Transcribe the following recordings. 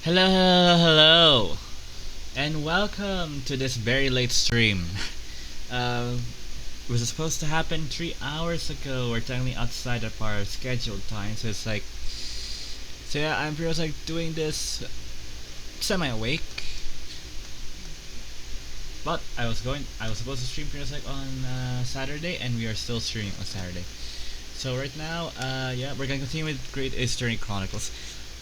Hello, hello, hello, and welcome to this very late stream. Uh, it was supposed to happen 3 hours ago. We're technically outside of our scheduled time, so it's like, so yeah, I'm pretty much like doing this semi-awake. But I was supposed to stream pretty much like on Saturday, and we are still streaming on Saturday. So right now, yeah, we're gonna continue with Great Eastern Chronicles.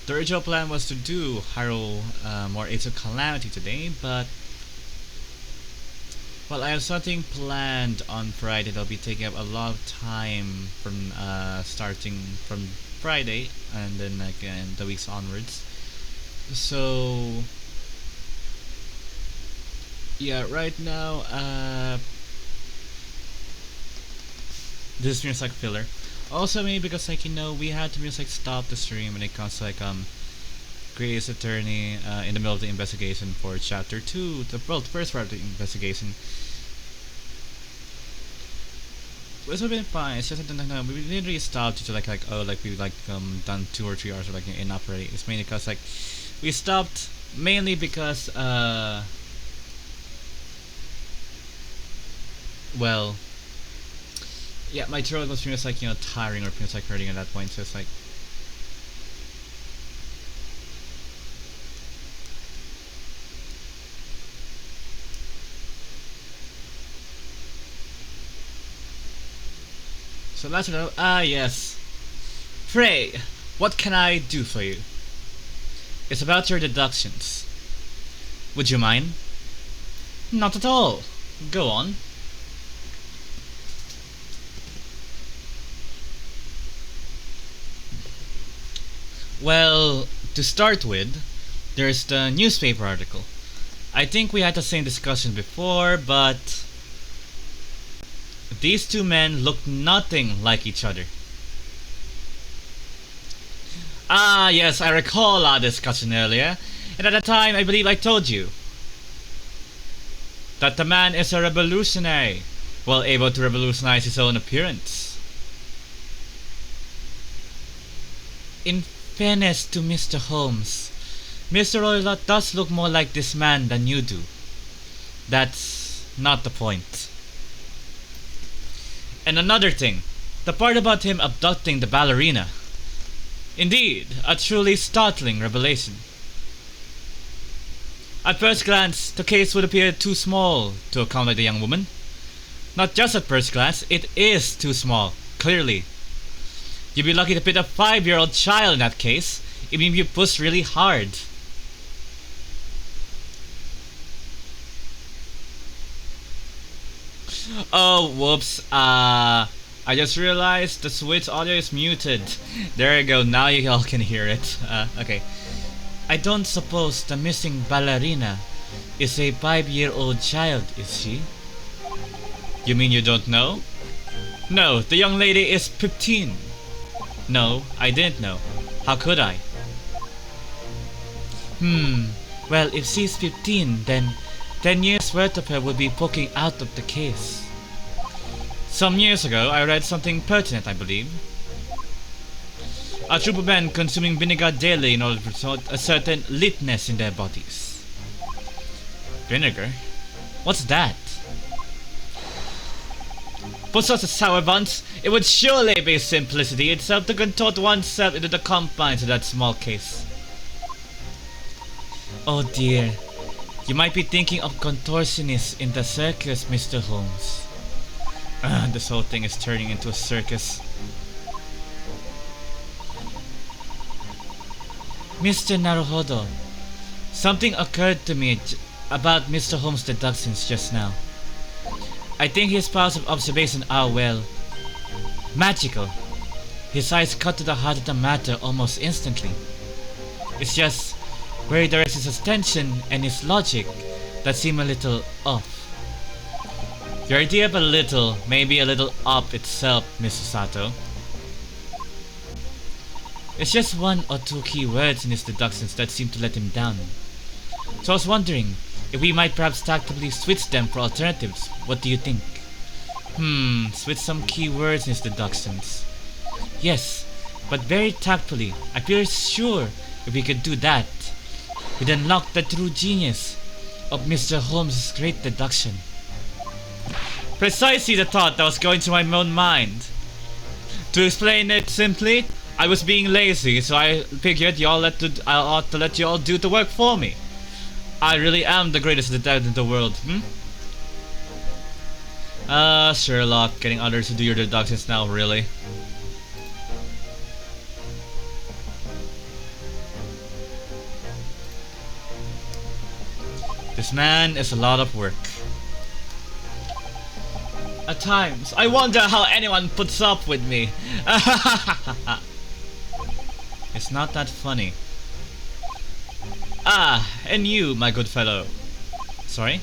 The original plan was to do Hyrule more Age of Calamity today, but well, I have something planned on Friday that'll be taking up a lot of time from starting from Friday and then again the weeks onwards. So yeah, right now this is like filler. Also maybe because like we had to just like stop the stream when it comes to like Grace Attorney in the middle of the investigation for chapter 2, the first part of the investigation. It's been fine. It's just that we didn't really stop due to like we done 2 or 3 hours of like enough already. It's mainly because like we stopped mainly because well, yeah, my throat was pretty much like tiring or pretty much like hurting at that point. So it's like so let's know. Ah yes. Pray, what can I do for you? It's about your deductions. Would you mind? Not at all. Go on. Well, to start with, there's the newspaper article. I think we had the same discussion before, but these two men look nothing like each other. Ah, yes, I recall our discussion earlier, and at the time I believe I told you that the man is a revolutionary, well able to revolutionize his own appearance. In fairness to Mr. Holmes, Mr. Roylott does look more like this man than you do. That's not the point. And another thing, the part about him abducting the ballerina. Indeed, a truly startling revelation. At first glance, the case would appear too small to accommodate the young woman. Not just at first glance, it is too small, clearly. You'd be lucky to fit a 5-year-old child in that case, even if you push really hard. Oh, whoops. I just realized the Switch audio is muted. There you go, now you all can hear it. Okay. I don't suppose the missing ballerina is a 5-year-old child, is she? You mean you don't know? No, the young lady is 15. No, I didn't know. How could I? Well, if she's 15, then 10 years worth of her would be poking out of the case. Some years ago, I read something pertinent, I believe. A troop of men consuming vinegar daily in order to promote a certain litness in their bodies. Vinegar? What's that? For such a sour bunch, it would surely be simplicity itself to contort oneself into the confines of that small case. Oh dear, you might be thinking of contortionists in the circus, Mr. Holmes. This whole thing is turning into a circus. Mr. Naruhodo, something occurred to me about Mr. Holmes' deductions just now. I think his powers of observation are, well, magical. His eyes cut to the heart of the matter almost instantly. It's just where he directs his attention and his logic that seem a little off. Your idea of a little may be a little up itself, Mr. Sato. It's just 1 or 2 key words in his deductions that seem to let him down. So I was wondering if we might perhaps tactically switch them for alternatives. What do you think? Switch some key words in his deductions. Yes, but very tactfully. I feel sure if we could do that, We'd unlock the true genius of Mr. Holmes' great deduction. Precisely the thought that was going through my own mind. To explain it simply, I was being lazy, so I figured I ought to let you all do the work for me. I really am the greatest detective in the world, Sherlock, getting others to do your deductions now, really? This man is a lot of work. At times, I wonder how anyone puts up with me. It's not that funny. Ah, and you, my good fellow. Sorry?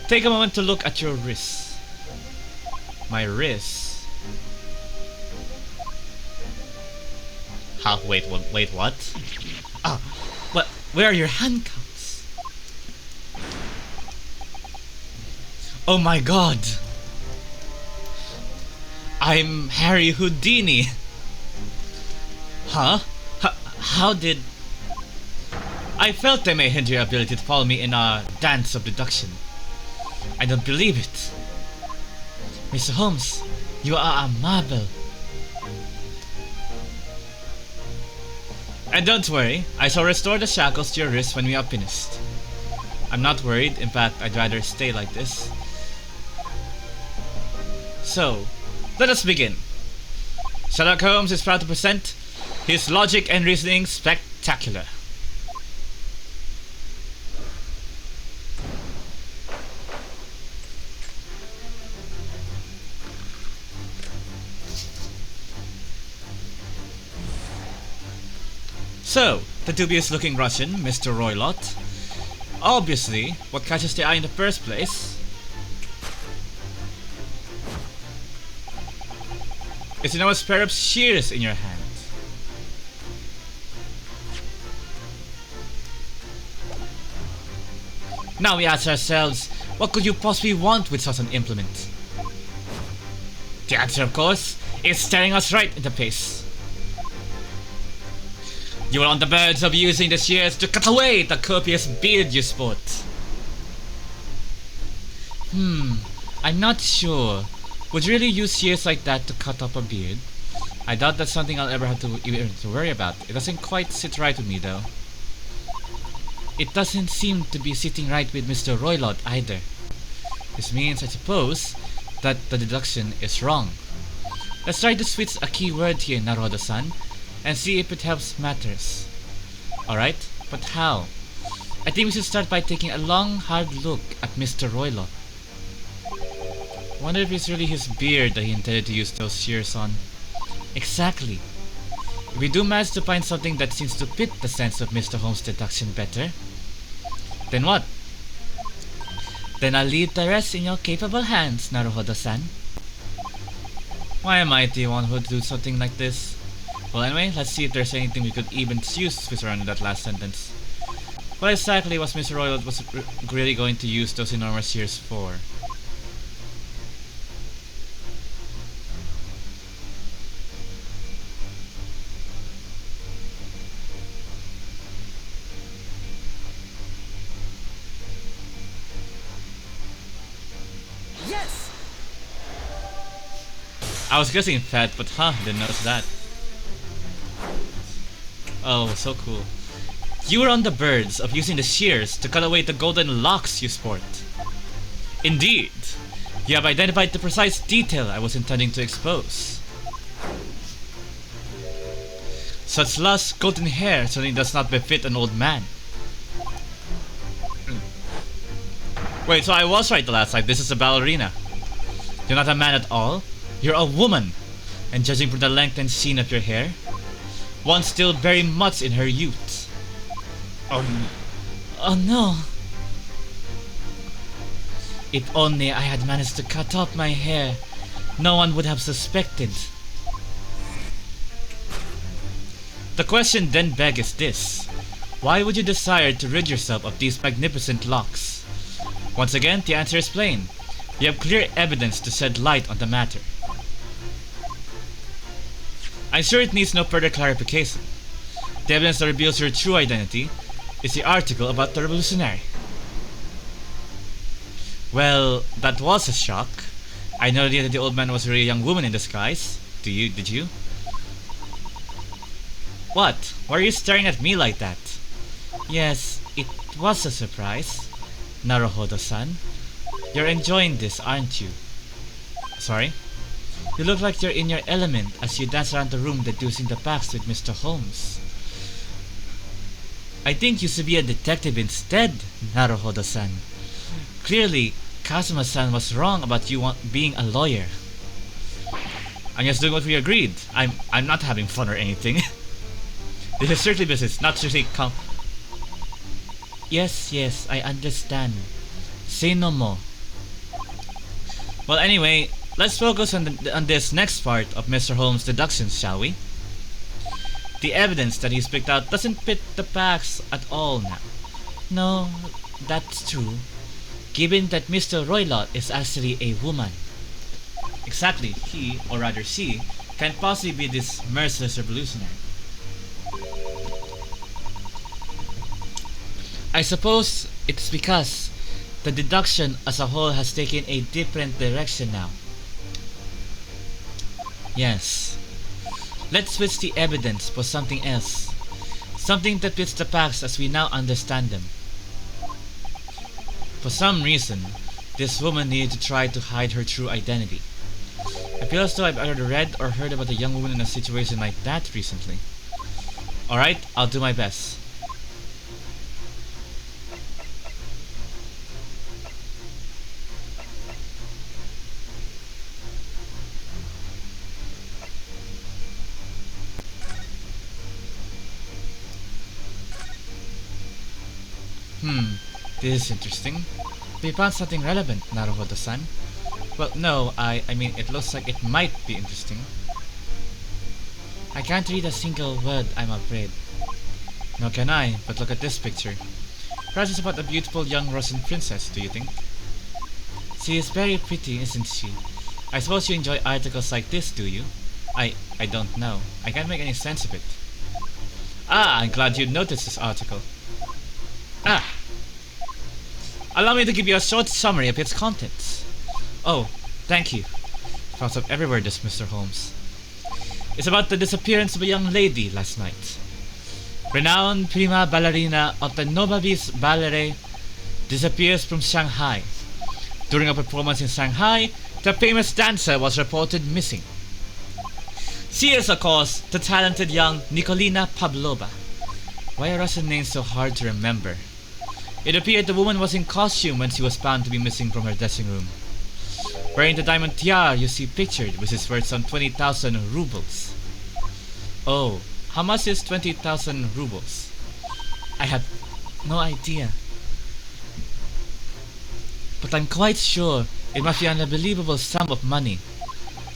Take a moment to look at your wrists. My wrists? Wait, what? Ah, but where are your handcuffs? Oh my god! I'm Harry Houdini! Huh? How did... I felt they may hinder your ability to follow me in a dance of deduction. I don't believe it. Mr. Holmes, you are a marvel. And don't worry, I shall restore the shackles to your wrists when we are finished. I'm not worried, in fact, I'd rather stay like this. So, let us begin. Sherlock Holmes is proud to present his logic and reasoning spectacular. So, the dubious looking Russian, Mr. Roylott. Obviously, what catches the eye in the first place is an enormous pair of shears in your hand. Now we ask ourselves, what could you possibly want with such an implement? The answer, of course, is staring us right in the face. You are on the verge of using the shears to cut away the copious beard you sport. I'm not sure. Would you really use shears like that to cut off a beard? I doubt that's something I'll ever have to worry about. It doesn't quite sit right with me, though. It doesn't seem to be sitting right with Mr. Roylott either. This means, I suppose, that the deduction is wrong. Let's try to switch a key word here, Naruhodo-san, and see if it helps matters. Alright, but how? I think we should start by taking a long, hard look at Mr. Roylott. Wonder if it's really his beard that he intended to use those shears on. Exactly. If we do manage to find something that seems to fit the sense of Mr. Holmes' deduction better, then what? Then I'll leave the rest in your capable hands, Naruhodo-san. Why am I the one who would do something like this? Well, anyway, let's see if there's anything we could even use to switch around in that last sentence. What exactly was Mr. Roylott really going to use those enormous shears for? Yes! I was guessing fat, but didn't notice that. Oh, so cool. You were on the verge of using the shears to cut away the golden locks you sport. Indeed, you have identified the precise detail I was intending to expose. Such lush golden hair certainly does not befit an old man. Wait, so I was right the last time. This is a ballerina. You're not a man at all. You're a woman. And judging from the length and sheen of your hair, one still very much in her youth. Oh no. If only I had managed to cut off my hair, no one would have suspected. The question then begs is this: why would you desire to rid yourself of these magnificent locks? Once again, the answer is plain. You have clear evidence to shed light on the matter. I'm sure it needs no further clarification. The evidence that reveals your true identity is the article about the revolutionary. Well, that was a shock. I know that the old man was really a young woman in disguise. Did you? What? Why are you staring at me like that? Yes, it was a surprise. Naruhodo-san. You're enjoying this, aren't you? Sorry? You look like you're in your element as you dance around the room deducing the facts with Mr. Holmes. I think you should be a detective instead, Naruhodo-san. Clearly, Kazuma-san was wrong about you being a lawyer. I'm just doing what we agreed. I'm not having fun or anything. This is strictly business, not strictly Yes, I understand. Say no more. Well, anyway, let's focus on this next part of Mr. Holmes' deductions, shall we? The evidence that he's picked out doesn't fit the facts at all now. No, that's true. Given that Mr. Roylott is actually a woman. Exactly, he, or rather she, can't possibly be this merciless revolutionary. I suppose it's because the deduction as a whole has taken a different direction now. Yes. Let's switch the evidence for something else. Something that fits the facts as we now understand them. For some reason, this woman needed to try to hide her true identity. I feel as though I've either read or heard about a young woman in a situation like that recently. Alright, I'll do my best. This is interesting. We found something relevant, Naruhodo-san. Well, no, I mean, it looks like it might be interesting. I can't read a single word, I'm afraid. Nor can I, but look at this picture. Perhaps it's about a beautiful young Russian princess, do you think? She is very pretty, isn't she? I suppose you enjoy articles like this, do you? I don't know. I can't make any sense of it. Ah, I'm glad you noticed this article. Ah! Allow me to give you a short summary of its contents. Oh, thank you. Pops up everywhere, this Mr. Holmes. It's about the disappearance of a young lady last night. Renowned prima ballerina of the Nobabis Ballet disappears from Shanghai. During a performance in Shanghai, the famous dancer was reported missing. She is, of course, the talented young Nikolina Pavlova. Why are Russian names so hard to remember? It appeared the woman was in costume when she was found to be missing from her dressing room. Wearing the diamond tiara you see pictured, which is worth some 20,000 rubles. Oh, how much is 20,000 rubles? I have no idea. But I'm quite sure it must be an unbelievable sum of money.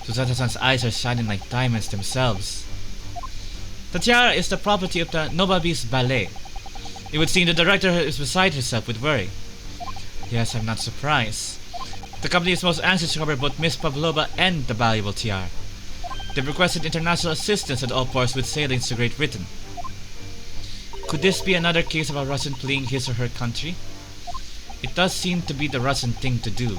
Susata-san's eyes are shining like diamonds themselves. The tiara is the property of the Nobabis Ballet. It would seem the director is beside herself with worry. Yes, I'm not surprised. The company is most anxious to cover both Miss Pavlova and the valuable tiara. They've requested international assistance at all ports with sailings to Great Britain. Could this be another case of a Russian fleeing his or her country? It does seem to be the Russian thing to do.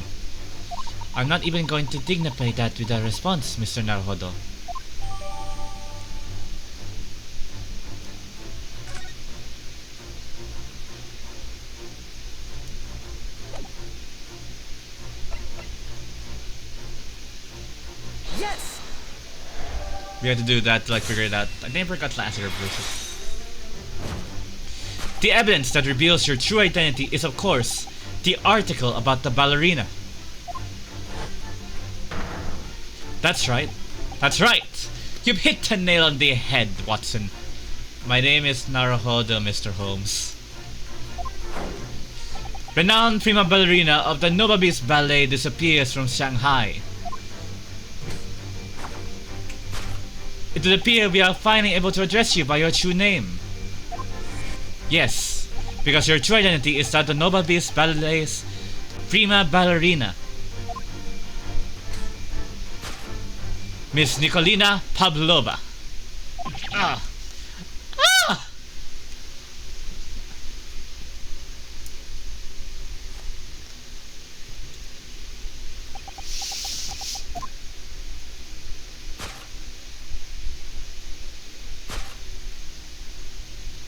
I'm not even going to dignify that with a response, Mr. Naruhodo. Yes! We had to do that to figure it out. I never got last year versus. The evidence that reveals your true identity is, of course, the article about the ballerina. That's right. That's right! You've hit the nail on the head, Watson. My name is Naruhodo, Mr. Holmes. Renowned prima ballerina of the Nobabis Ballet disappears from Shanghai. It would appear we are finally able to address you by your true name. Yes, because your true identity is that the Nobabis Ballet's prima ballerina, Miss Nikolina Pavlova.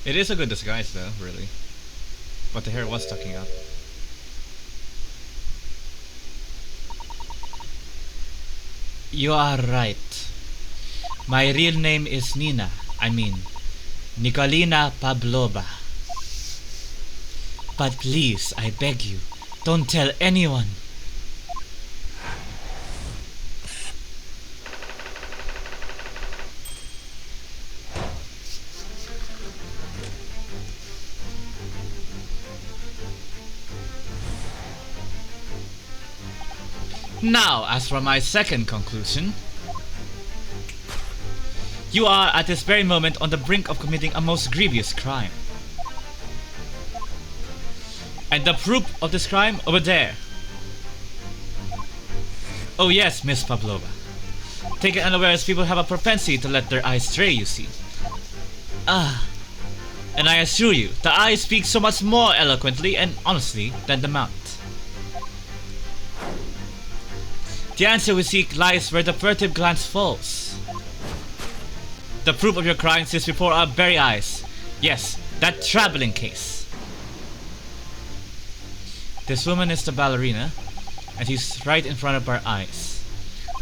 It is a good disguise though, really. But the hair was sticking up. You are right. My real name is Nina. I mean, Nikolina Pavlova. But please, I beg you, don't tell anyone. Now, as for my second conclusion, you are at this very moment on the brink of committing a most grievous crime. And the proof of this crime over there. Oh yes, Miss Pavlova. Taken unawares, people have a propensity to let their eyes stray, you see. And I assure you, the eye speaks so much more eloquently and honestly than the mouth. The answer we seek lies where the furtive glance falls. The proof of your crime sits before our very eyes. Yes, that traveling case. This woman is the ballerina, and she's right in front of our eyes.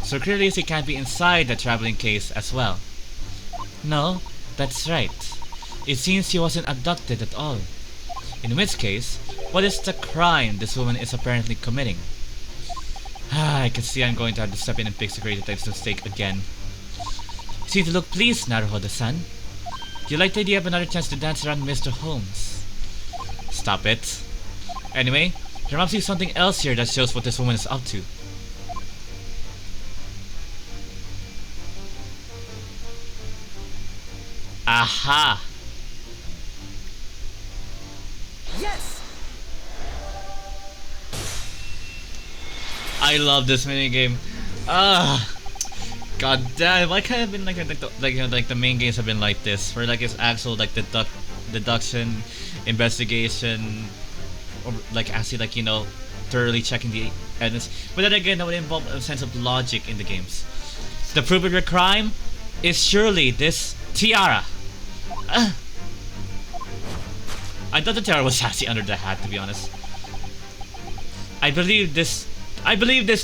So clearly she can't be inside the traveling case as well. No, that's right. It seems she wasn't abducted at all. In which case, what is the crime this woman is apparently committing? I can see I'm going to have to step in and fix the creative type's mistake again. You seem to look pleased, Naruhodo-san. Do you like the idea of another chance to dance around Mr. Holmes? Stop it. Anyway, there must be something else here that shows what this woman is up to. Aha! Yes! I love this minigame. God damn! Why can't it have been like the main games have been like this, where like it's actual like deduction, investigation, or like actually like thoroughly checking the evidence. But then again, that would involve a sense of logic in the games. The proof of your crime is surely this tiara. I thought the tiara was actually under the hat, to be honest. I believe this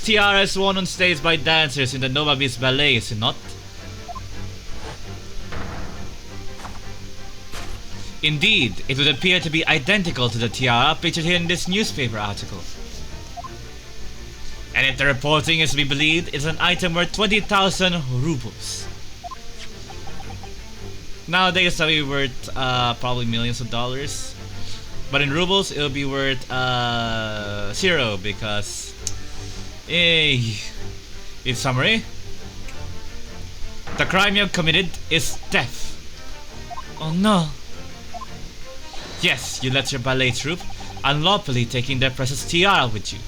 tiara is worn on stage by dancers in the Nova Beast Ballet, is it not? Indeed, it would appear to be identical to the tiara pictured here in this newspaper article. And if the reporting is to be believed, it's an item worth 20,000 rubles. Nowadays, that would be worth probably millions of dollars. But in rubles, it'll be worth 0 because... in summary, the crime you have committed is theft. Oh no. Yes, you let your ballet troupe unlawfully taking their precious tiara with you.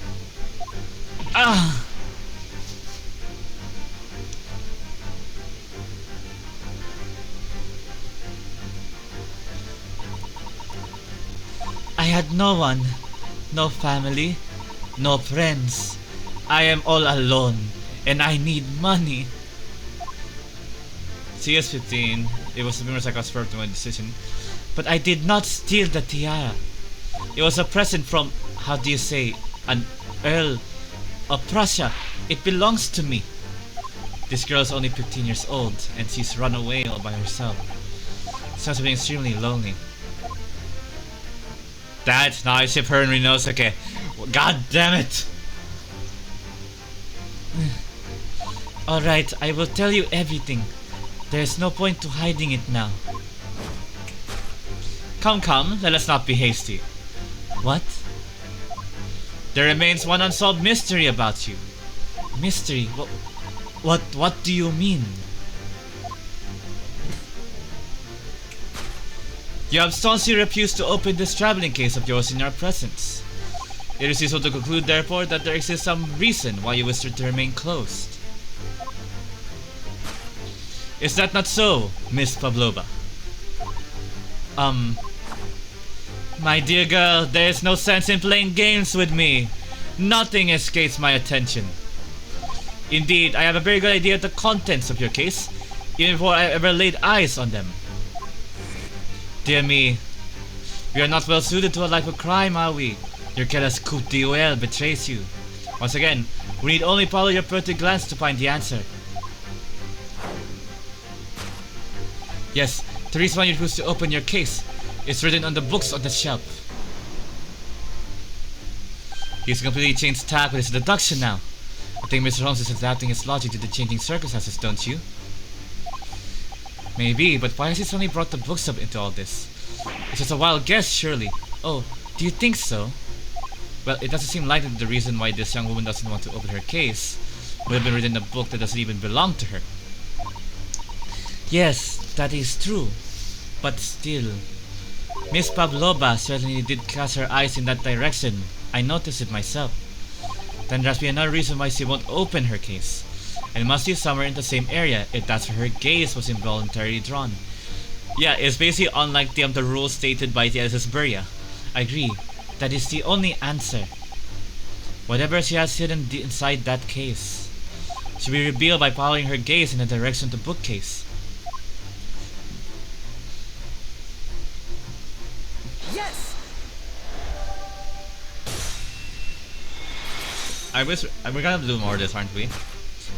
I had no one, no family, no friends. I am all alone, and I need money. CS15, it was the rumors I got spurred to my decision. But I did not steal the tiara. It was a present from, how do you say, an Earl of Prussia. It belongs to me. This girl is only 15 years old, and she's run away all by herself. Sounds being extremely lonely. Dad, now I ship her in Rinosuke. God damn it! Alright, I will tell you everything. There's no point to hiding it now. Come, let us not be hasty. What? There remains one unsolved mystery about you. Mystery? What do you mean? You have staunchly refused to open this traveling case of yours in our presence. It is useful to conclude, therefore, that there exists some reason why you wish it to remain closed. Is that not so, Miss Pavlova? My dear girl, there is no sense in playing games with me. Nothing escapes my attention. Indeed, I have a very good idea of the contents of your case, even before I ever laid eyes on them. Dear me, we are not well suited to a life of crime, are we? Your careless coup d'oeil betrays you. Once again, we need only follow your furtive glance to find the answer. Yes, the reason why you refuse to open your case is written on the books on the shelf. He's completely changed tack with his deduction now. I think Mr. Holmes is adapting his logic to the changing circumstances, don't you? Maybe, but why has he suddenly brought the books up into all this? It's just a wild guess, surely. Oh, do you think so? Well, it doesn't seem likely that the reason why this young woman doesn't want to open her case would have been written in a book that doesn't even belong to her. Yes, that is true. But still, Miss Pavlova certainly did cast her eyes in that direction. I noticed it myself. Then there must be another reason why she won't open her case. And it must be somewhere in the same area, if that's where her gaze was involuntarily drawn. Yeah, it's basically unlike the rules stated by the SS Burya. I agree. That is the only answer. Whatever she has hidden inside that case should be revealed by following her gaze in the direction of the bookcase. Yes! We're gonna do more of this, aren't we?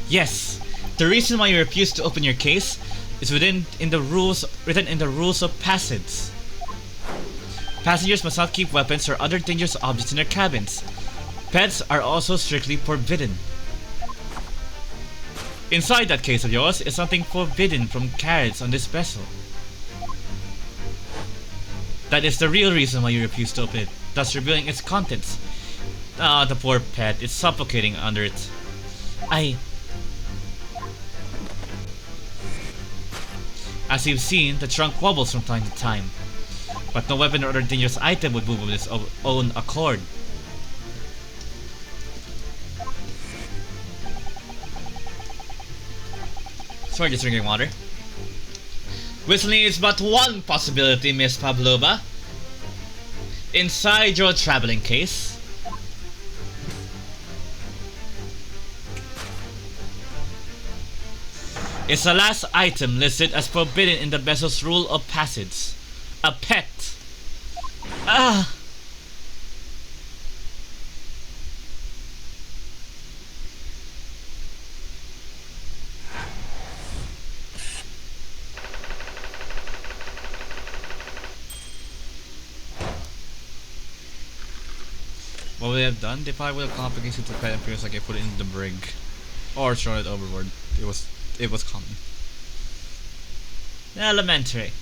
Yes! The reason why you refuse to open your case is written in the rules of passage. Passengers must not keep weapons or other dangerous objects in their cabins. Pets are also strictly forbidden. Inside that case of yours is something forbidden from carriage on this vessel. That is the real reason why you refuse to open it, thus revealing its contents. Ah, the poor pet is suffocating under it. As you've seen, the trunk wobbles from time to time. But no weapon or other dangerous item would move of its own accord. Sorry, just drinking water. Whistling is but one possibility, Miss Pavlova. Inside your traveling case is the last item listed as forbidden in the vessel's rule of passage. A pet. Ah! What would they have done? They probably would have gone up against the pet and feels like I put it in the brig. Or thrown it overboard. It was common. Elementary.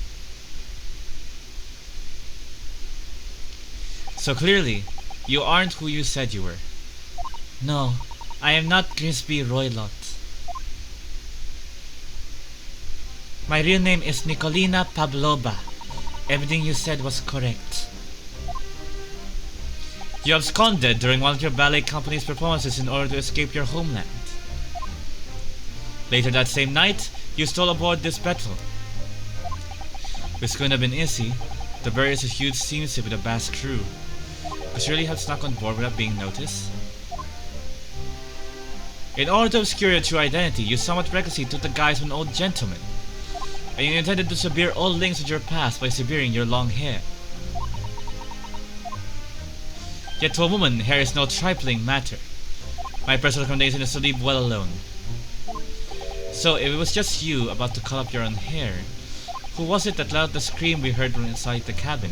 So clearly, you aren't who you said you were. No, I am not Crispy Roylott. My real name is Nikolina Pavlova. Everything you said was correct. You absconded during one of your ballet company's performances in order to escape your homeland. Later that same night, you stole aboard this vessel. Which couldn't have been easy. The Burya is a huge steamship with a vast crew. Could you really have snuck on board without being noticed? In order to obscure your true identity, you somewhat recklessly took the guise of an old gentleman. And you intended to sever all links with your past by severing your long hair. Yet to a woman, hair is no trifling matter. My personal recommendation is to leave well alone. So, if it was just you about to cut up your own hair, who was it that let out the scream we heard from inside the cabin?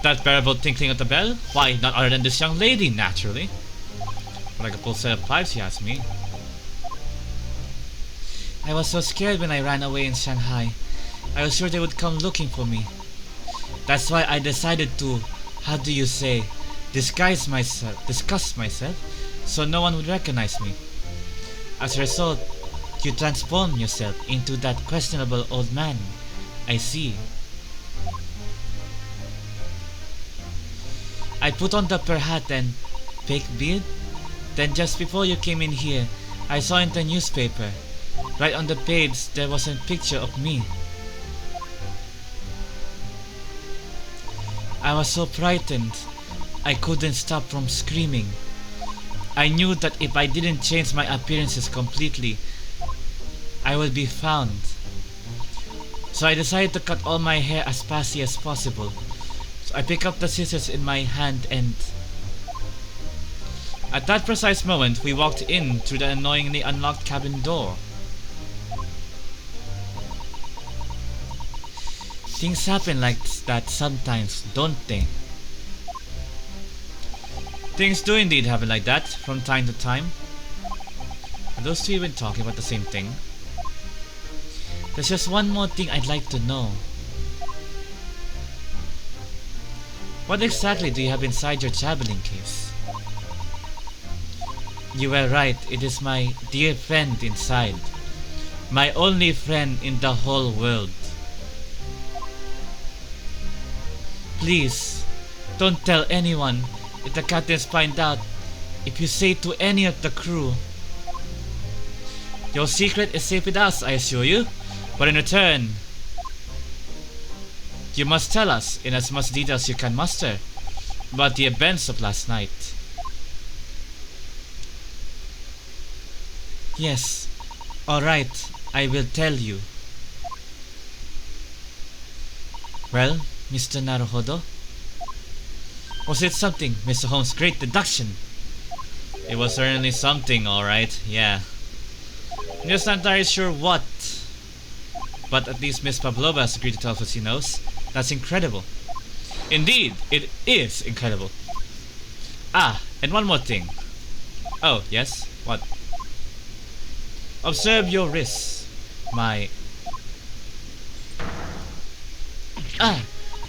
That bearable tinkling of the bell? Why, not other than this young lady, naturally. But like a full set of pipes, you ask me. I was so scared when I ran away in Shanghai. I was sure they would come looking for me. That's why I decided to, how do you say, disguise myself, so no one would recognize me. As a result, you transform yourself into that questionable old man. I see. I put on the fur hat and fake beard. Then just before you came in here, I saw in the newspaper. Right on the page there was a picture of me. I was so frightened, I couldn't stop from screaming. I knew that if I didn't change my appearances completely, I would be found. So I decided to cut all my hair as fast as possible. So I pick up the scissors in my hand and... At that precise moment, we walked in through the annoyingly unlocked cabin door. Things happen like that sometimes, don't they? Things do indeed happen like that from time to time. Are those two even talking about the same thing? There's just one more thing I'd like to know. What exactly do you have inside your javelin case? You were right, it is my dear friend inside. My only friend in the whole world. Please, don't tell anyone. If the captains find out, if you say to any of the crew, your secret is safe with us, I assure you. But in return, you must tell us in as much detail as you can muster about the events of last night. Yes, alright, I will tell you. Well, Mr. Naruhodo? Was it something, Mr. Holmes' great deduction? It was certainly something, alright, yeah. I'm just not entirely sure what. But at least Miss Pavlova has agreed to tell us what she knows. That's incredible. Indeed, it is incredible. Ah, and one more thing. Oh, yes? What? Observe your wrists.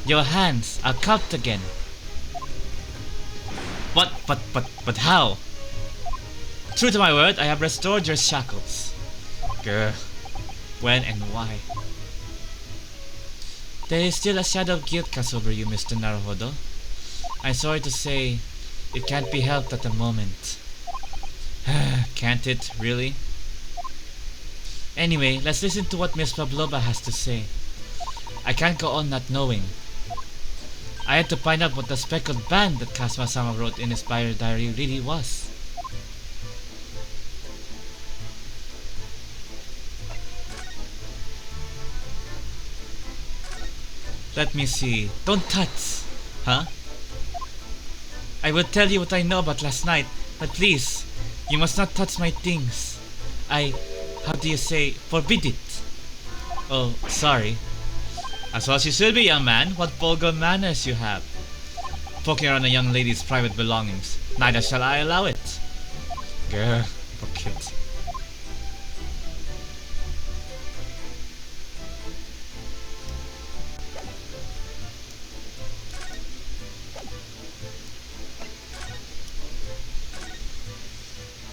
Your hands are cupped again. But how? True to my word, I have restored your shackles. Grr. When and why? There is still a shadow of guilt cast over you, Mr. Naruhodo. I'm sorry to say, it can't be helped at the moment. Can't it, really? Anyway, let's listen to what Miss Pavlova has to say. I can't go on not knowing. I had to find out what the speckled band that Kazuma-sama wrote in his diary really was. Let me see. Don't touch! Huh? I will tell you what I know about last night, but please, you must not touch my things. How do you say, forbid it? Oh, sorry. As well as you should be, young man. What vulgar manners you have. Poking around a young lady's private belongings. Neither shall I allow it. Grr, hypocrite.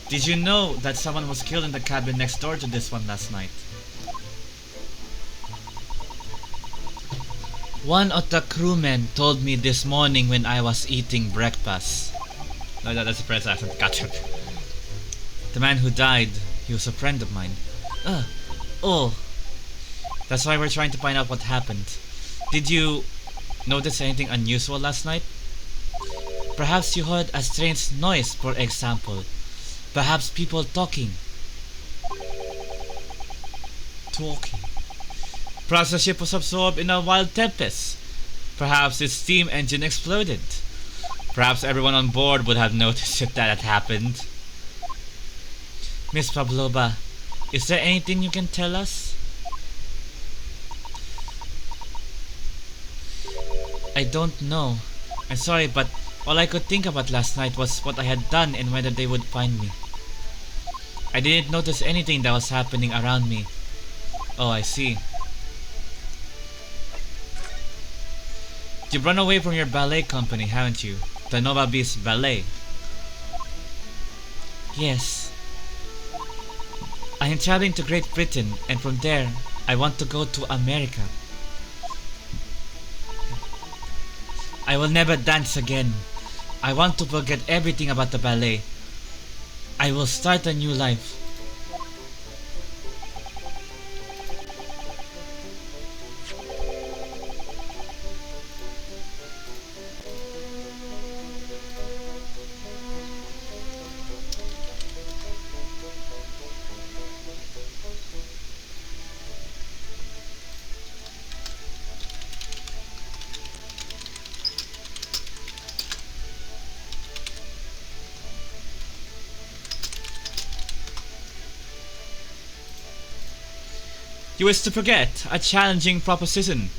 Did you know that someone was killed in the cabin next door to this one last night? One of the crewmen told me this morning when I was eating breakfast. No, that's a French accent. Gotcha. The man who died, he was a friend of mine. Oh. That's why we're trying to find out what happened. Did you notice anything unusual last night? Perhaps you heard a strange noise, for example. Perhaps people talking. Perhaps the ship was absorbed in a wild tempest. Perhaps its steam engine exploded. Perhaps everyone on board would have noticed if that had happened. Miss Pavlova, is there anything you can tell us? I don't know. I'm sorry, but all I could think about last night was what I had done and whether they would find me. I didn't notice anything that was happening around me. Oh, I see. You've run away from your ballet company, haven't you? The Nova Beast Ballet. Yes. I am traveling to Great Britain, and from there, I want to go to America. I will never dance again. I want to forget everything about the ballet. I will start a new life. You wish to forget a challenging proposition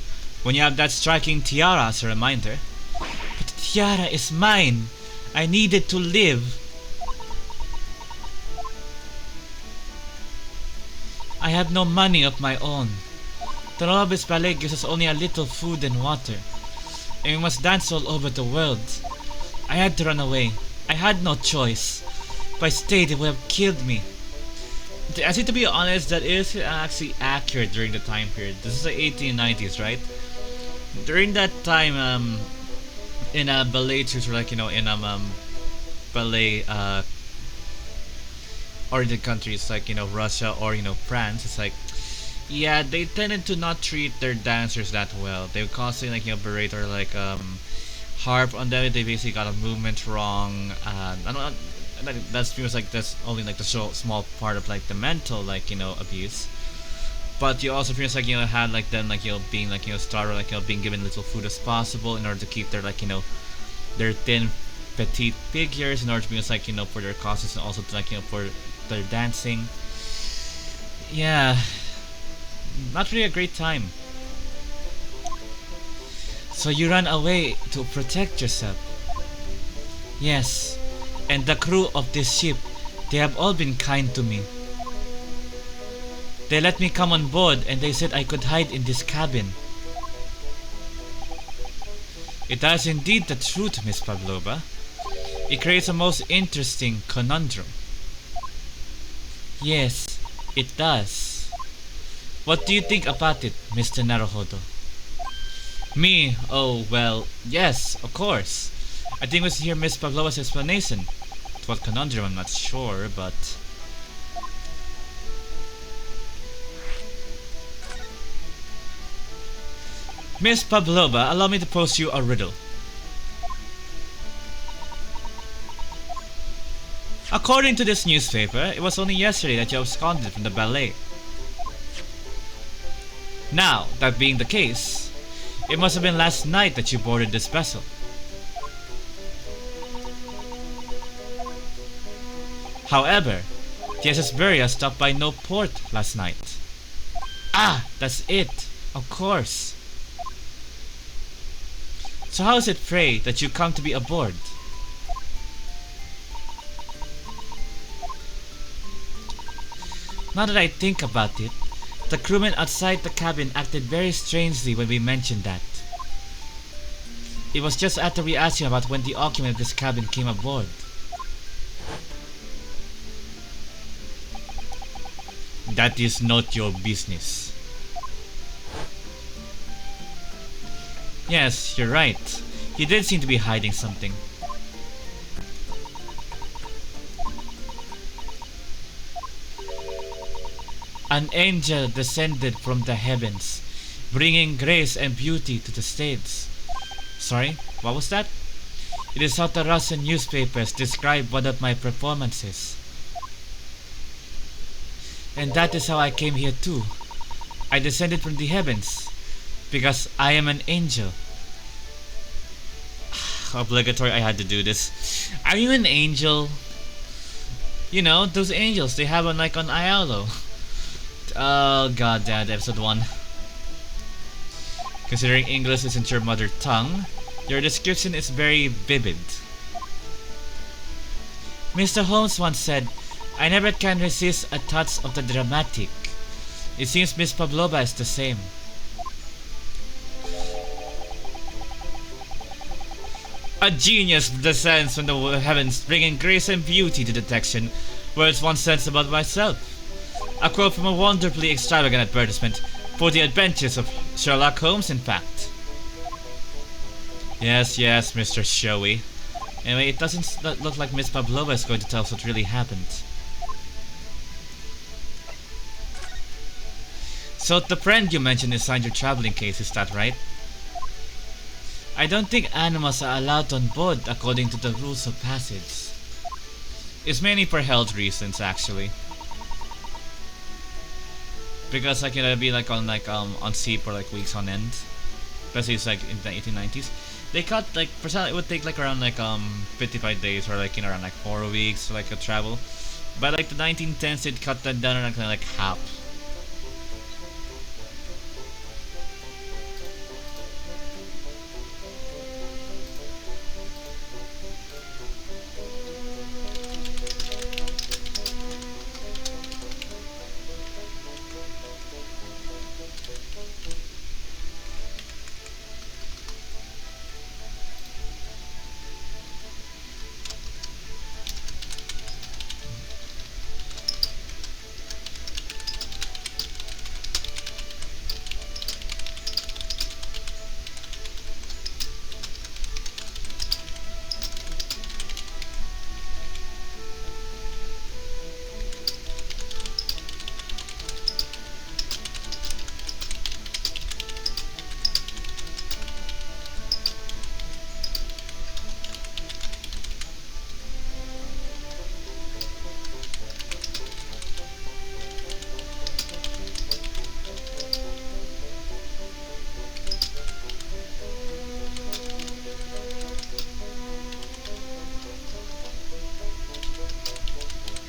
when you have that striking tiara as a reminder. But the tiara is mine. I need it to live. I have no money of my own. The Nobis Ballet gives us only a little food and water, and we must dance all over the world. I had to run away. I had no choice. If I stayed, it would have killed me. I think, to be honest, that is actually accurate during the time period. This is the 1890s, right? During that time, in ballet troops, or like, in ballet origin countries like, Russia or, France, it's like, yeah, they tended to not treat their dancers that well. They would constantly, like, berate or like harp on them if they basically got a movement wrong. I don't. That feels like that's only like the small part of like the mental, like, abuse. But you also feels like, had like them, like, being like, starved, like, being given little food as possible in order to keep their, like, their thin petite figures, in order to be like, for their costumes, and also to, like, for their dancing. Yeah, not really a great time. So you ran away to protect yourself. Yes, and the crew of this ship, they have all been kind to me. They let me come on board, and they said I could hide in this cabin. It is indeed the truth, Miss Pavlova. It creates a most interesting conundrum. Yes, it does. What do you think about it, Mr. Naruhodo? Me? Oh, well, yes, of course. I think we should hear Miss Pavlova's explanation. What conundrum, I'm not sure, but... Miss Pavlova, allow me to pose you a riddle. According to this newspaper, it was only yesterday that you absconded from the ballet. Now, that being the case, it must have been last night that you boarded this vessel. However, the SS Burya stopped by no port last night. Ah, that's it, of course. So how is it, pray, that you come to be aboard? Now that I think about it, the crewmen outside the cabin acted very strangely when we mentioned that. It was just after we asked you about when the occupant of this cabin came aboard. That is not your business. Yes, you're right. He did seem to be hiding something. An angel descended from the heavens, bringing grace and beauty to the stage. Sorry, what was that? It is how the Russian newspapers describe one of my performances. And that is how I came here too. I descended from the heavens, because I am an angel. Obligatory, I had to do this. Are you an angel? You know, those angels they have on like on Ialo. Oh god damn, episode 1. Considering English isn't your mother tongue, your description is very vivid. Mr. Holmes once said, I never can resist a touch of the dramatic. It seems Miss Pavlova is the same. A genius descends from the heavens, bringing grace and beauty to detection. Words once said about myself. A quote from a wonderfully extravagant advertisement for the adventures of Sherlock Holmes, in fact. Yes, yes, Mr. Showy. Anyway, it doesn't look like Miss Pavlova is going to tell us what really happened. So the friend you mentioned is signed your traveling case, is that right? I don't think animals are allowed on board according to the rules of passage. It's mainly for health reasons, actually. Because like it'll be like on sea for like weeks on end. Especially it's like in the 1890s. They cut like for some it would take like around like 55 days or like around like 4 weeks for like a travel. But like the 1910s it cut that down to like half.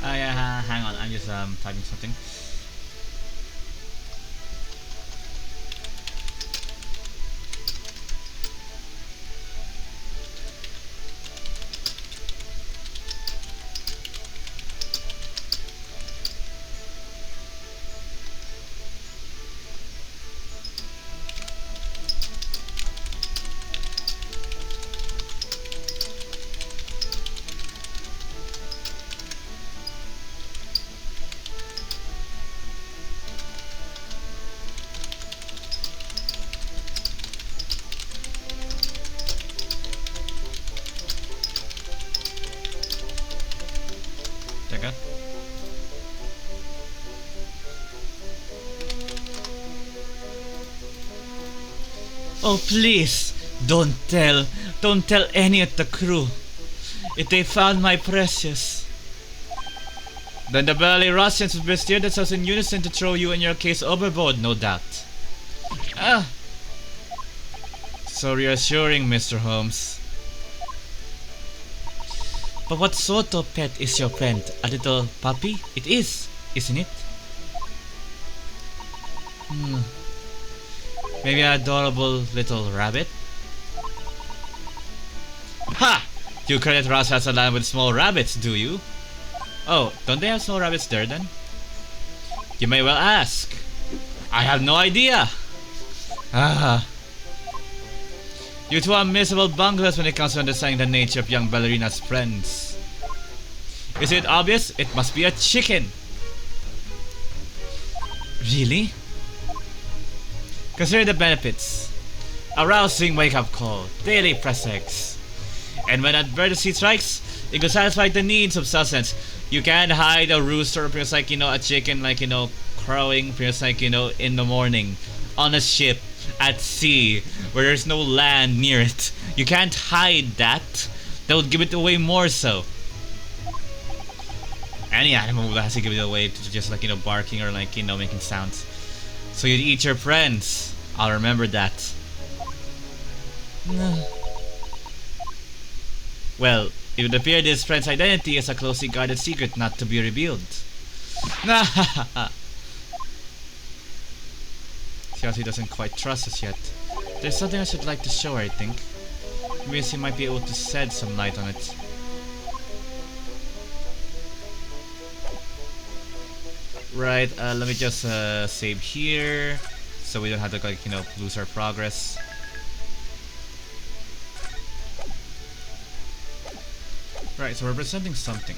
Yeah, hang on. I'm just typing something. Teka. Oh, please! Don't tell any of the crew. If they found my precious, then the belly Russians would steer themselves in unison to throw you and your case overboard, no doubt. Ah! So reassuring, Mr. Holmes. But what sort of pet is your friend? A little puppy? It is, isn't it? Maybe an adorable little rabbit? Ha! You credit Russia as a land with small rabbits, do you? Oh, don't they have small rabbits there then? You may well ask. I have no idea. Ah. You two are miserable bunglers when it comes to understanding the nature of young ballerina's friends. Is it obvious? It must be a chicken. Really? Consider the benefits. A rousing wake-up call, daily press eggs. And when adversity strikes, it can satisfy the needs of sustenance. You can't hide a rooster, feels like, a chicken, like, crowing, feels like, in the morning, on a ship, at sea, where there's no land near it. You can't hide that. That would give it away more so. Any animal would have to give it away to just, like, barking or, like, making sounds. So you'd eat your friends. I'll remember that. Well, it would appear this friend's identity is a closely guarded secret not to be revealed. Chelsea doesn't quite trust us yet. There's something I should like to show her, I think. Maybe she might be able to shed some light on it. Right, let me just save here, so we don't have to, like, lose our progress. Right, so we're presenting something.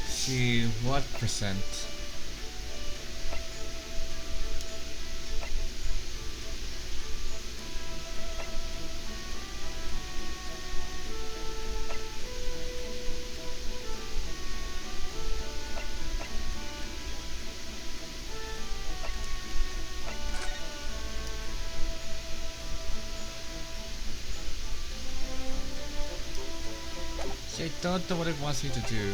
See what percent. See, I don't know what it wants me to do.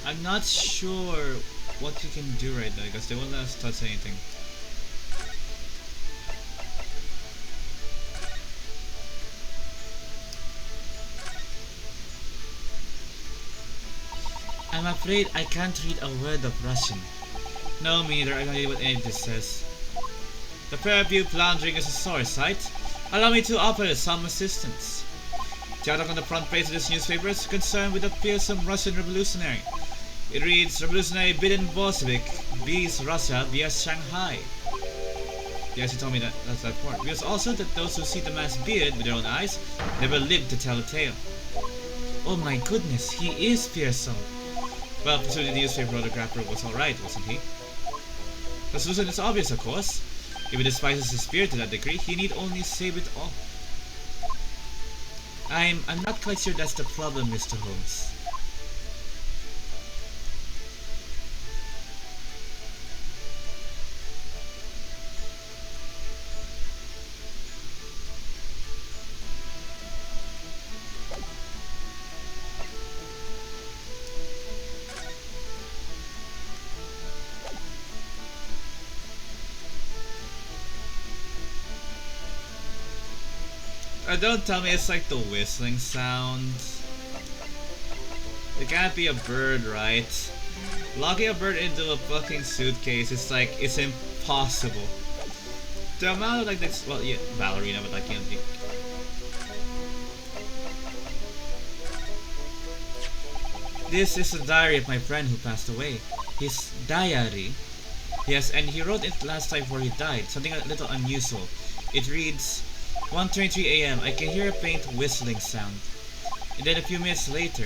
I'm not sure what you can do right now because they won't let us touch anything. I'm afraid I can't read a word of Russian. No, me neither. I don't know what any of this says. The pair of you floundering is a sore sight. Allow me to offer some assistance. The article on the front page of this newspaper is concerned with a fearsome Russian revolutionary. It reads, Revolutionary Biden Bolshevik beats Russia via Shanghai. Yes, you told me that's that part. Because also that those who see the man's beard with their own eyes never live to tell a tale. Oh my goodness, he is fearsome. Well, presumably the newspaper autographer was alright, wasn't he? The solution is obvious, of course. If he despises his spirit to that degree, he need only save it all. I'm not quite sure that's the problem, Mr. Holmes. Don't tell me it's like the whistling sound. It can't be a bird, right? Locking a bird into a fucking suitcase is like, it's impossible. The amount of like this, well yeah, ballerina, but I can't think. This is a diary of my friend who passed away. His diary? Yes, and he wrote it last time before he died, something a little unusual. It reads, 1:23 a.m. I can hear a faint whistling sound. And then a few minutes later,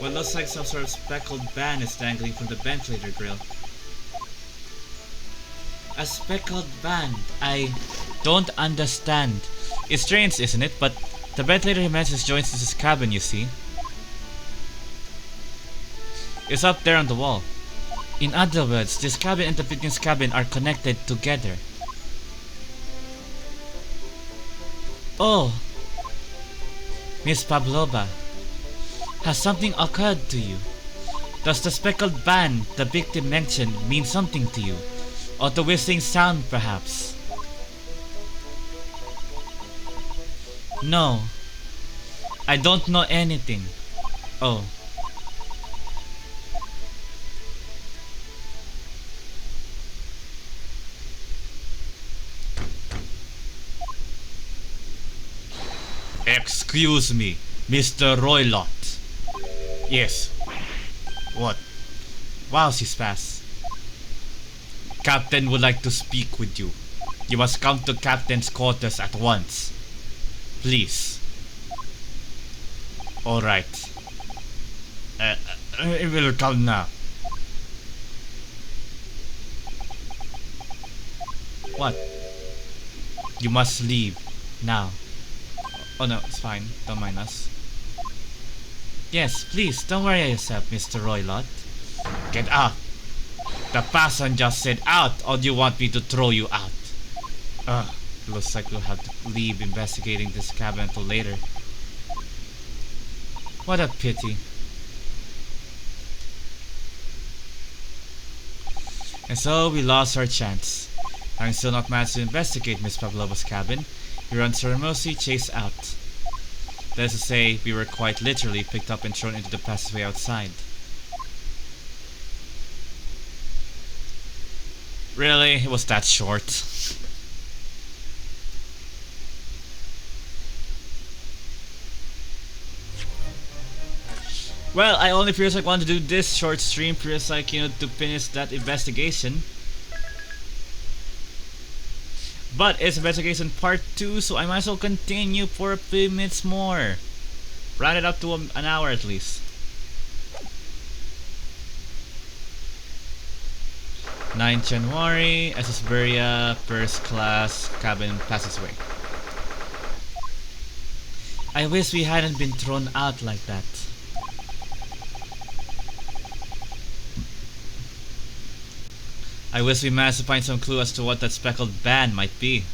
what looks like some sort of speckled band is dangling from the ventilator grill. A speckled band? I don't understand. It's strange, isn't it? But the ventilator he mentions joins his cabin, you see. It's up there on the wall. In other words, this cabin and the victim's cabin are connected together. Oh, Miss Pavlova, has something occurred to you? Does the speckled band the victim mentioned mean something to you? Or the whistling sound, perhaps? No, I don't know anything. Oh. Excuse me, Mr. Roylott. Yes. What? Wow, she's fast. Captain would like to speak with you. You must come to Captain's quarters at once. Please. Alright. I will come now. What? You must leave now. Oh no, it's fine. Don't mind us. Yes, please, don't worry yourself, Mr. Roylott. Get out! The passenger said out, or do you want me to throw you out? Ugh, looks like we'll have to leave investigating this cabin until later. What a pity. And so we lost our chance. Having still not managed to investigate Miss Pavlova's cabin, we were unceremoniously chased out. That is to say, we were quite literally picked up and thrown into the passageway outside. Really? It was that short? Well, I only feels like want to do this short stream feels like, you know, to finish that investigation. But it's investigation part 2, so I might as well continue for a few minutes more. Round it up to an hour at least. 9th January, SS Burya, first class, cabin passageway. I wish we hadn't been thrown out like that. I wish we managed to find some clue as to what that speckled band might be.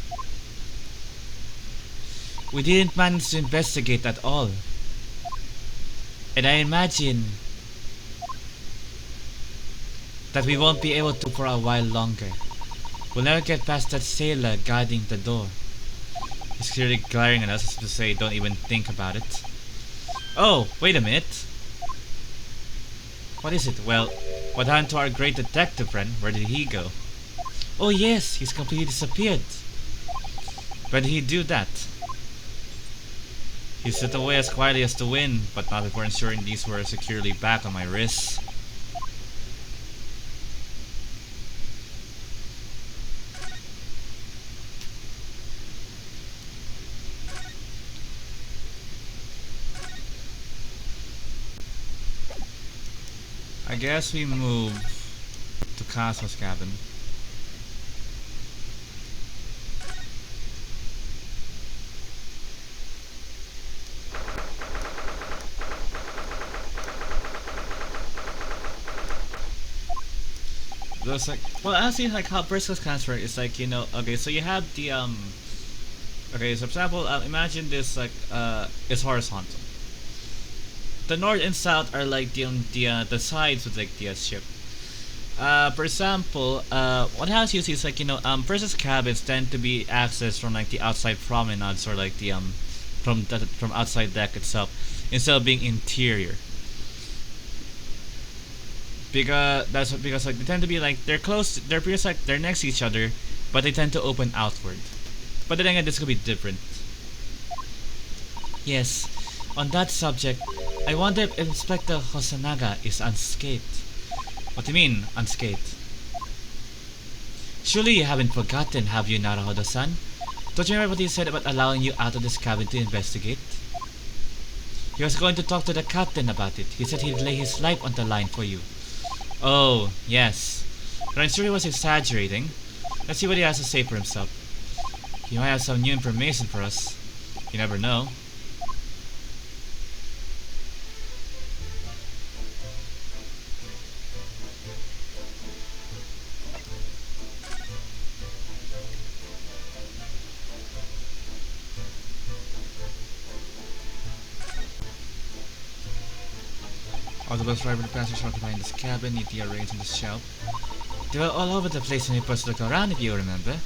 We didn't manage to investigate at all. And I imagine that we won't be able to for a while longer. We'll never get past that sailor guarding the door. He's clearly glaring at us as to say, don't even think about it. Oh, wait a minute. What is it? Well, what happened to our great detective friend? Where did he go? Oh yes, he's completely disappeared. Where did he do that? He slipped away as quietly as the wind, but not before ensuring these were securely back on my wrists. I guess we move to Cosmo's cabin. Looks like, well, honestly, like how Briscoe's transfer is like, you know, okay, so you have the okay, so for example, imagine this like it's horizontal. The north and south are like the sides of like the ship. For example, what happens usually is like, you know, Briscoe's cabins tend to be accessed from like the outside promenades or like the from outside deck itself instead of being interior. Because like they tend to be like they're close, they're because like they're next to each other, but they tend to open outward. But then again, this could be different. Yes, on that subject, I wonder if Inspector Hosanaga is unscathed. What do you mean, unscathed? Surely you haven't forgotten, have you, Naruhodo-san? Don't you remember what he said about allowing you out of this cabin to investigate? He was going to talk to the captain about it. He said he'd lay his life on the line for you. Oh, yes. But I'm sure he was exaggerating. Let's see what he has to say for himself. He might have some new information for us. You never know. All the bus driver and passengers occupying this cabin neatly arranged on the shelf. They were all over the place when you first looked around, if you remember.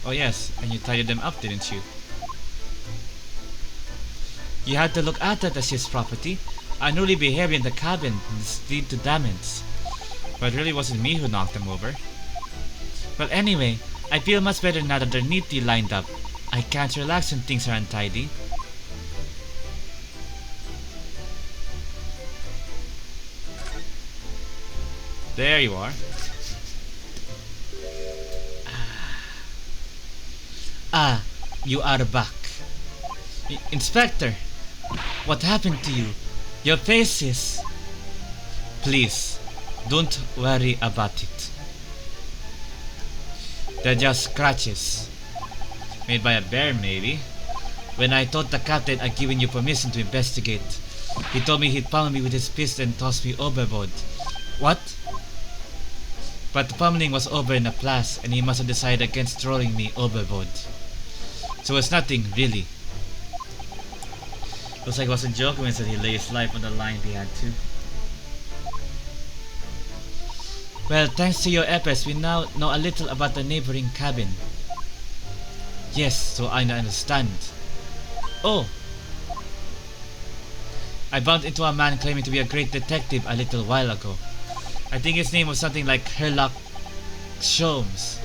Oh yes, and you tidied them up, didn't you? You had to look at that as his property. Unruly behavior in the cabin lead to damage. But it really wasn't me who knocked them over. Well anyway, I feel much better now that they're neatly lined up. I can't relax when things are untidy. There you are. Ah, you are back. Inspector, what happened to you? Your face is... Please, don't worry about it. They're just scratches. Made by a bear, maybe. When I told the captain I'd given you permission to investigate, he told me he'd pummel me with his fist and toss me overboard. What? But the pummeling was over in a flash, and he must have decided against throwing me overboard. So it's nothing, really. Looks like it was a joke when he said he lay his life on the line if he had to. Well, thanks to your efforts, we now know a little about the neighboring cabin. Yes, so I understand. Oh! I bumped into a man claiming to be a great detective a little while ago. I think his name was something like Herlock Sholmes.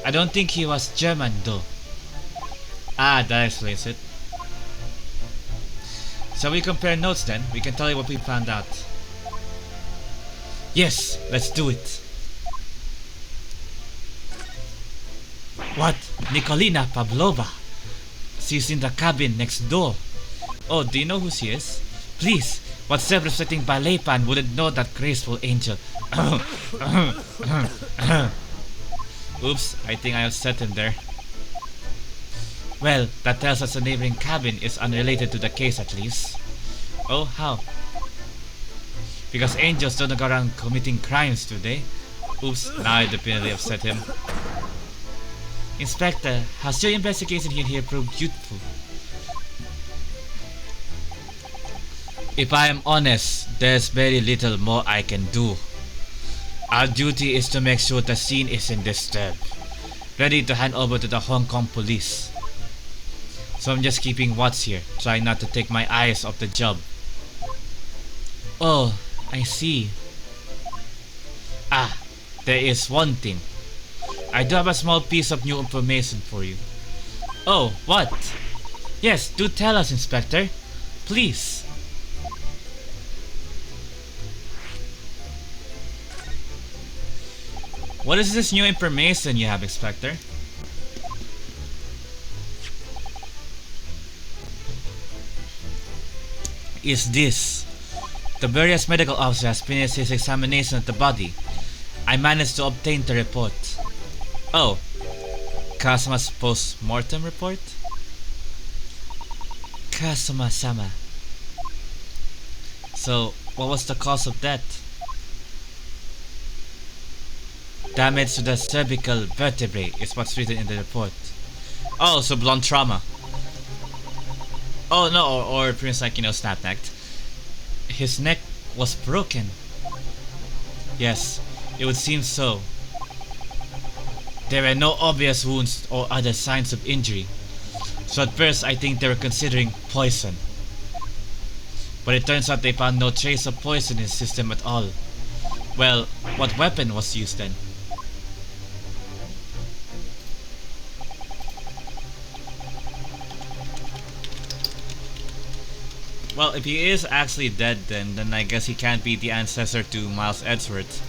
I don't think he was German though. Ah, that explains it. Shall we compare notes then? We can tell you what we found out. Yes, let's do it. What? Nikolina Pavlova? She's in the cabin next door. Oh, do you know who she is? Please, what self-respecting ballet fan wouldn't know that graceful angel? Oops, I think I upset him there. Well, that tells us the neighboring cabin is unrelated to the case at least. Oh, how? Because angels don't go around committing crimes, do they? Oops, now I definitely upset him. Inspector, has your investigation here proved useful? If I am honest, there's very little more I can do. Our duty is to make sure the scene isn't disturbed. Ready to hand over to the Hong Kong police. So I'm just keeping watch here, trying not to take my eyes off the job. Oh, I see. Ah, there is one thing. I do have a small piece of new information for you. Oh, what? Yes, do tell us, Inspector. Please. What is this new information you have, Inspector? Is this? The Burya's medical officer has finished his examination of the body. I managed to obtain the report. Oh, Kazuma's post-mortem report? Kazuma-sama. So, what was the cause of death? Damage to the cervical vertebrae is what's written in the report. Oh, so blunt trauma. Oh no, or pretty much like, snap-necked. His neck was broken. Yes, it would seem so. There were no obvious wounds or other signs of injury. So at first I think they were considering poison. But it turns out they found no trace of poison in his system at all. Well, what weapon was used then? Well, if he is actually dead then I guess he can't be the ancestor to Miles Edgeworth.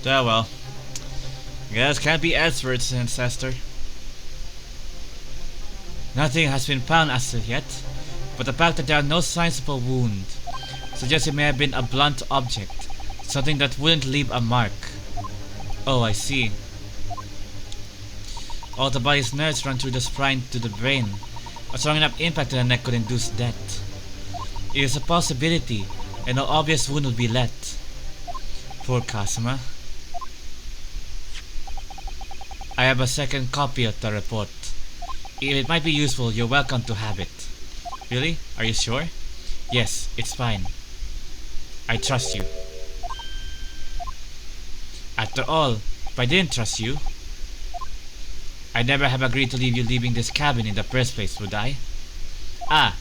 Yeah, well. Guess can't be Edgeworth's ancestor. Nothing has been found as of yet, but the fact that there are no signs of a wound suggests it may have been a blunt object, something that wouldn't leave a mark. Oh, I see. All the body's nerves run through the spine to the brain. A strong enough impact to the neck could induce death. It is a possibility, and no obvious wound would be left. Poor Kazuma. I have a second copy of the report. If it might be useful, you're welcome to have it. Really? Are you sure? Yes, it's fine. I trust you. After all, if I didn't trust you, I'd never have agreed to leave you leaving this cabin in the first place, would I? Ah.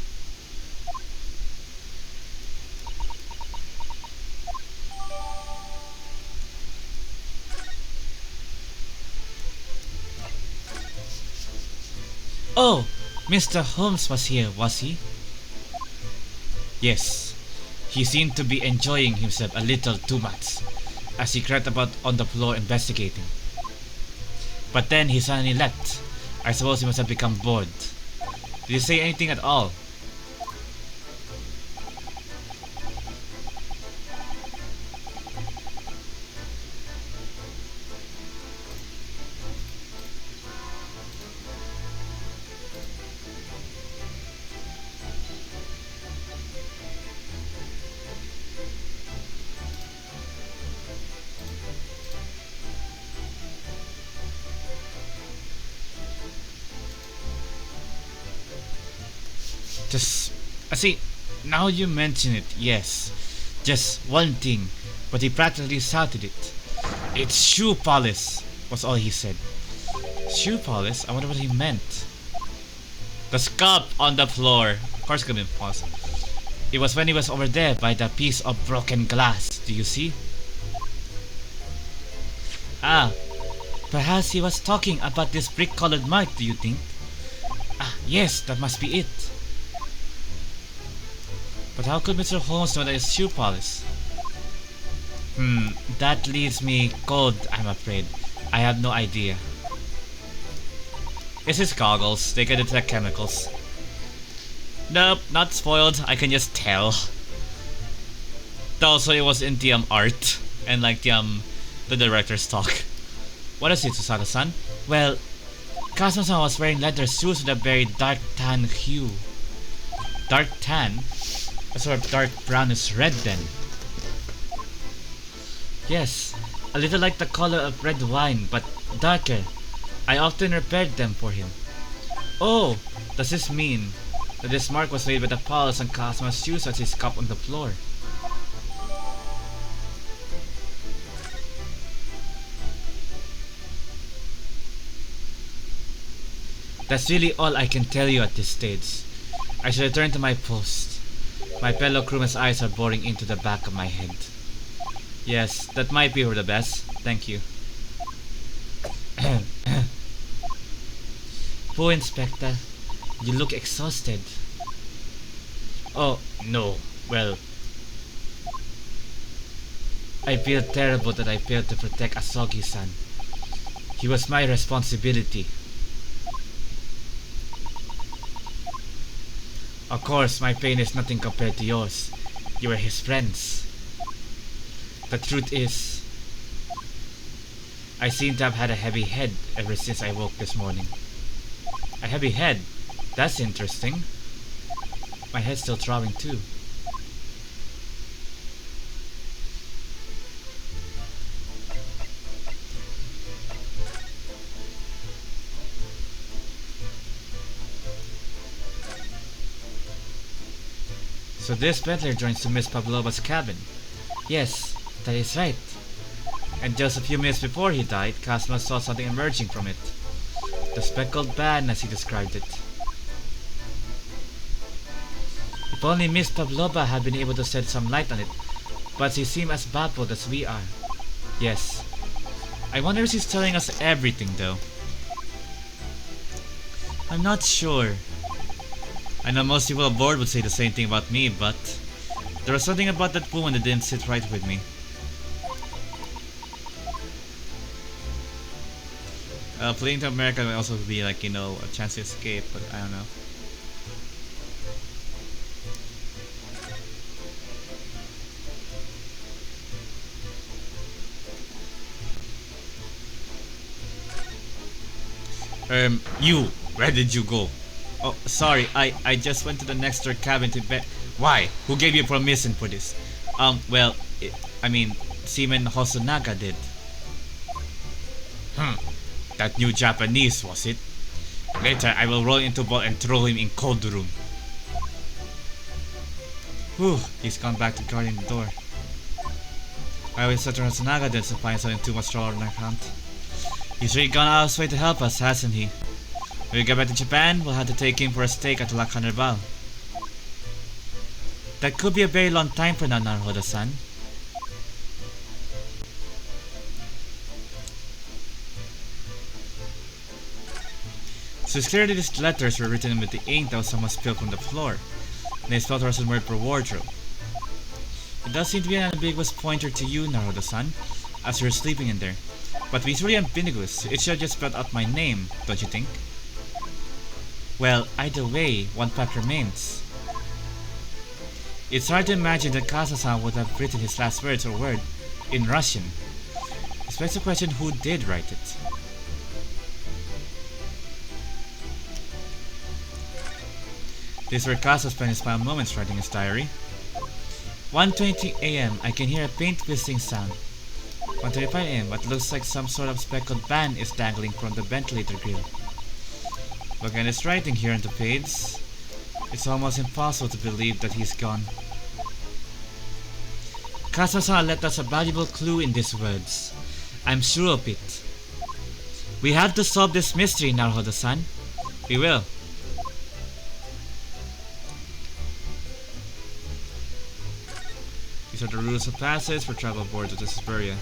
Oh, Mr. Holmes was here, was he? Yes. He seemed to be enjoying himself a little too much, as he crept about on the floor investigating. But then he suddenly left. I suppose he must have become bored. Did he say anything at all? See, now you mention it, yes. Just one thing, but he practically shouted it. It's shoe polish, was all he said. Shoe polish? I wonder what he meant. The scalp on the floor. Of course it could be paused. It was when he was over there by the piece of broken glass. Do you see? Ah, perhaps he was talking about this brick-colored mark, do you think? Ah, yes, that must be it. But how could Mr. Holmes know that it's shoe polish? That leaves me cold, I'm afraid. I have no idea. It's his goggles. They can detect chemicals. Nope, not spoiled. I can just tell. Also, it was in the art and like the director's talk. What is it, Susada-san? Well, Kazuma-san was wearing leather shoes with a very dark tan hue. Dark tan? A sort of dark brownish red then. Yes, a little like the color of red wine, but darker. I often repaired them for him. Oh, does this mean that this mark was made by the paws on Cosmo's shoes as he scuffed on the floor? That's really all I can tell you at this stage. I should return to my post. My fellow crewmen's eyes are boring into the back of my head. Yes, that might be for the best. Thank you. Poor Inspector, you look exhausted. Oh, no. Well, I feel terrible that I failed to protect Asogi-san. He was my responsibility. Of course, my pain is nothing compared to yours. You were his friends. The truth is, I seem to have had a heavy head ever since I woke this morning. A heavy head? That's interesting. My head's still throbbing too. So this butler joins to Miss Pavlova's cabin. Yes, that is right. And just a few minutes before he died, Cosmo saw something emerging from it. The speckled band, as he described it. If only Miss Pavlova had been able to shed some light on it, but she seemed as baffled as we are. Yes. I wonder if she's telling us everything though. I'm not sure. I know most people aboard would say the same thing about me, but there was something about that woman that didn't sit right with me. Fleeing to America may also be like, you know, a chance to escape, but I don't know. You, where did you go? Oh, sorry, I just went to the next door cabin to bed. Why? Who gave you permission for this? Well, I mean, Seaman Hosonaga did. That new Japanese, was it? Later, I will roll into ball and throw him in cold room. Whew, he's gone back to guarding the door. I will set Hosonaga then to find something too much trouble on our account. He's really gone out of his way to help us, hasn't he? When we get back to Japan, we'll have to take him for a steak at La Carnival. That could be a very long time for now, Naruhodo-san. So it's clear that these letters were written with the ink that was somewhat spilled from the floor, and they spelled Russian word for wardrobe. It does seem to be an ambiguous pointer to you, Naruhodo-san, as you're sleeping in there. But if it's really ambiguous, it should have just spelled out my name, don't you think? Well, either way, one fact remains. It's hard to imagine that Kasa-san would have written his last words or word in Russian. It begs the question who did write it. This is where Kasa spent his final moments writing his diary. 1:20 a.m. I can hear a faint whistling sound. 1:35 a.m. What looks like some sort of speckled band is dangling from the ventilator grill. Looking at his writing here on the page, it's almost impossible to believe that he's gone. Kasa-san left us a valuable clue in these words. I'm sure of it. We have to solve this mystery, Naruhodo-san. We will. These are the rules of passage for travel aboard to this Burya.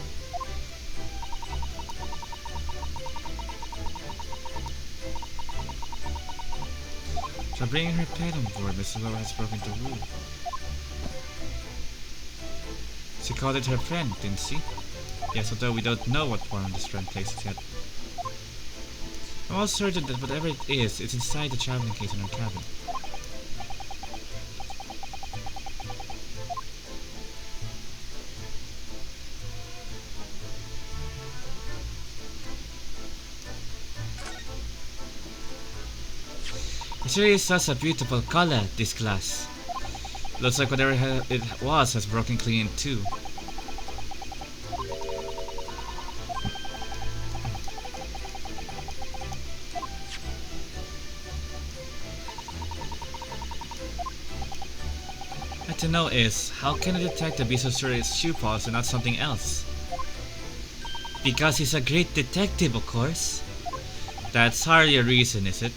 So bringing her pet on board, Mrs. Lower has broken the rule. She called it her friend, didn't she? Yes, although we don't know what form this friend takes yet. I'm almost certain that whatever it is, it's inside the traveling case in her cabin. is such a beautiful color, this glass. Looks like whatever it was has broken clean in two. What to know is, how can a detective be so sure it's shoe polish and not something else? Because he's a great detective, of course. That's hardly a reason, is it?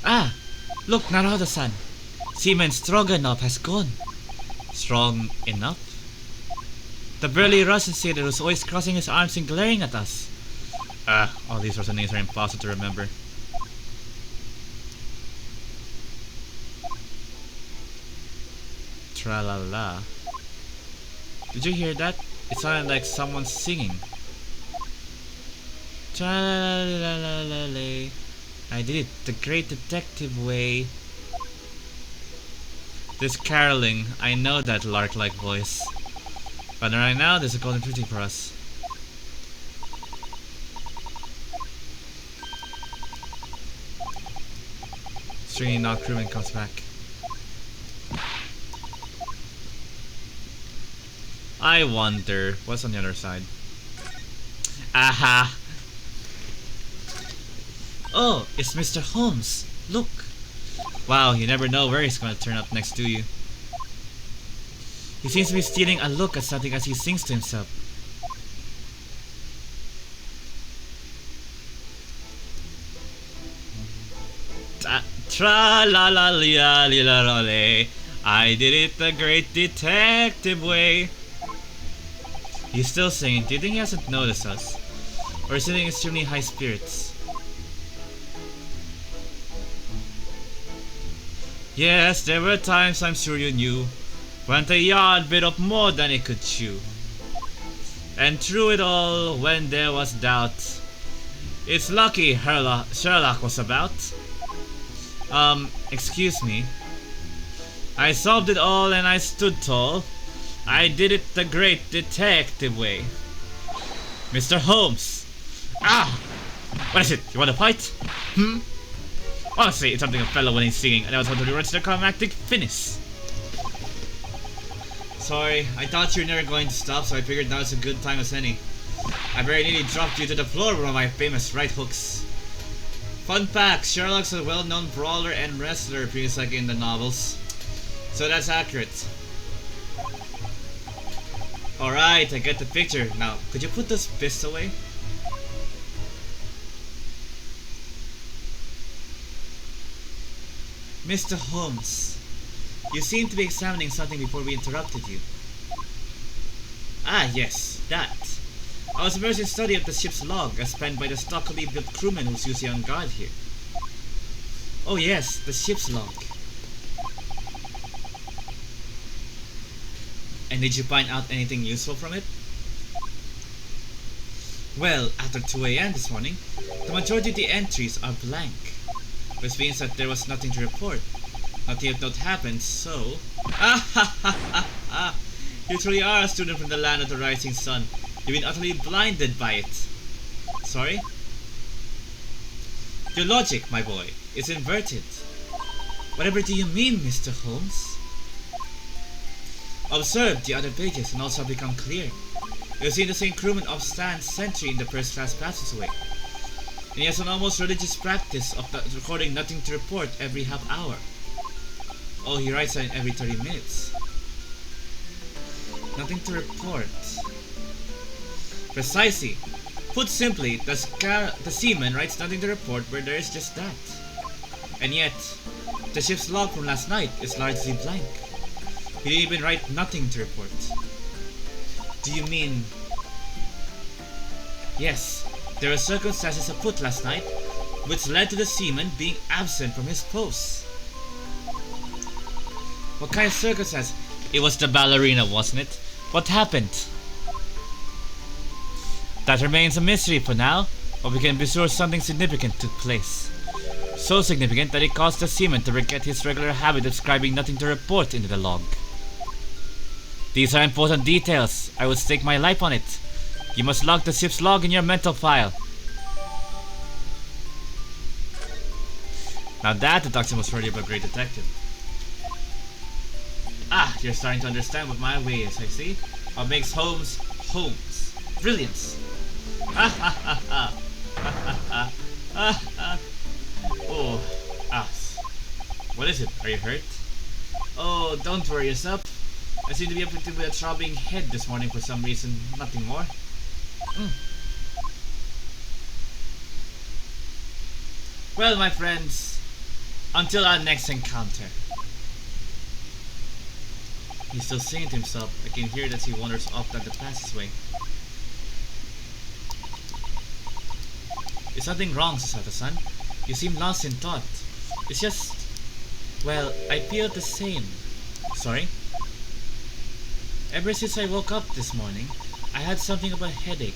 Ah! Look, Naruto-san! Seaman Stroganoff has gone. Strong enough? The burly Russian sailor who's always crossing his arms and glaring at us. All these sorts of names are impossible to remember. Tra-la-la. Did you hear that? It sounded like someone singing. Tra-la-la-la-la-la. I did it the great detective way. This caroling, I know that lark-like voice. But right now, there's a golden opportunity for us. Stringy knock crewman comes back. I wonder what's on the other side. Aha! Oh, it's Mr. Holmes. Look. Wow, you never know where he's gonna turn up next, do you? He seems to be stealing a look at something as he sings to himself. Tra-la-la-lia-li-la-la-le. I did it the great detective way. He's still singing. Do you think he hasn't noticed us? Or is he in extremely high spirits? Yes, there were times, I'm sure you knew, when the yard bit off more than it could chew. And through it all, when there was doubt, it's lucky Sherlock was about. Excuse me. I solved it all and I stood tall. I did it the great detective way. Mr. Holmes! Ah! What is it? You want to fight? Honestly, it's something a fellow when he's singing, and I was hoping to reach the climactic finish. Sorry, I thought you were never going to stop, so I figured now is a good time as any. I very nearly dropped you to the floor with one of my famous right hooks. Fun fact, Sherlock's a well-known brawler and wrestler, appears like in the novels. So that's accurate. Alright, I get the picture. Now, could you put those fists away? Mr. Holmes, you seem to be examining something before we interrupted you. Ah, yes, that. I was immersed in study of the ship's log as penned by the stockily built crewman who's usually on guard here. Oh yes, the ship's log. And did you find out anything useful from it? Well, after 2 AM this morning, the majority of the entries are blank. Which means that there was nothing to report. Nothing of note happened, so... You truly are a student from the land of the rising sun. You've been utterly blinded by it. Sorry? Your logic, my boy, is inverted. Whatever do you mean, Mr. Holmes? Observe the other pages and also become clear. You'll see the same crewman stands sentry in the first class passageway. And he has an almost religious practice of recording nothing to report every half hour. Oh, he writes that every 30 minutes. Nothing to report. Precisely. Put simply, the seaman writes nothing to report where there is just that. And yet, the ship's log from last night is largely blank. He didn't even write nothing to report. Do you mean... Yes. There were circumstances afoot last night, which led to the seaman being absent from his post. What kind of circumstance? It was the ballerina, wasn't it? What happened? That remains a mystery for now, but we can be sure something significant took place. So significant that it caused the seaman to forget his regular habit of scribing nothing to report into the log. These are important details. I would stake my life on it. You must log the ship's log in your mental file. Now that deduction was worthy of a great detective. Ah, you're starting to understand what my way is, I see. What makes Holmes, Holmes. Brilliance. Oh, what is it? Are you hurt? Oh, don't worry yourself. I seem to be afflicted with a throbbing head this morning for some reason, nothing more. Well, my friends, until our next encounter. He's still singing to himself. I can hear that he wanders off down the passageway. Is something wrong, Susato-san? You seem lost in thought. It's just... well, I feel the same. Sorry? Ever since I woke up this morning, I had something of a headache.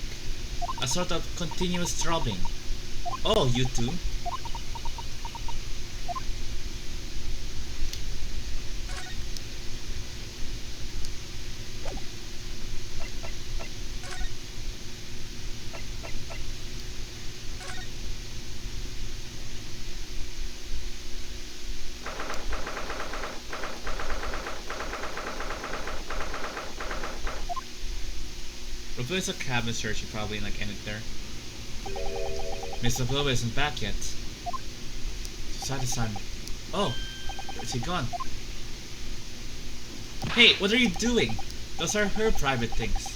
A sort of continuous throbbing. Oh, you too? Replace a cabin search, you probably like end it there. Mr. Blow isn't back yet. Susato-san. Oh, where's he gone? Hey, what are you doing? Those are her private things.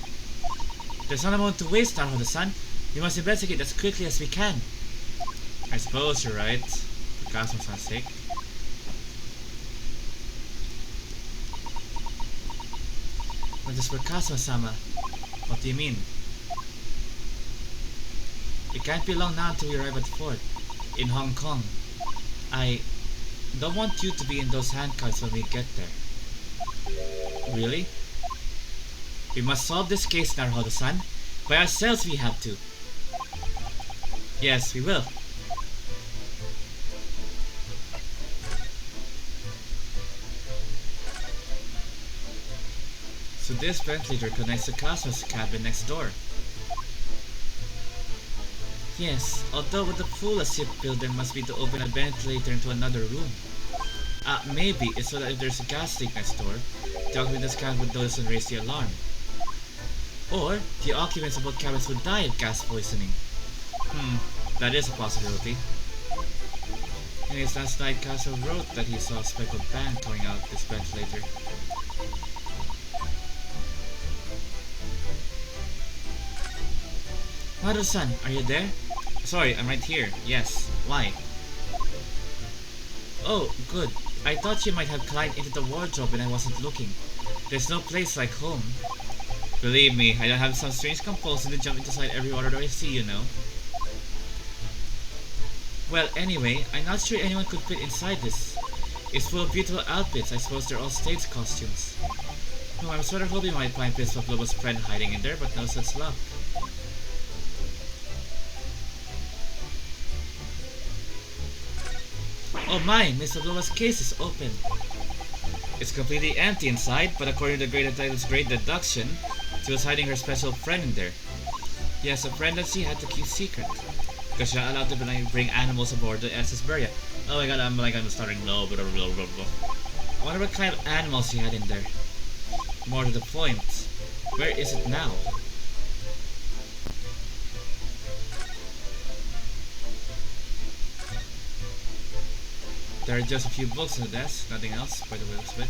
There's not a moment to waste, Naruhodo-san. We must investigate as quickly as we can. I suppose you're right, for Kazuma-san's sake. But just for Kazuma-sama. What do you mean? It can't be long now until we arrive at the fort, in Hong Kong. I don't want you to be in those handcuffs when we get there. Really? We must solve this case, Naruhodo-san. By ourselves we have to. Yes, we will. So this ventilator connects to Kazuma's cabin next door. Yes, although what the fool a shipbuilder must be to open a ventilator into another room. Maybe it's so that if there's a gas leak next door, the occupants can't would notice and raise the alarm. Or, the occupants of both cabins would die of gas poisoning. That is a possibility. Anyways, last night Kazuo wrote that he saw a speckled bang coming out this ventilator. Naruhodo-san, are you there? Sorry, I'm right here. Yes. Why? Oh, good. I thought you might have climbed into the wardrobe when I wasn't looking. There's no place like home. Believe me, I don't have some strange compulsion to jump inside every water that I see, you know. Well, anyway, I'm not sure anyone could fit inside this. It's full of beautiful outfits. I suppose they're all stage costumes. No, I'm sort of hoping I might find Prince Lobo's friend hiding in there, but no such luck. Oh my, Mr. Bloma's case is open. It's completely empty inside, but according to the great detective's great deduction, she was hiding her special friend in there. Yes, a friend that she had to keep secret. Because she's not allowed to bring animals aboard the SS Burya. Oh my god, I'm starting low, blah blah blah blah. I wonder what kind of animals she had in there. More to the point, where is it now? There are just a few books on the desk, nothing else, by the way of it.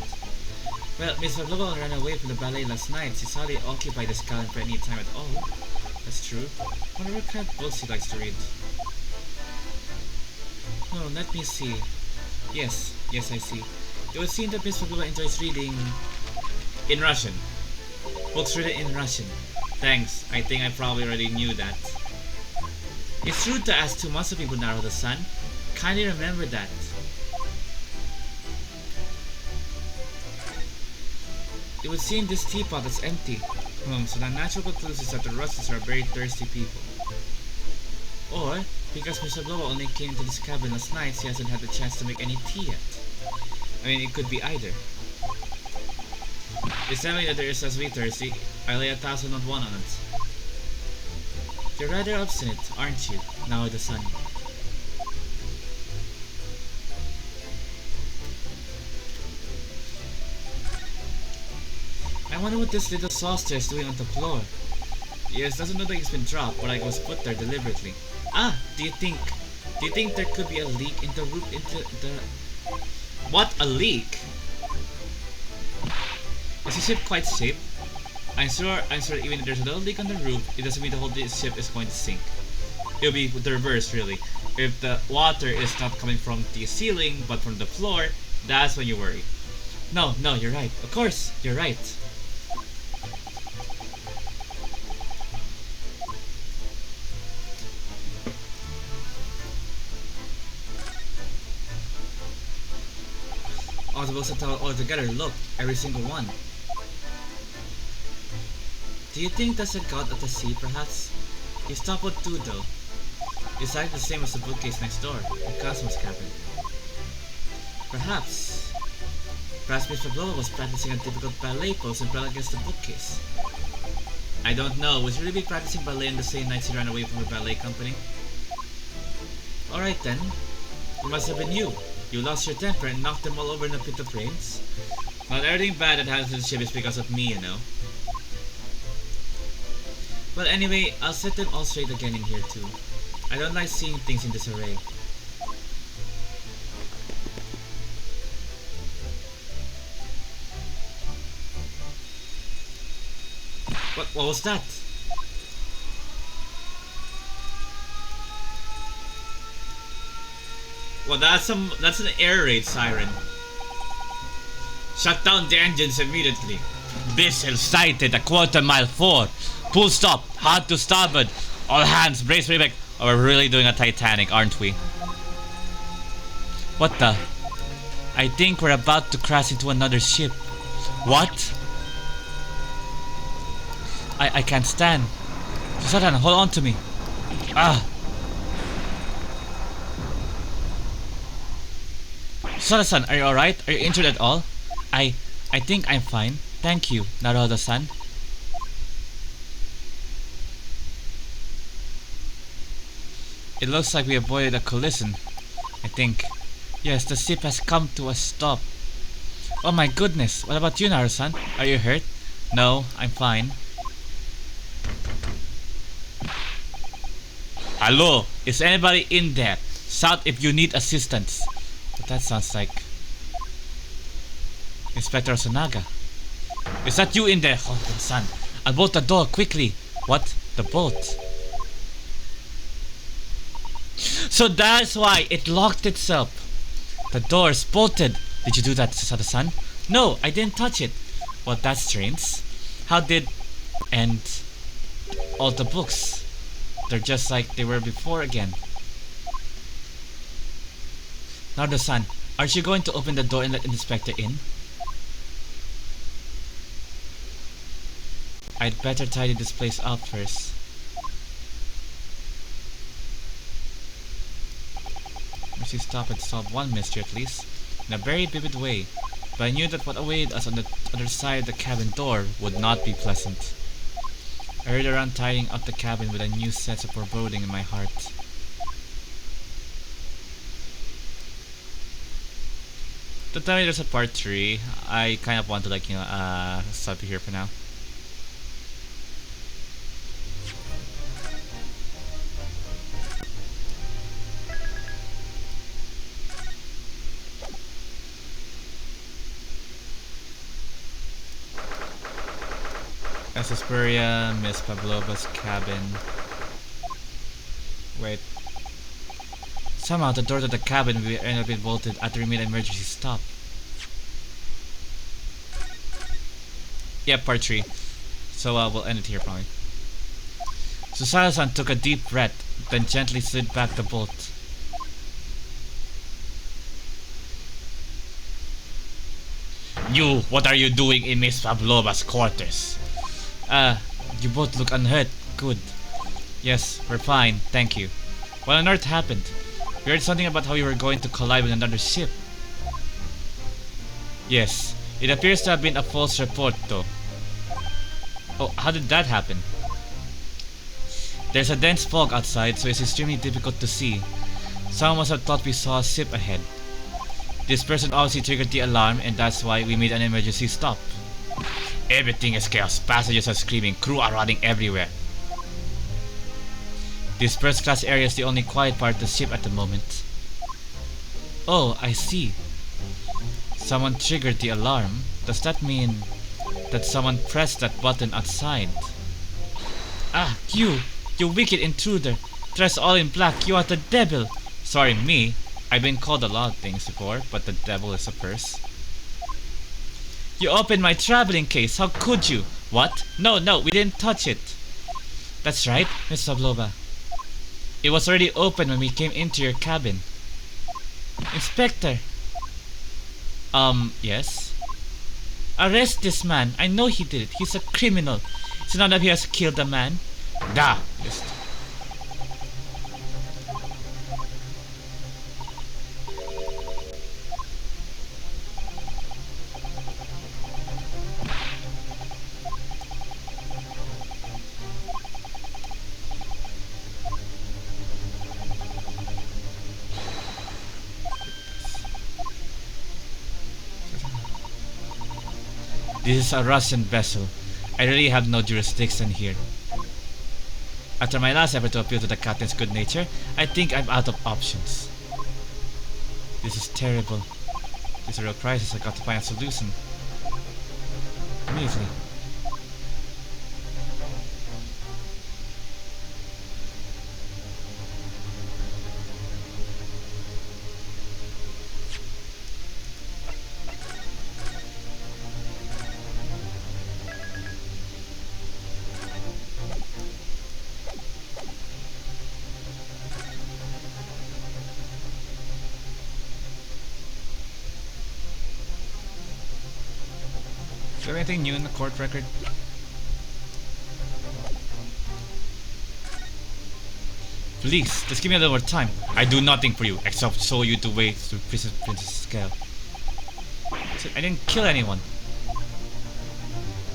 Well, Mr. Global ran away from the ballet last night. She's hardly occupied this cabin for any time at all. That's true. I wonder what kind of books she likes to read. Oh, let me see. Yes, I see. It would seem that Mr. Global enjoys reading in Russian. Books written in Russian. Thanks, I think I probably already knew that. It's rude to ask too much of people, Naruhodo-san. Kindly remember that. It would seem this teapot is empty. So the natural conclusion is that the Rustlers are very thirsty people. Or, because Mr. Blow only came to this cabin last night, he hasn't had the chance to make any tea yet. I mean, it could be either. It's telling me that there is as we thirsty. I lay 1,000 on one on it. You're rather obstinate, aren't you, now the sun? I wonder what this little saucer is doing on the floor. Yes, doesn't look like it's been dropped, but like it was put there deliberately. Ah, do you think there could be a leak in the roof into the... What? A leak? Is the ship quite safe? I'm sure even if there's a little leak on the roof, it doesn't mean the whole ship is going to sink. It'll be the reverse, really. If the water is not coming from the ceiling, but from the floor, that's when you worry. No, you're right. Of course, you're right. All the books are all together. Look, every single one. Do you think that's a god of the sea, perhaps? He's toppled too, though. It's like the same as the bookcase next door, the Cosmos cabin. Perhaps Mr. Blow was practicing a difficult ballet pose and fell against the bookcase. I don't know. Was he really practicing ballet on the same nights he ran away from the ballet company? Alright then. It must have been you. You lost your temper and knocked them all over in a pit of brains. Not everything bad that happens to the ship is because of me, you know. But anyway, I'll set them all straight again in here too. I don't like seeing things in disarray. What was that? Well, that's an air raid siren. Shut down the engines immediately. Vessel sighted a quarter-mile forward. Full stop. Hard to starboard. All hands brace for impact. Oh, we're really doing a Titanic, aren't we? What the? I think we're about to crash into another ship. What? I can't stand. Satan, hold on to me. Ah. Sora-san, are you alright? Are you injured at all? I think I'm fine. Thank you, Naruto-san. It looks like we avoided a collision. I think. Yes, the ship has come to a stop. Oh my goodness, what about you, Naruto-san? Are you hurt? No, I'm fine. Hello, is anybody in there? Shout if you need assistance. But that sounds like Inspector Sonaga. Is that you in there? Oh, son. Unbolt the door quickly. What? The bolt. So that's why it locked itself. The door's bolted. Did you do that, Sada-san? No, I didn't touch it. Well, that's strange. How did... And... all the books. They're just like they were before again. Naruto-san, aren't you going to open the door and let the inspector in? I'd better tidy this place up first. We should stop and solve one mystery at least, in a very vivid way. But I knew that what awaited us on the other side of the cabin door would not be pleasant. I hurried around tidying up the cabin with a new sense of foreboding in my heart. Don't tell me there's a part 3. I kind of want to stop here for now. This is Burya, Miss Pavlova's cabin. Wait. Somehow the door to the cabin will end up being bolted after we made an emergency stop. Yeah, part 3. So we'll end it here probably. Susana-san took a deep breath, then gently slid back the bolt. You, what are you doing in Miss Pavlova's quarters? You both look unhurt. Good. Yes, we're fine, thank you. What on earth happened? We heard something about how you were going to collide with another ship. Yes, it appears to have been a false report though. Oh, how did that happen? There's a dense fog outside, so it's extremely difficult to see. Someone must have thought we saw a ship ahead. This person obviously triggered the alarm, and that's why we made an emergency stop. Everything is chaos. Passengers are screaming. Crew are running everywhere. This first class area is the only quiet part of the ship at the moment. Oh, I see. Someone triggered the alarm. Does that mean that someone pressed that button outside? Ah, you wicked intruder. Dressed all in black, you are the devil. Sorry, me. I've been called a lot of things before, but the devil is a curse. You opened my traveling case. How could you? What? No, we didn't touch it. That's right, Miss Pavlova. It was already open when we came into your cabin. Inspector. Yes? Arrest this man. I know he did it. He's a criminal. It's not that he has killed a man. Da! Yes. This is a Russian vessel. I really have no jurisdiction here. After my last effort to appeal to the captain's good nature, I think I'm out of options. This is terrible. This is a real crisis. I got to find a solution. Immediately. Is there anything new in the court record? Please, just give me a little more time. I do nothing for you except show you the way to Princess Scale. So I didn't kill anyone.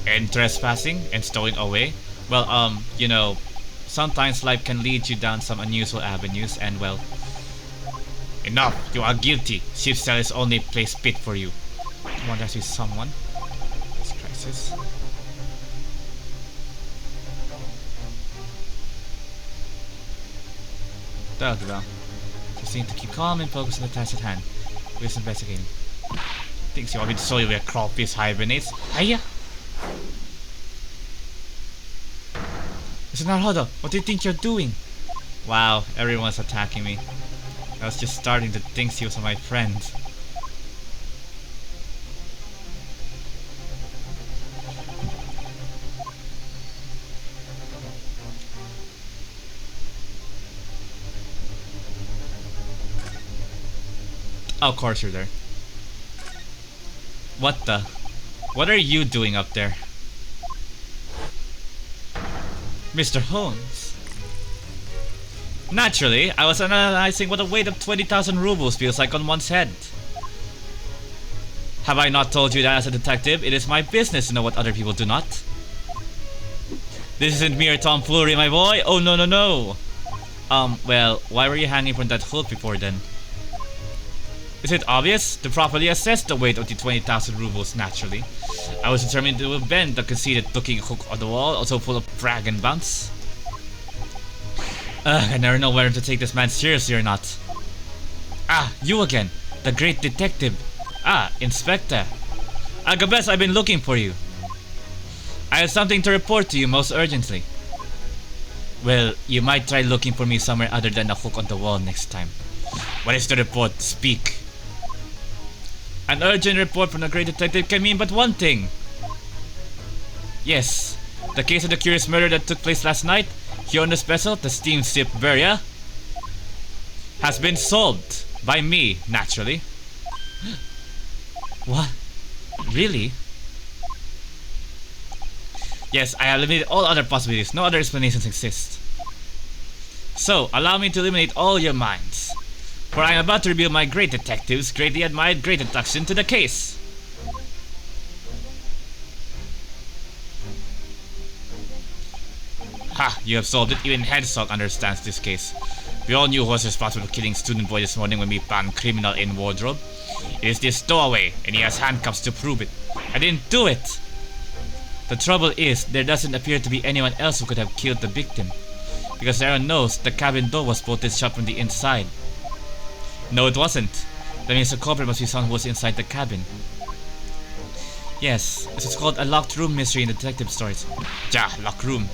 And trespassing and stowing away? Well, you know, sometimes life can lead you down some unusual avenues and well... Enough! You are guilty! Ship's cell is only a place fit for you. Come on, there has to be someone. Well, just need to keep calm and focus on the task at hand. We're just investigating. Thinks you want me to show you where crawfish hibernates? Hiya! Mr. Naruhodo, what do you think you're doing? Wow, everyone's attacking me. I was just starting to think he was my friend. Oh, of course you're there. What the? What are you doing up there? Mr. Holmes. Naturally, I was analyzing what the weight of 20,000 rubles feels like on one's head. Have I not told you that as a detective, it is my business to know what other people do not? This isn't mere tomfoolery, my boy. Oh, no. Well, why were you hanging from that hook before then? Is it obvious? To properly assess the weight of the 20,000 rubles, naturally. I was determined to bend the conceited looking hook on the wall, also full of brag and bounce. I never know whether to take this man seriously or not. Ah, you again, the great detective. Ah, Inspector. Agabes, I've been looking for you. I have something to report to you most urgently. Well, you might try looking for me somewhere other than the hook on the wall next time. What is the report? Speak. An urgent report from the great detective can mean but one thing. Yes, the case of the curious murder that took place last night, here on this vessel, the steamship Burya, has been solved by me, naturally. What? Really? Yes, I have eliminated all other possibilities. No other explanations exist. So, allow me to eliminate all your minds. For I am about to reveal my great detective's greatly admired great introduction to the case. Ha! You have solved it. Even Headstock understands this case. We all knew who was responsible for killing Student Boy this morning when we found criminal in wardrobe. It is this stowaway, and he has handcuffs to prove it. I didn't do it! The trouble is, there doesn't appear to be anyone else who could have killed the victim. Because everyone knows the cabin door was bolted shut from the inside. No, it wasn't. That means the culprit must be someone who was inside the cabin. Yes, this is called a locked room mystery in the detective stories. Ja, locked room.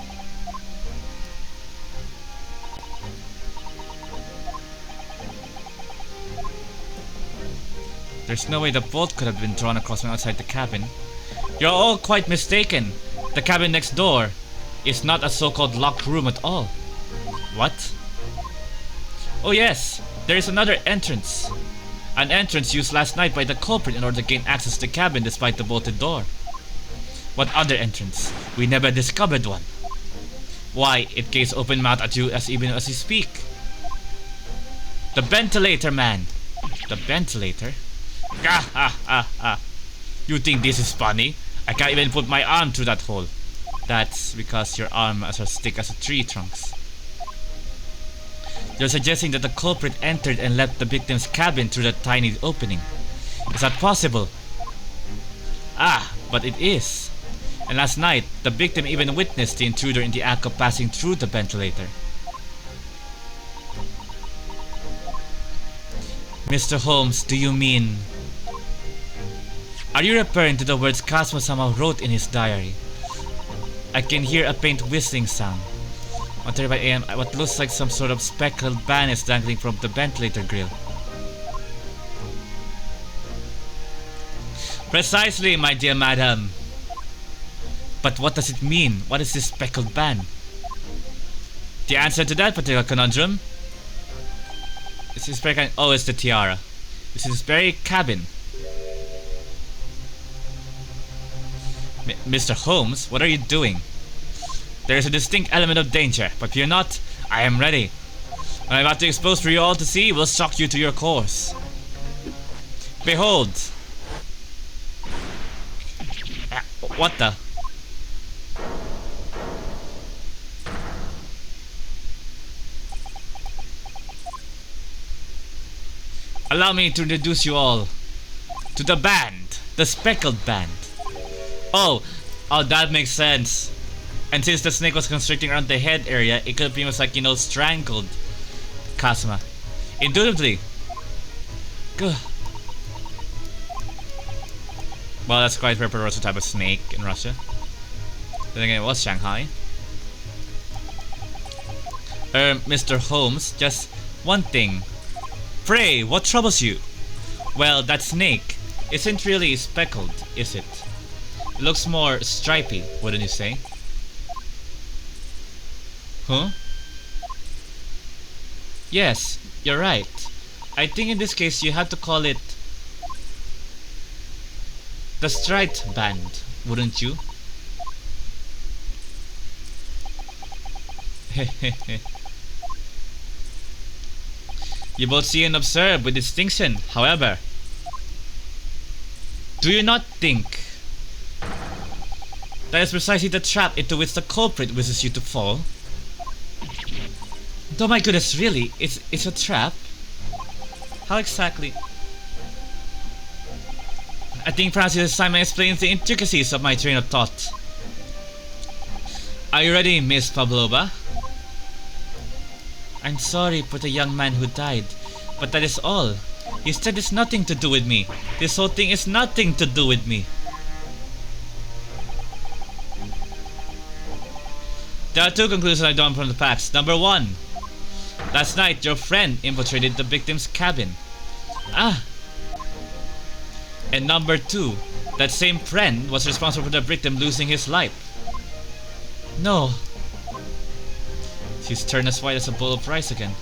There's no way the bolt could have been drawn across from outside the cabin. You're all quite mistaken. The cabin next door is not a so-called locked room at all. What? Oh yes, there is another entrance. An entrance used last night by the culprit in order to gain access to the cabin despite the bolted door. What other entrance? We never discovered one. Why, it gazes open mouth at you even as you speak. The ventilator man. The ventilator? Ah, ah, ah, ah. You think this is funny? I can't even put my arm through that hole. That's because your arm is as thick as a tree trunks. You're suggesting that the culprit entered and left the victim's cabin through that tiny opening. Is that possible? Ah, but it is. And last night, the victim even witnessed the intruder in the act of passing through the ventilator. Mr. Holmes, do you mean... Are you referring to the words Cosmo somehow wrote in his diary? I can hear a faint whistling sound. 1:35 AM, what looks like some sort of speckled band is dangling from the ventilator grill. Precisely, my dear madam. But what does it mean? What is this speckled band? The answer to that particular conundrum is this very kind. Oh, it's the tiara. This is this very cabin. Mr. Holmes, what are you doing? There is a distinct element of danger, but fear not, I am ready. What I'm about to expose for you all to see will shock you to your course. Behold! What the? Allow me to introduce you all to the band, the speckled band. Oh, that makes sense. And since the snake was constricting around the head area, it could have been almost like, you know, strangled Kazuma. Indubitably. Good. Well, that's quite rare for a type of snake in Russia. Then again, it was Shanghai. Mr. Holmes, just one thing. Pray, what troubles you? Well, that snake isn't really speckled, is it? It looks more stripy, wouldn't you say? Huh? Yes, you're right. I think in this case you have to call it the striped band, wouldn't you? You both see and observe with distinction, however. Do you not think that is precisely the trap into which the culprit wishes you to fall? Oh my goodness, really? It's a trap? How exactly? I think perhaps this time I explain the intricacies of my train of thought. Are you ready, Miss Pavlova? I'm sorry for the young man who died, but that is all. He said it's nothing to do with me. This whole thing is nothing to do with me. There are two conclusions I draw from the facts. Number one, last night your friend infiltrated the victim's cabin. Ah. And number two, that same friend was responsible for the victim losing his life. No. She's turned as white as a bowl of rice again.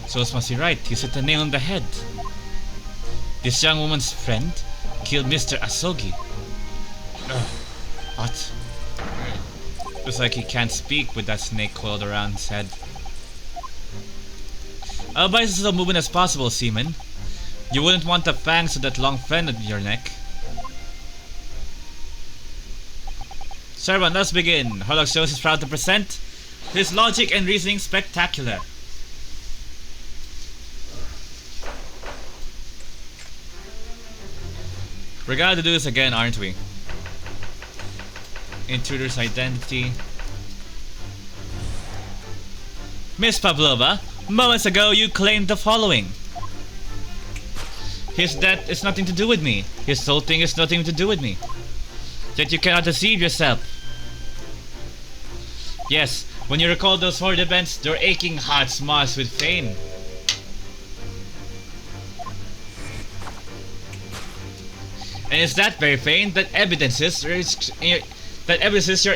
So it must be right. He's hit the nail on the head. This young woman's friend killed Mr. Asogi. What? Looks like he can't speak with that snake coiled around his head. I'll buy as little movement as possible, Seaman. You wouldn't want the fangs of that long fin at your neck. Servant, let's begin. Horlock shows is proud to present his logic and reasoning spectacular. We're gonna do this again, aren't we? Intruder's identity. Miss Pavlova, moments ago you claimed the following. His death is nothing to do with me. His whole thing is nothing to do with me. Yet you cannot deceive yourself. Yes, when you recall those horrid events, your aching heart smiles with pain. And it's that very pain that evidences your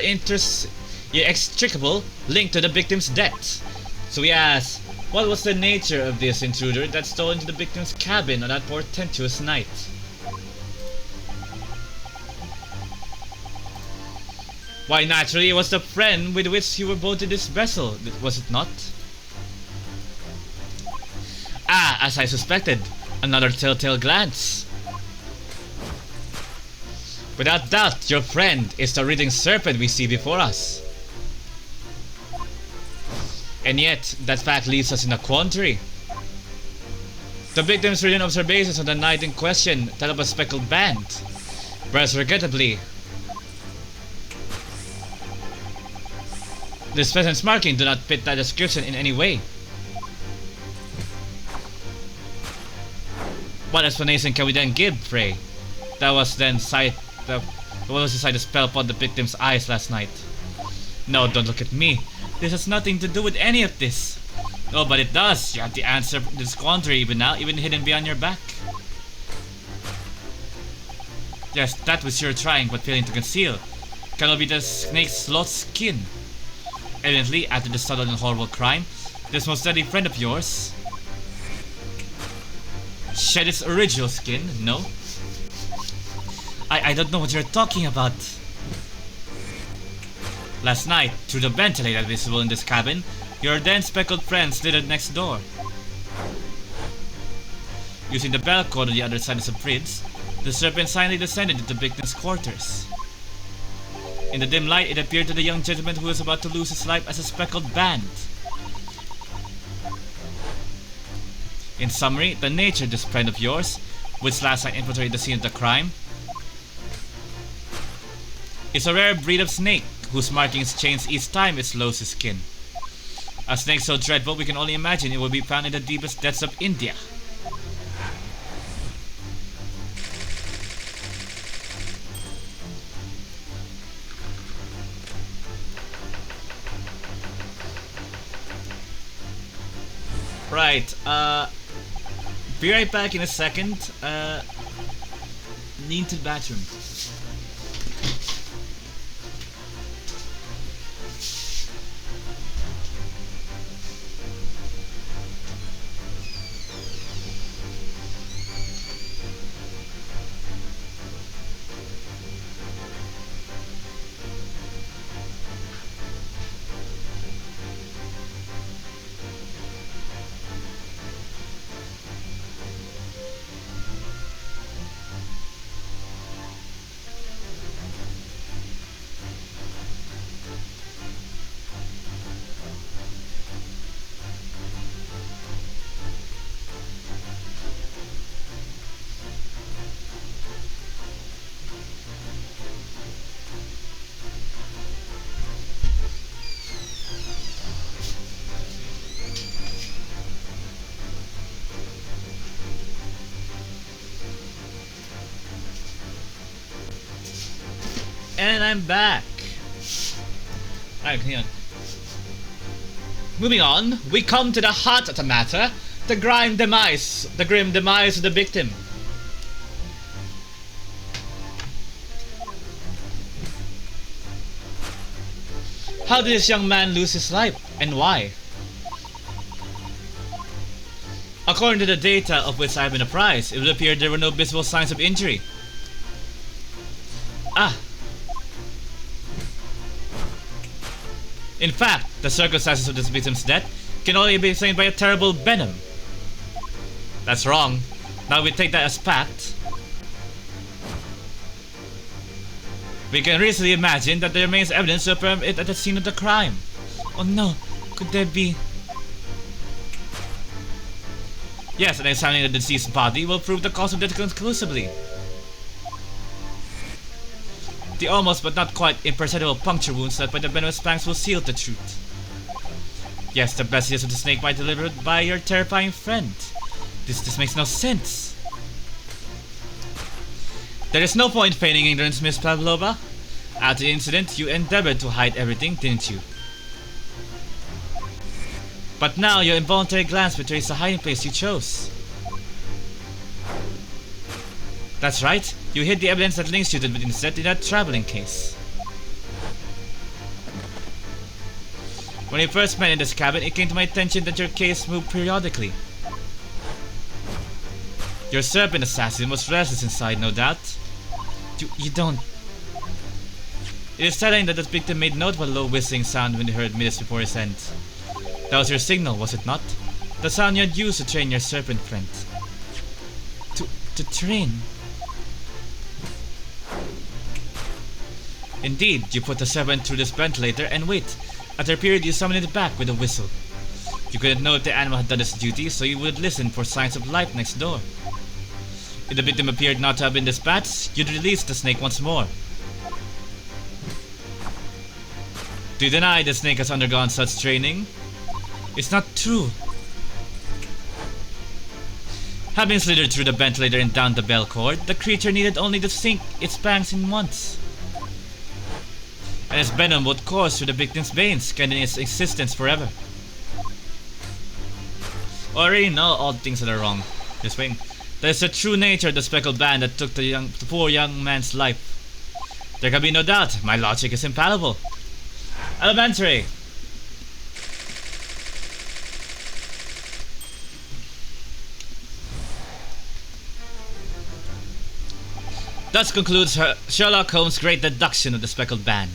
inextricable link to the victim's death. So we ask, what was the nature of this intruder that stole into the victim's cabin on that portentous night? Why, naturally, it was the friend with which you were boated this vessel, was it not? Ah, as I suspected, another telltale glance. Without doubt, your friend is the writhing serpent we see before us. And yet, that fact leaves us in a quandary. The victim's written observations on the night in question tell of a speckled band, whereas regrettably, this peasant's marking do not fit that description in any way. What explanation can we then give, pray? That was then what was inside the spell upon the victim's eyes last night? No, don't look at me. This has nothing to do with any of this. Oh, but it does. You have the answer to this quandary even now, even hidden behind your back. Yes, that which you're trying but failing to conceal cannot be the snake's sloth skin. Evidently, after the sudden and horrible crime, this most deadly friend of yours shed its original skin, no? I don't know what you're talking about. Last night, through the ventilator visible in this cabin, your then speckled friend slithered next door. Using the bell cord on the other side of the bridge, the serpent silently descended into the victim's quarters. In the dim light, it appeared to the young gentleman who was about to lose his life as a speckled band. In summary, the nature of this friend of yours, which last night infiltrated the scene of the crime, is a rare breed of snake whose markings change each time it slows its skin. A snake so dreadful we can only imagine it will be found in the deepest depths of India. Right, be right back in a second. Need to the bathroom. And I'm back. Alright, hang on. Moving on, we come to the heart of the matter, the grim demise of the victim. How did this young man lose his life, and why? According to the data of which I have been apprised, it would appear there were no visible signs of injury. Ah, In fact, the circumstances of this victim's death can only be explained by a terrible venom. That's wrong. Now we take that as fact. We can reasonably imagine that there remains evidence to affirm it at the scene of the crime. Oh no, could there be... Yes, and examining the deceased's body will prove the cause of death conclusively. The almost but not quite imperceptible puncture wounds left by the venomous fangs will seal the truth. Yes, the messages of the snake might be delivered by your terrifying friend. This makes no sense. There is no point feigning ignorance, Miss Pavlova. After the incident, you endeavored to hide everything, didn't you? But now your involuntary glance betrays the hiding place you chose. That's right, you hid the evidence that links you to the incident in that traveling case. When we first met in this cabin, it came to my attention that your case moved periodically. Your serpent assassin was restless inside, no doubt. You don't... It is telling that the victim made note of a low whistling sound when they heard minutes before his end. That was your signal, was it not? The sound you had used to train your serpent friend. To train? Indeed, you put the serpent through this ventilator and wait. After a period, you summoned it back with a whistle. You couldn't know if the animal had done its duty, so you would listen for signs of life next door. If the victim appeared not to have been dispatched, you'd release the snake once more. Do you deny the snake has undergone such training? It's not true. Having slithered through the ventilator and down the bell cord, the creature needed only to sink its fangs in once. And its venom would course through the victim's veins, ending its existence forever. I already know all things that are wrong. Just wait. That is the true nature of the speckled band that took the poor young man's life. There can be no doubt, my logic is infallible. Elementary! Thus concludes Sherlock Holmes' great deduction of the speckled band.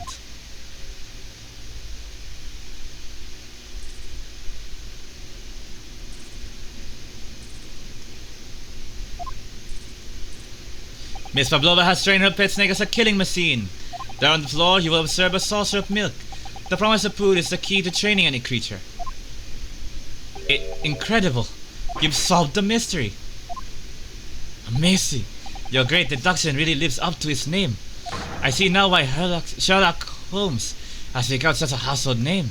Miss Pavlova has trained her pet snake as a killing machine. There on the floor, you will observe a saucer of milk. The promise of food is the key to training any creature. Incredible! You've solved the mystery. Amazing! Your great deduction really lives up to its name. I see now why Sherlock Holmes has become such a household name.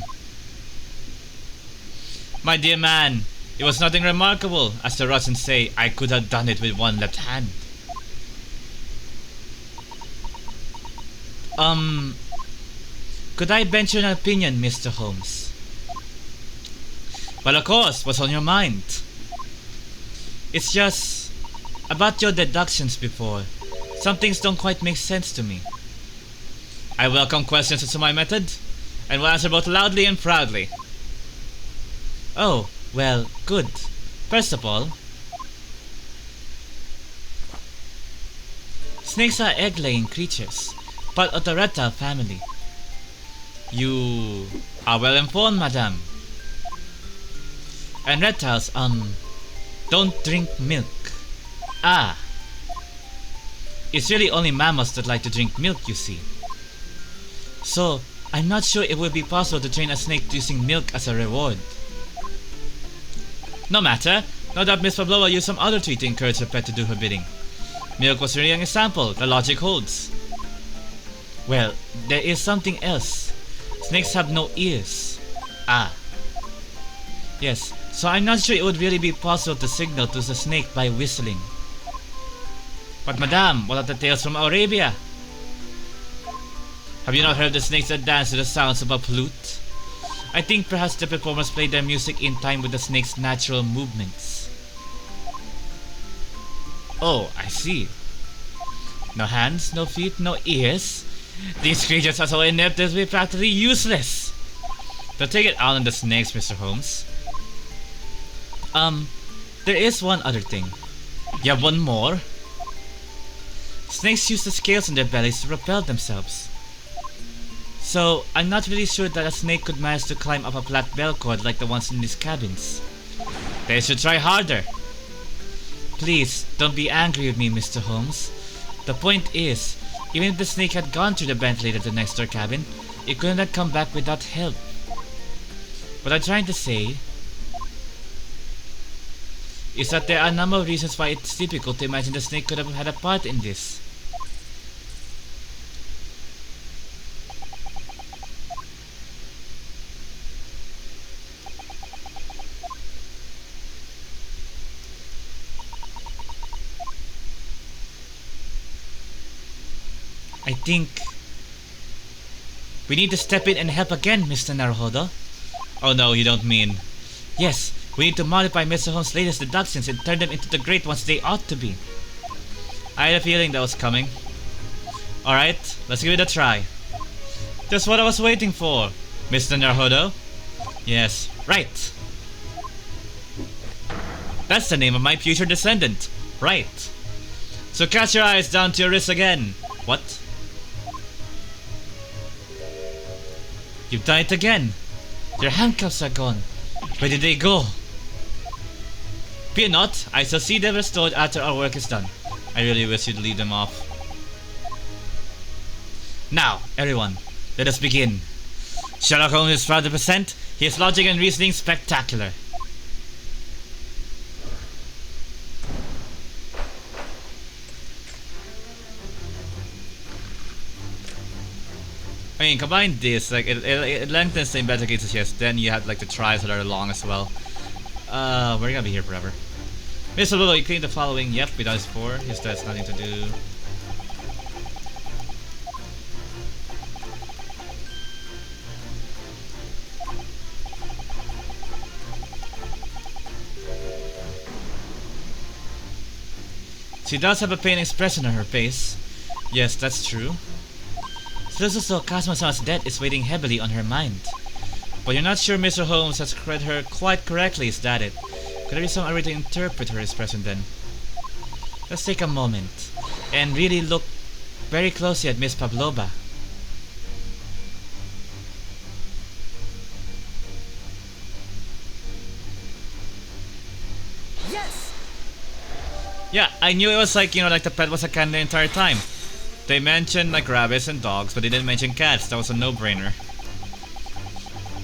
My dear man, it was nothing remarkable. As the Russians say, I could have done it with one left hand. Could I venture an opinion, Mr. Holmes? Well, of course, what's on your mind? It's just about your deductions before. Some things don't quite make sense to me. I welcome questions as to my method, and will answer both loudly and proudly. Oh, well, good. First of all, snakes are egg-laying creatures, part of the reptile family. You are well informed, madame. And reptiles, don't drink milk. Ah. It's really only mammals that like to drink milk, you see. So, I'm not sure it would be possible to train a snake using milk as a reward. No matter. No doubt Miss Pavlova used some other treat to encourage her pet to do her bidding. Milk was really an example. The logic holds. Well, there is something else. Snakes have no ears. Ah. Yes, so I'm not sure it would really be possible to signal to the snake by whistling. But madame, what are the tales from Arabia? Have you not heard the snakes that dance to the sounds of a flute? I think perhaps the performers play their music in time with the snake's natural movements. Oh, I see. No hands, no feet, no ears. These creatures are so inept as to be practically useless. Don't take it out on the snakes, Mr. Holmes. There is one other thing. You have one more? Snakes use the scales on their bellies to propel themselves. So, I'm not really sure that a snake could manage to climb up a flat bell cord like the ones in these cabins. They should try harder. Please, don't be angry with me, Mr. Holmes. The point is, even if the snake had gone through the ventilator to the next door cabin, it couldn't have come back without help. What I'm trying to say is that there are a number of reasons why it's difficult to imagine the snake could have had a part in this. I think we need to step in and help again, Mr. Naruhodo. Oh no, you don't mean... Yes, we need to modify Mr. Holmes' latest deductions and turn them into the great ones they ought to be. I had a feeling that was coming. Alright, let's give it a try. Just what I was waiting for, Mr. Naruhodo. Yes, right. That's the name of my future descendant. Right. So cast your eyes down to your wrists again. What? You've done it again. Your handcuffs are gone. Where did they go? Fear not, I shall see them restored after our work is done. I really wish you'd leave them off. Now, everyone, let us begin. Sherlock Holmes is proud to present his logic and reasoning spectacular. I mean, combine this, like, it lengthens the investigations, yes, then you have, like, the tries that are long as well. We're gonna be here forever. Mr. Willow, you clean the following. Yep, we done this before. Yes, that's nothing to do. She does have a pain expression on her face. Yes, that's true. So Kazuma-san's death is weighing heavily on her mind. But you're not sure Mr. Holmes has read her quite correctly, is that it? Could there be some way to interpret her expression then? Let's take a moment and really look very closely at Miss Pavlova. Yes! Yeah, I knew it was like, you know, like the pet was a cat the entire time. They mentioned like rabbits and dogs, but they didn't mention cats. That was a no-brainer.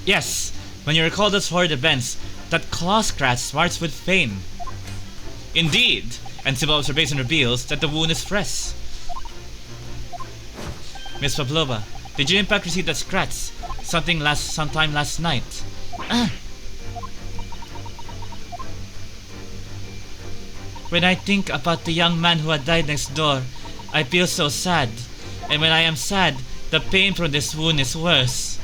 Yes, when you recall those horrid events, that claw scratch marks with fame. Indeed, and simple observation reveals that the wound is fresh. Miss Pavlova, did you in fact receive that scratch? Sometime last night. When I think about the young man who had died next door, I feel so sad. And when I am sad, the pain from this wound is worse.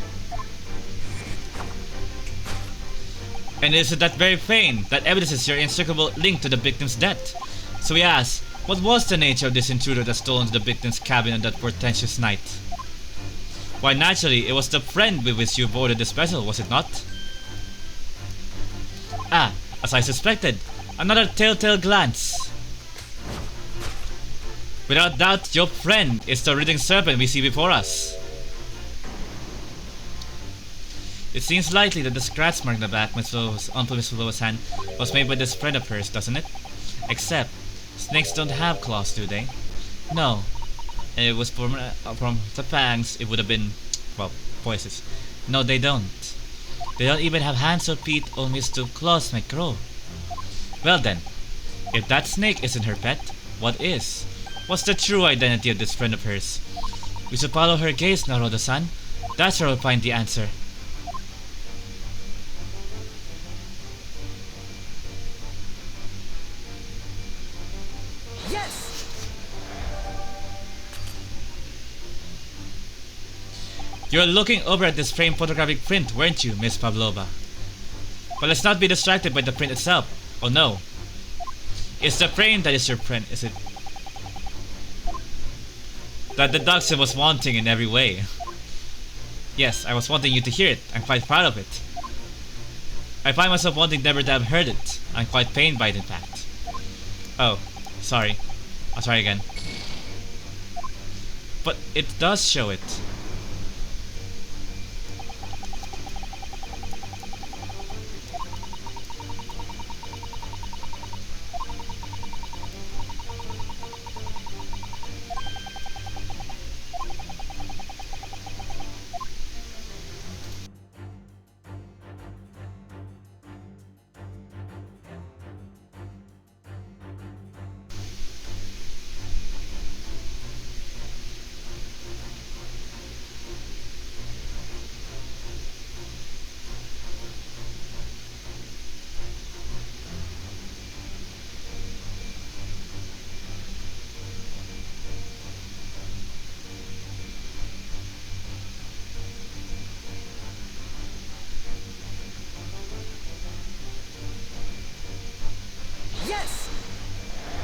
And it is that very pain that evidences your inseparable link to the victim's death. So we ask, what was the nature of this intruder that stole into the victim's cabin on that portentous night? Why, naturally, it was the friend with which you boarded the special, was it not? Ah, as I suspected, another telltale glance. Without doubt, your friend is the writhing serpent we see before us. It seems likely that the scratch mark on the back onto Miss Pavlova's hand was made by this friend of hers, doesn't it? Except, snakes don't have claws, do they? No. And it was from the fangs, it would have been, well, poisons. No, they don't. They don't even have hands or feet on which the claws might grow. Well then, if that snake isn't her pet, what is? What's the true identity of this friend of hers? We should follow her gaze, Naruhodo-san. That's where we'll find the answer. Yes! You were looking over at this framed photographic print, weren't you, Miss Pavlova? But let's not be distracted by the print itself. Oh no. It's the frame that is your print, is it? That deduction was wanting in every way. Yes, I was wanting you to hear it. I'm quite proud of it. I find myself wanting never to have heard it. I'm quite pained by it, in fact. Oh, sorry. I'll try again. But it does show it.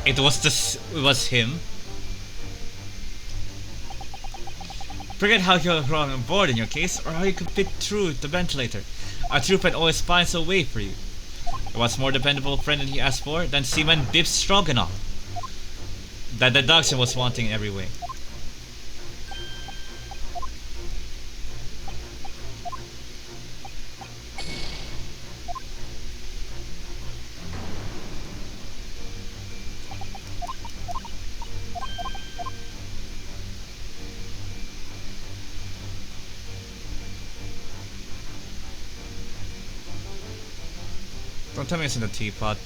It was him. Forget how you're wrong on board in your case, or how you could fit through the ventilator. A trooper always finds a way for you. What's more dependable friend than he asked for than Seaman Biff Stroganoff? That deduction was wanting in every way. Don't tell me it's in the teapot.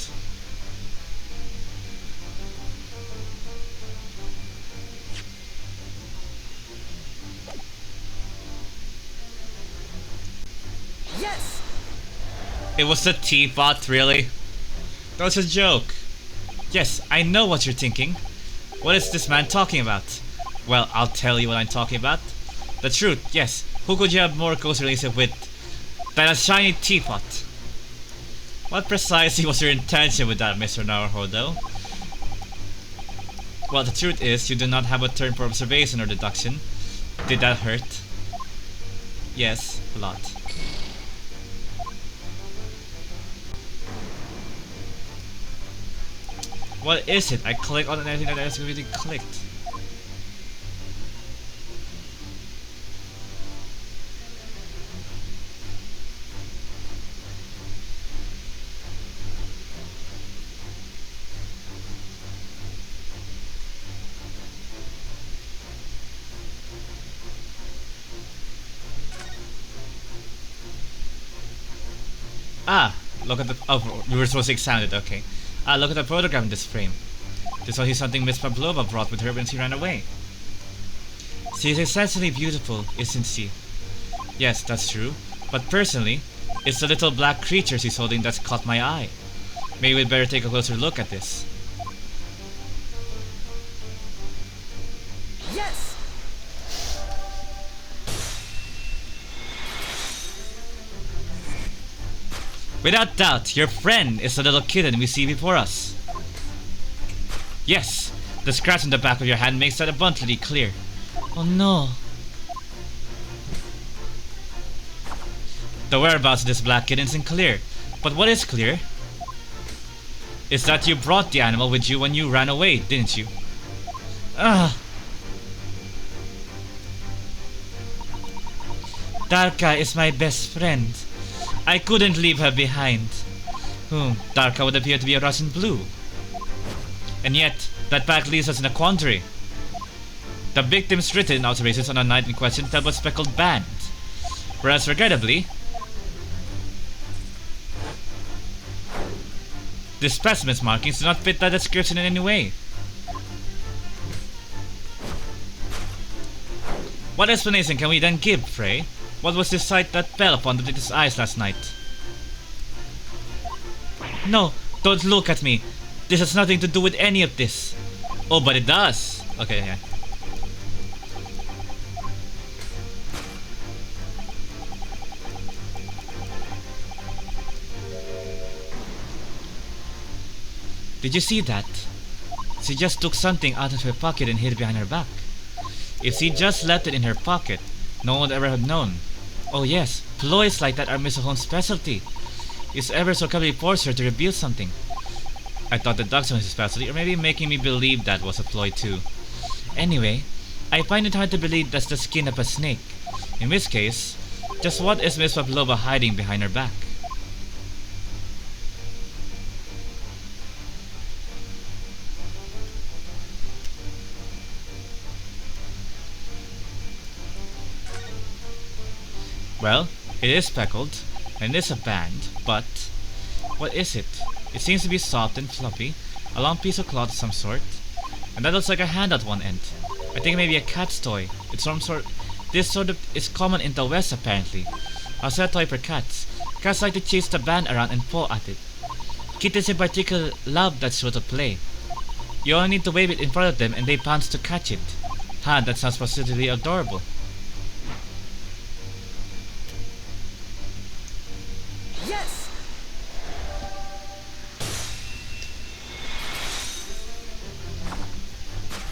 Yes! It was the teapot, really? That was a joke. Yes, I know what you're thinking. What is this man talking about? Well, I'll tell you what I'm talking about. The truth, yes. Who could you have more close relationship with than a shiny teapot? What precisely was your intention with that, Mr. Naruhodo? Well, the truth is, you do not have a term for observation or deduction. Did that hurt? Yes, a lot. What is it? I clicked on anything that I really clicked. Ah, look at the. Oh, we were supposed to examine it, okay. Ah, look at the photograph in this frame. This was something Miss Pavlova brought with her when she ran away. She is essentially beautiful, isn't she? Yes, that's true. But personally, it's the little black creature she's holding that's caught my eye. Maybe we'd better take a closer look at this. Yes! Without doubt, your friend is the little kitten we see before us. Yes, the scratch on the back of your hand makes that abundantly clear. Oh no. The whereabouts of this black kitten isn't clear, but what is clear is that you brought the animal with you when you ran away, didn't you? Ah. Darka is my best friend. I couldn't leave her behind. Darka would appear to be a Russian blue. And yet, that fact leaves us in a quandary. The victim's written observations on the night in question tell a speckled band. Whereas, regrettably, the specimen's markings do not fit that description in any way. What explanation can we then give, Frey? What was the sight that fell upon the detective's eyes last night? No, don't look at me. This has nothing to do with any of this. Oh, but it does. Okay, yeah. Did you see that? She just took something out of her pocket and hid it behind her back. If she just left it in her pocket, no one would ever have known. Oh yes, ploys like that are Miss Holmes' specialty. It's ever so cleverly forced her to reveal something. I thought the duck's was his specialty, or maybe making me believe that was a ploy too. Anyway, I find it hard to believe that's the skin of a snake. In this case, just what is Miss Pavlova hiding behind her back? Well, it is speckled, and it is a band, but what is it? It seems to be soft and fluffy, a long piece of cloth of some sort, and that looks like a hand at one end. I think maybe a cat's toy. It's some sort. This sort of is common in the West apparently. A set toy for cats. Cats like to chase the band around and paw at it. Kittens in particular love that sort of play. You only need to wave it in front of them and they pounce to catch it. That sounds positively adorable. Yes!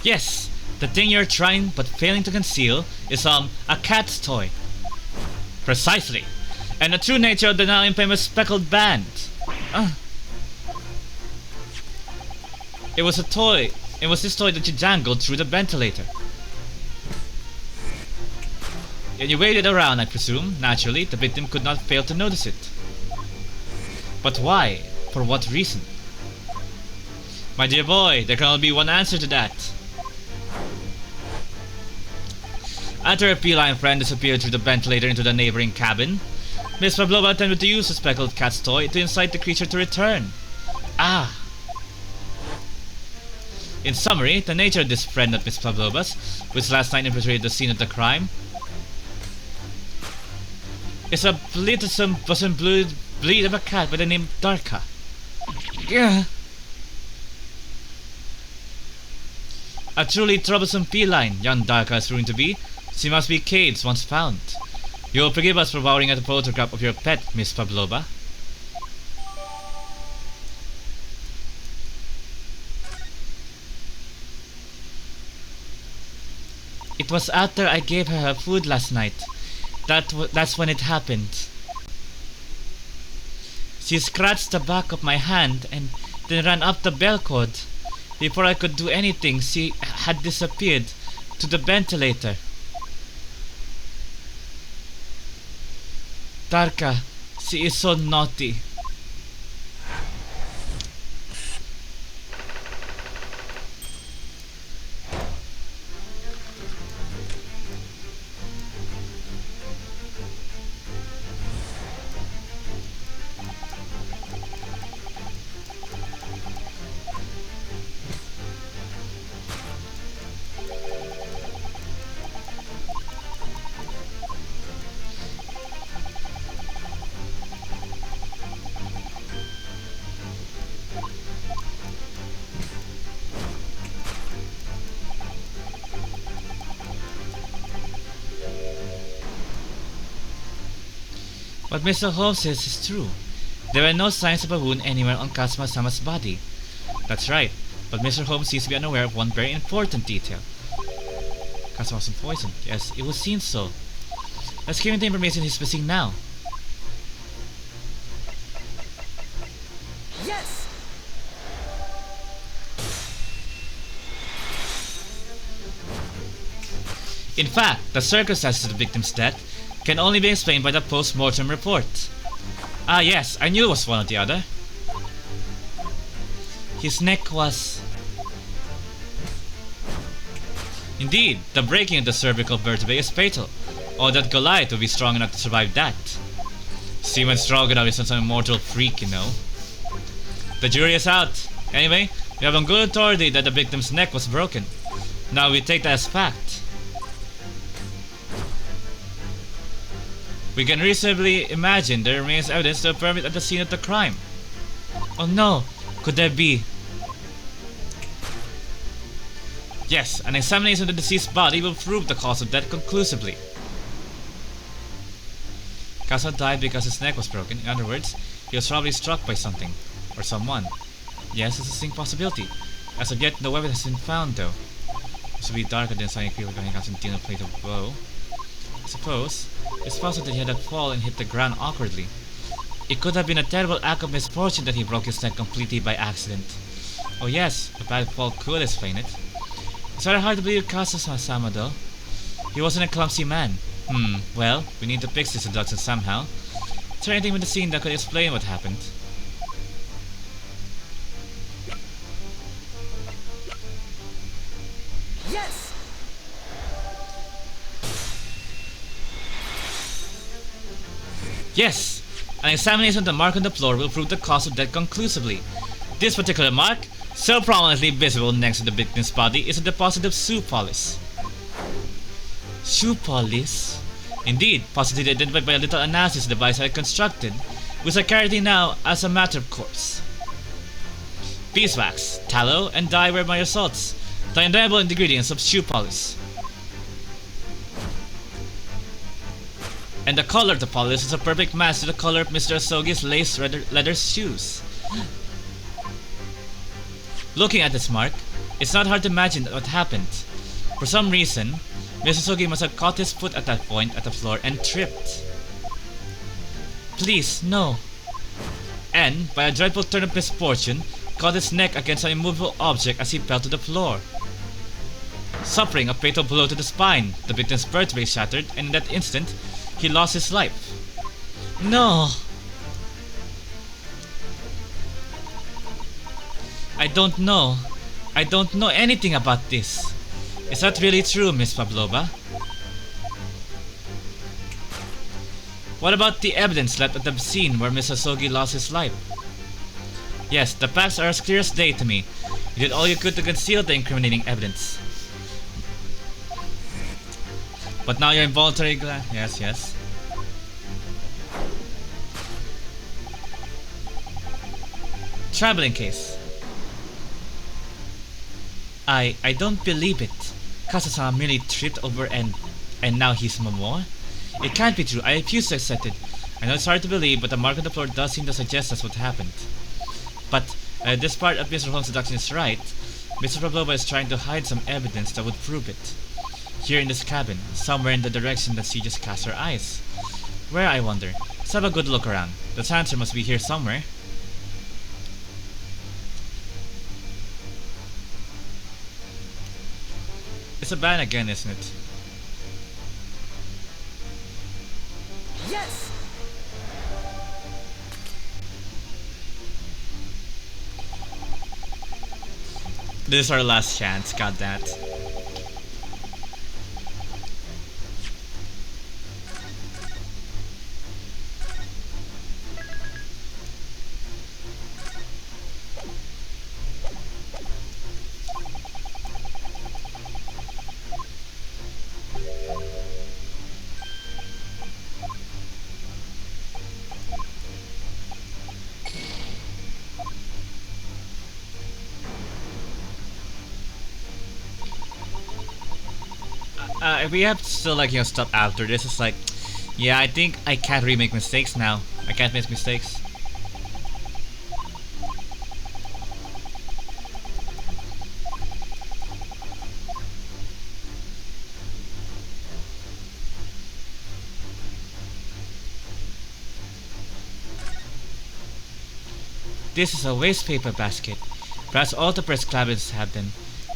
Yes, the thing you're trying but failing to conceal is a cat's toy. Precisely. And the true nature of the now infamous speckled band. It was a toy. It was this toy that you jangled through the ventilator. And you waved it around, I presume. Naturally, the victim could not fail to notice it. But why? For what reason? My dear boy, there can only be one answer to that. After her feline friend disappeared through the ventilator into the neighboring cabin, Miss Pavlova attempted to use the speckled cat's toy to incite the creature to return. Ah! In summary, the nature of this friend of Miss Pavlova's, which last night infiltrated the scene of the crime, is a blithesome bosom bleed of a cat by the name Darka. Yeah. A truly troublesome feline, young Darka is proving to be. She must be caged once found. You will forgive us for worrying at a photograph of your pet, Miss Pavlova. It was after I gave her food last night. That's when it happened. She scratched the back of my hand and then ran up the bell cord. Before I could do anything, she had disappeared to the ventilator. Darka, she is so naughty. What Mr. Holmes says is true. There were no signs of a wound anywhere on Kazuma-sama's body. That's right, but Mr. Holmes seems to be unaware of one very important detail. Kazuma wasn't poisoned. Yes, it would seem so. Let's give him the information he's missing now. Yes! In fact, the circumstances of the victim's death can only be explained by the post-mortem report. Ah yes, I knew it was one or the other. His neck was... Indeed, the breaking of the cervical vertebrae is fatal. Or that Goliath would be strong enough to survive that. Seaman Stroganoff isn't some immortal freak, you know. The jury is out. Anyway, we have on good authority that the victim's neck was broken. Now we take that as fact. We can reasonably imagine there remains evidence to affirm it at the scene of the crime. Oh no, could there be? Yes, an examination of the deceased body will prove the cause of death conclusively. Kazuma died because his neck was broken. In other words, he was probably struck by something. Or someone. Yes, it's a distinct possibility. As of yet, no weapon has been found though. This would be darker than Sonic Creeper going Constantino played a blow. I suppose it's possible that he had a fall and hit the ground awkwardly. It could have been a terrible act of misfortune that he broke his neck completely by accident. Oh yes, a bad fall could explain it. It's rather hard to believe Kazuma-sama though. He wasn't a clumsy man. Well, we need to fix this deduction somehow. Is there anything with the scene that could explain what happened? Yes! Yes! An examination of the mark on the floor will prove the cause of death conclusively. This particular mark, so prominently visible next to the victim's body, is a deposit of shoe polish. Shoe polish? Indeed, positively identified by a little analysis device I had constructed, which I carry now as a matter of course. Beeswax, tallow, and dye were my results, the undeniable ingredients of shoe polish. And the color of the polish is a perfect match to the color of Mr. Asogi's lace leather shoes. Looking at this mark, It's not hard to imagine what happened. For some reason, Mr. Sogi must have caught his foot at that point at the floor and tripped. Please, no. And, by a dreadful turn of misfortune, caught his neck against an immovable object as he fell to the floor. Suffering a fatal blow to the spine, the victim's vertebrae shattered, and in that instant, he lost his life. No! I don't know. I don't know anything about this. Is that really true, Miss Pavlova? What about the evidence left at the scene where Mr. Sogi lost his life? Yes, the facts are as clear as day to me. You did all you could to conceal the incriminating evidence. But now your involuntary yes. Traveling case. I don't believe it. Kasa-sama merely tripped over and now he's Momoa? It can't be true. I refuse to accept it. I know it's hard to believe, but the mark on the floor does seem to suggest that's what happened. But this part of Mr. Holmes' deduction is right. Mr. Pavlova is trying to hide some evidence that would prove it. Here in this cabin, somewhere in the direction that she just cast her eyes. Where, I wonder? Let's have a good look around. The answer must be here somewhere. It's a ban again, isn't it? Yes! This is our last chance, got that. We have to still stop after this. It's like, yeah, I think I can't really make mistakes now. I can't make mistakes. This is a waste paper basket. Perhaps all the press cabins have them.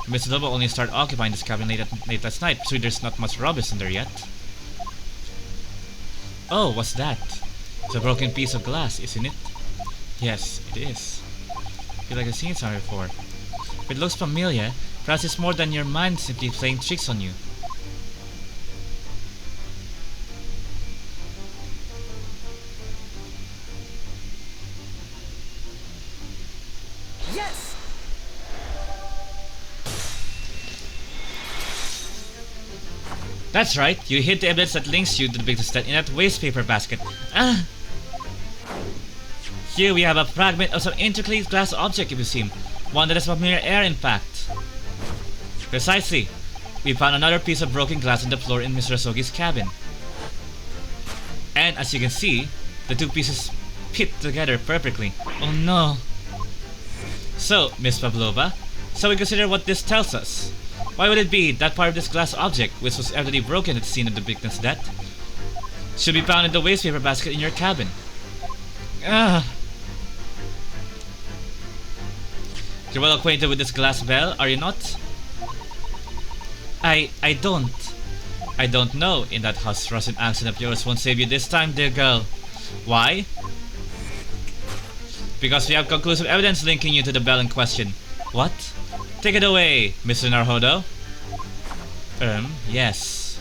Mr. Lobo only started occupying this cabin late last night, so there's not much rubbish in there yet. Oh, what's that? It's a broken piece of glass, isn't it? Yes, it is. I feel like I've seen it somewhere before. If it looks familiar, perhaps it's more than your mind simply playing tricks on you. Yes! That's right, you hid the evidence that links you to the victim's death in that waste paper basket. Ah! Here we have a fragment of some intricately glass object, if you seem. One that is of mere air, in fact. Precisely. We found another piece of broken glass on the floor in Mr. Sogi's cabin. And as you can see, the two pieces fit together perfectly. Oh no. So, Miss Pavlova, shall we consider what this tells us? Why would it be that part of this glass object, which was evidently broken at the scene of the victim's death, should be found in the waste paper basket in your cabin? Ah. You're well acquainted with this glass bell, are you not? I don't. I don't know. In that hush-rushing accent of yours won't save you this time, dear girl. Why? Because we have conclusive evidence linking you to the bell in question. What? Take it away, Mr. Naruhodo. Yes.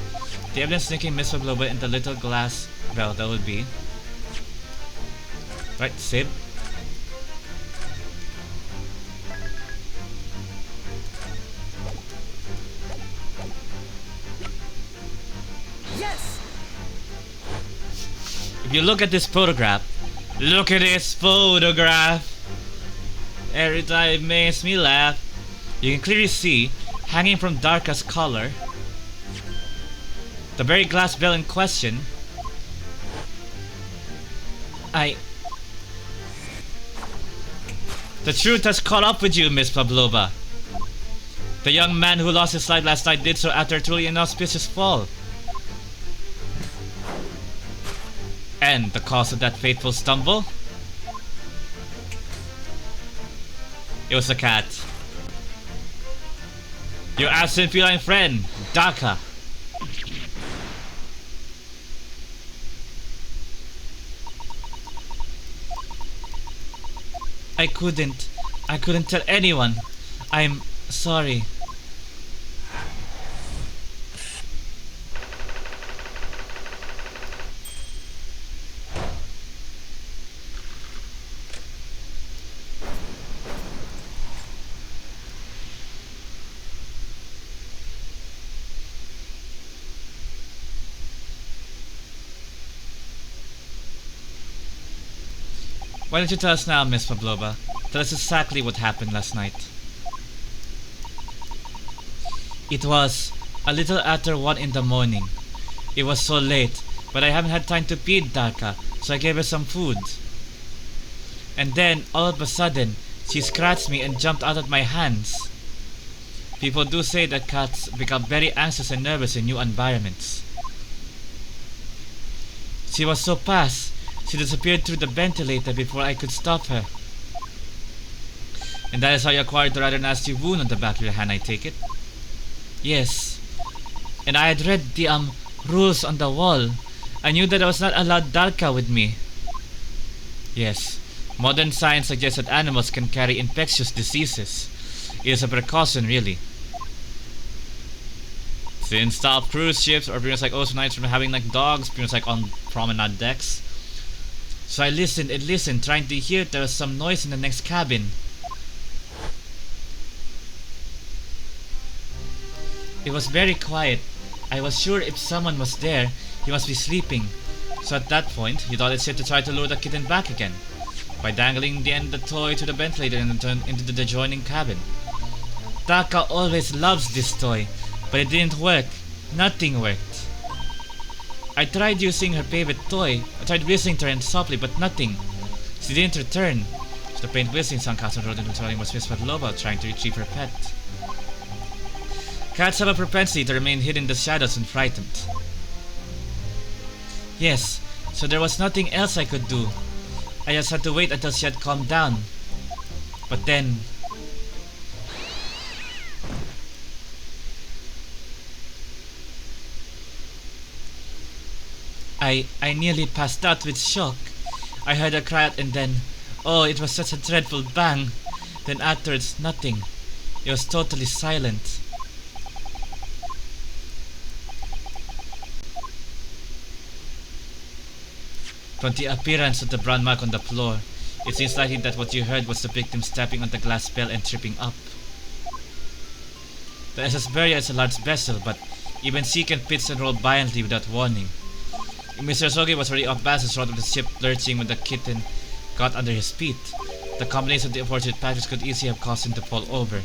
The evidence linking Miss Pavlova in the little glass bell, that would be... Right, save. Yes! If you look at this photograph, look at this photograph! Every time it makes me laugh. You can clearly see, hanging from darkest color, the very glass bell in question. The truth has caught up with you, Miss Pavlova. The young man who lost his life last night did so after a truly inauspicious fall. And the cause of that fateful stumble? It was a cat. Your absent feline friend, Daka. I couldn't tell anyone. I'm sorry. Why don't you tell us now, Miss Pavlova? Tell us exactly what happened last night. It was a little after 1 in the morning. It was so late, but I haven't had time to feed Daka, so I gave her some food. And then, all of a sudden, she scratched me and jumped out of my hands. People do say that cats become very anxious and nervous in new environments. She was so fast, she disappeared through the ventilator before I could stop her. And that is how you acquired the rather nasty wound on the back of your hand, I take it? Yes. And I had read the rules on the wall. I knew that I was not allowed Dalka with me. Yes. Modern science suggests that animals can carry infectious diseases. It is a precaution, really. Since stop cruise ships or pretty much like ocean nights from having like dogs pretty much like on promenade decks. So I listened and listened, trying to hear if there was some noise in the next cabin. It was very quiet. I was sure if someone was there, he must be sleeping. So at that point, he thought it's safe to try to lure the kitten back again by dangling the end of the toy to the ventilator and turn into the adjoining cabin. Taka always loves this toy, but it didn't work. Nothing worked. I tried using her favorite toy. I tried whistling to her and softly, but nothing. She didn't return. So the faint whistling sound Castle wrote into telling was Miss Pavlova trying to retrieve her pet. Cats have a propensity to remain hidden in the shadows and frightened. Yes, so there was nothing else I could do. I just had to wait until she had calmed down. But then... I nearly passed out with shock. I heard her cry out and then... Oh, it was such a dreadful bang. Then afterwards, nothing. It was totally silent. From the appearance of the brown mark on the floor, it seems likely that what you heard was the victim stepping on the glass bell and tripping up. The SS Burya is a large vessel, but even she can pitch and roll violently without warning. Mr. Sogi was already off balance short of the ship lurching when the kitten got under his feet. The combination of the unfortunate factors could easily have caused him to fall over.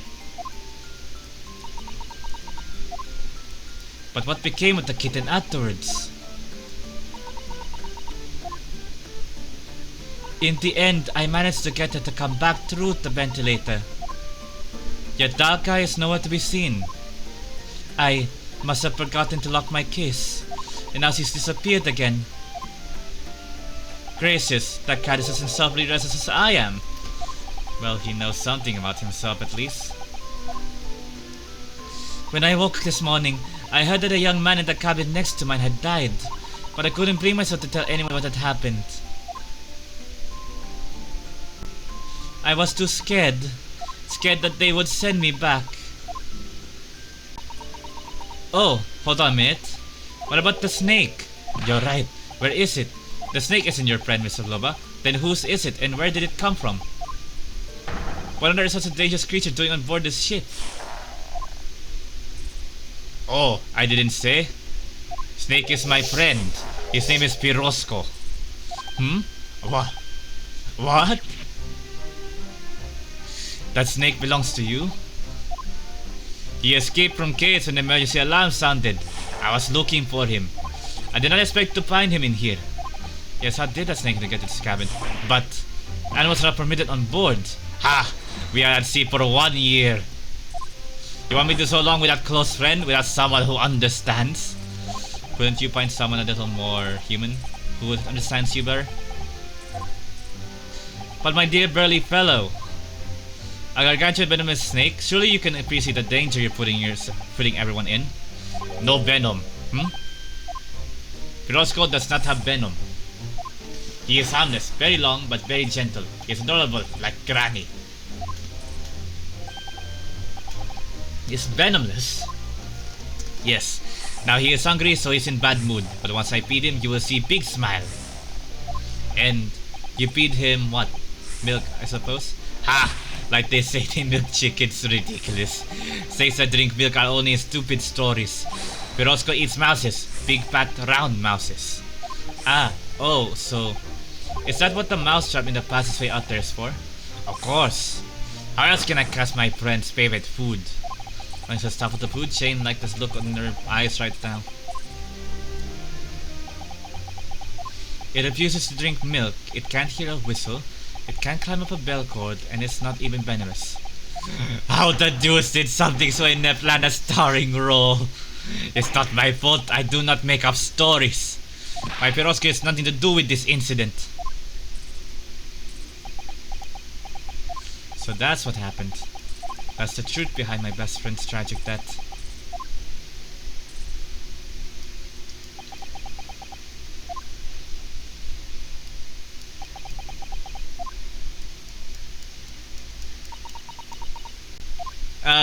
But what became of the kitten afterwards? In the end, I managed to get her to come back through the ventilator. Yet Dalka is nowhere to be seen. I must have forgotten to lock my case, and now she's disappeared again. Gracious, that cat is as insufferably restless as I am. Well, he knows something about himself at least. When I woke this morning, I heard that a young man in the cabin next to mine had died, but I couldn't bring myself to tell anyone what had happened. I was too scared that they would send me back. Oh, hold on a minute. What about the snake? You're right. Where is it? The snake isn't your friend, Mr. Loba. Then whose is it and where did it come from? What on earth is such a dangerous creature doing on board this ship? Oh, I didn't say. Snake is my friend. His name is Pirosco. What? What? That snake belongs to you? He escaped from cage when the emergency alarm sounded. I was looking for him. I did not expect to find him in here. Yes, how did that snake get to this cabin? But animals are not permitted on board. Ha! We are at sea for 1 year. You want me to do so long without close friend, without someone who understands? Couldn't you find someone a little more human, who understands you better? But my dear burly fellow, a gargantuan venomous snake, surely you can appreciate the danger you're putting everyone in. No venom, Roscoe does not have venom. He is harmless, very long but very gentle. He is adorable, like Granny. He is venomless. Yes. Now he is hungry, so he's in bad mood. But once I feed him, you will see big smile. And you feed him what? Milk, I suppose? Ha! Like they say they milk chickens, ridiculous. Says I drink milk are only stupid stories. Pirosco eats mouses. Big fat round mouses. Ah, oh, so... Is that what the mousetrap in the passageway out there is for? Of course. How else can I catch my friend's favorite food? When she's top of the food chain, like this look on their eyes right now. It refuses to drink milk, it can't hear a whistle, it can't climb up a bell cord, and it's not even venomous. How the deuce did something so inept land a starring role? It's not my fault, I do not make up stories. My Pirosky has nothing to do with this incident. So that's what happened. That's the truth behind my best friend's tragic death.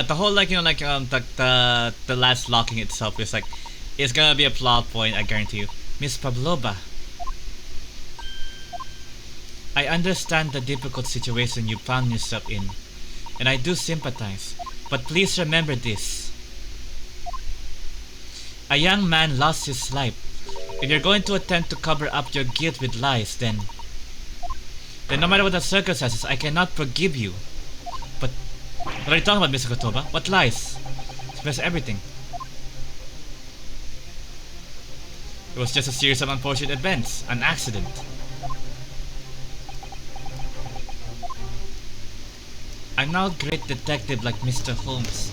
The whole the last locking itself is like, it's gonna be a plot point, I guarantee you. Miss Pavlova, I understand the difficult situation you found yourself in, and I do sympathize, but please remember this. A young man lost his life. If you're going to attempt to cover up your guilt with lies, then no matter what the circumstances, I cannot forgive you. But what are you talking about, Mr. Kotoba? What lies? Express everything. It was just a series of unfortunate events, an accident. I'm not a great detective like Mr. Holmes.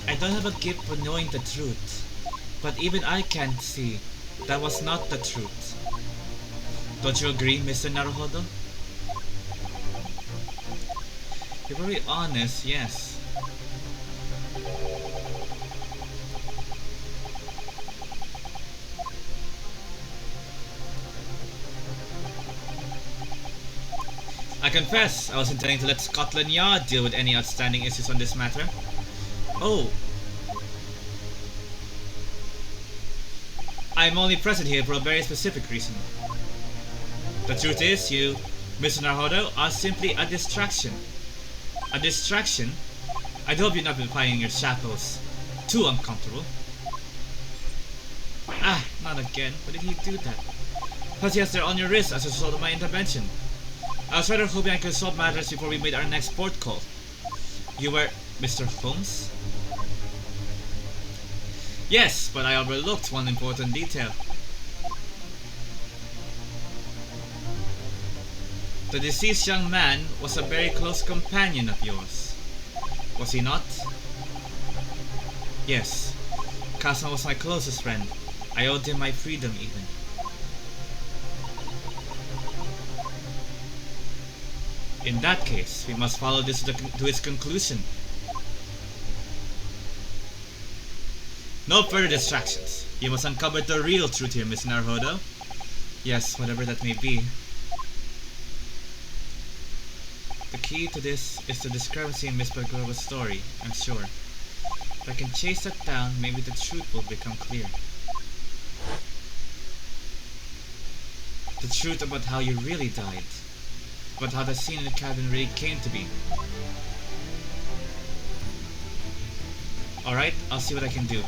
I don't have a gift for knowing the truth. But even I can't see that was not the truth. Don't you agree, Mr. Naruhodo? You're very honest, yes. I confess, I was intending to let Scotland Yard deal with any outstanding issues on this matter. Oh. I'm only present here for a very specific reason. The truth is, you, Mr. Naruhodo, are simply a distraction. A distraction? I hope you've not been finding your shackles too uncomfortable. Ah, not again. Why did he do that? Plus yes, they're on your wrist as a result of my intervention. I was rather hoping I could solve matters before we made our next port call. You were Mr. Holmes? Yes, but I overlooked one important detail. The deceased young man was a very close companion of yours. Was he not? Yes. Kazuma was my closest friend. I owed him my freedom even. In that case, we must follow this to its conclusion. No further distractions. You must uncover the real truth here, Miss Naruhodo. Yes, whatever that may be. The key to this is the discrepancy in Miss Pavlova's story, I'm sure. If I can chase that down, maybe the truth will become clear. The truth about how you really died. About how the scene in the cabin really came to be. Alright, I'll see what I can do.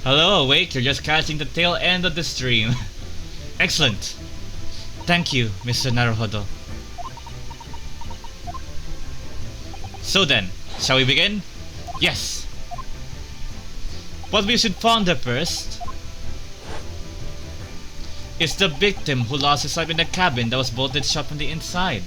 Hello, awake, you're just catching the tail end of the stream. Excellent. Thank you, Mr. Naruhodo. So then, shall we begin? Yes. What we should ponder first is the victim who lost his life in the cabin that was bolted shut from the inside.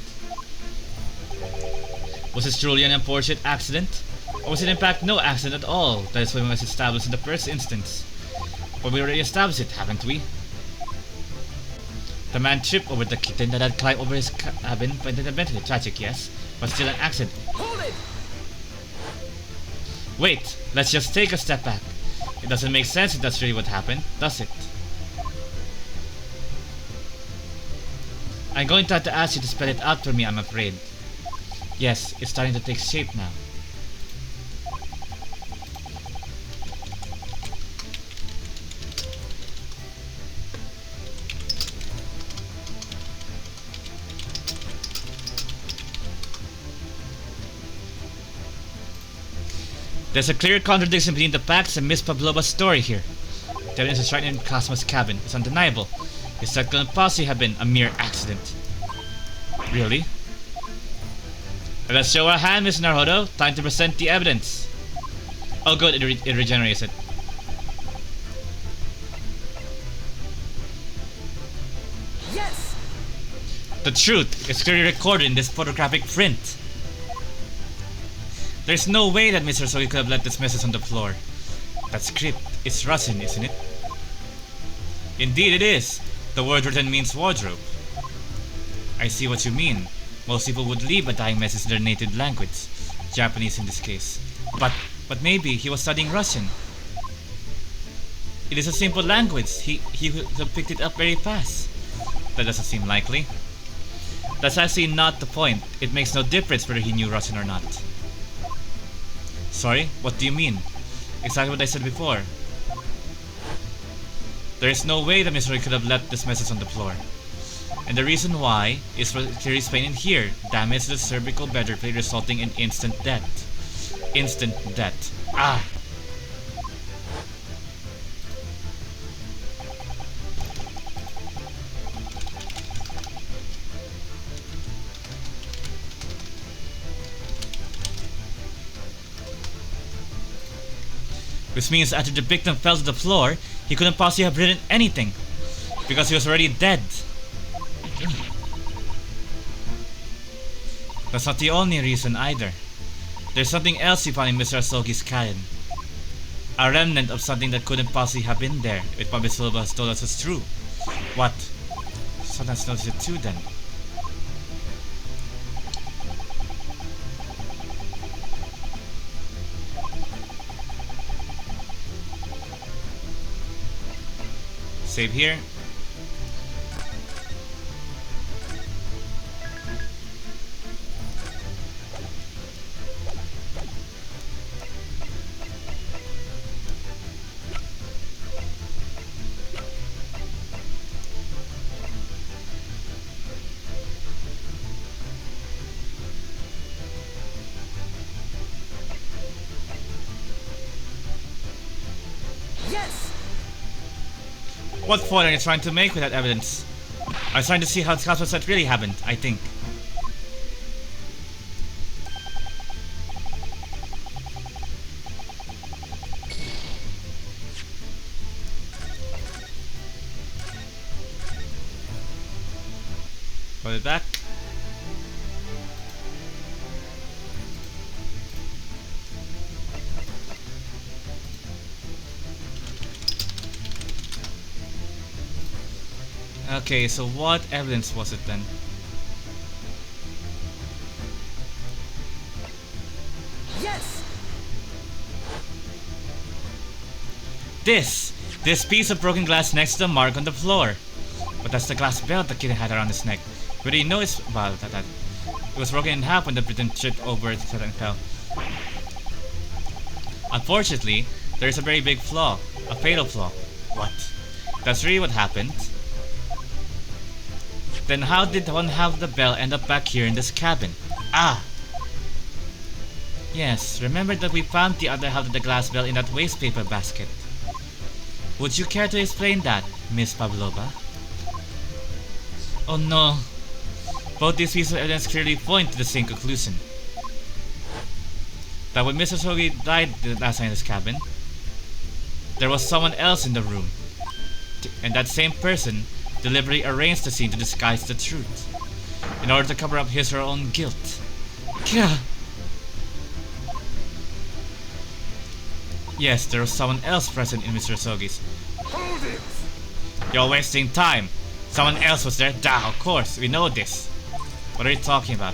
Was this truly an unfortunate accident? Or was it in fact no accident at all? That is what we must establish in the first instance. But we already established it, haven't we? The man tripped over the kitten that had climbed over his cabin, but eventually tragic, yes, but still an accident. Hold it! Wait, let's just take a step back. It doesn't make sense if that's really what happened, does it? I'm going to have to ask you to spell it out for me, I'm afraid. Yes, it's starting to take shape now. There's a clear contradiction between the facts and Miss Pavlova's story here. The evidence is right in Cosmo's cabin. It's undeniable. His death couldn't possibly have been a mere accident. Really? Let's show our hand, Miss Naruhodo. Time to present the evidence. Oh good, it regenerates it. Yes! The truth is clearly recorded in this photographic print. There's no way that Mr. Sogi could have left this message on the floor. That script is Russian, isn't it? Indeed it is. The word written means wardrobe. I see what you mean. Most people would leave a dying message in their native language. Japanese in this case. But maybe he was studying Russian. It is a simple language. He would have picked it up very fast. That doesn't seem likely. That's actually not the point. It makes no difference whether he knew Russian or not. Sorry? What do you mean? Exactly what I said before. There is no way that Mr. Roy could have left this message on the floor. And the reason why is clearly explained in here. Damage to the cervical plate resulting in instant death. Instant death. Ah! Which means after the victim fell to the floor, he couldn't possibly have written anything. Because he was already dead. That's not the only reason either. There's something else you found in Mr. Asogi's cabin. A remnant of something that couldn't possibly have been there if what Miss Silva has told us is true. What? Someone's noticed it too then. Save here. Yes! What point are you trying to make with that evidence? I was trying to see how the cosmos set really happened, I think. Put it back. Okay, so what evidence was it then? Yes! This piece of broken glass next to the mark on the floor. But that's the glass belt the kid had around his neck. We already know it's about that. It was broken in half when the victim tripped over it and fell. Unfortunately, there is a very big flaw. A fatal flaw. What? That's really what happened? Then how did one half of the bell end up back here in this cabin? Ah! Yes, remember that we found the other half of the glass bell in that waste paper basket. Would you care to explain that, Miss Pavlova? Oh no. Both these pieces of evidence clearly point to the same conclusion. That when Mr. Sogi died last night in this cabin, there was someone else in the room. And that same person deliberately arranged the scene to disguise the truth, in order to cover up his or her own guilt. Gah! Yes, there was someone else present in Mr. Sogi's. Hold it! You're wasting time. Someone else was there. Duh, of course, we know this. What are you talking about?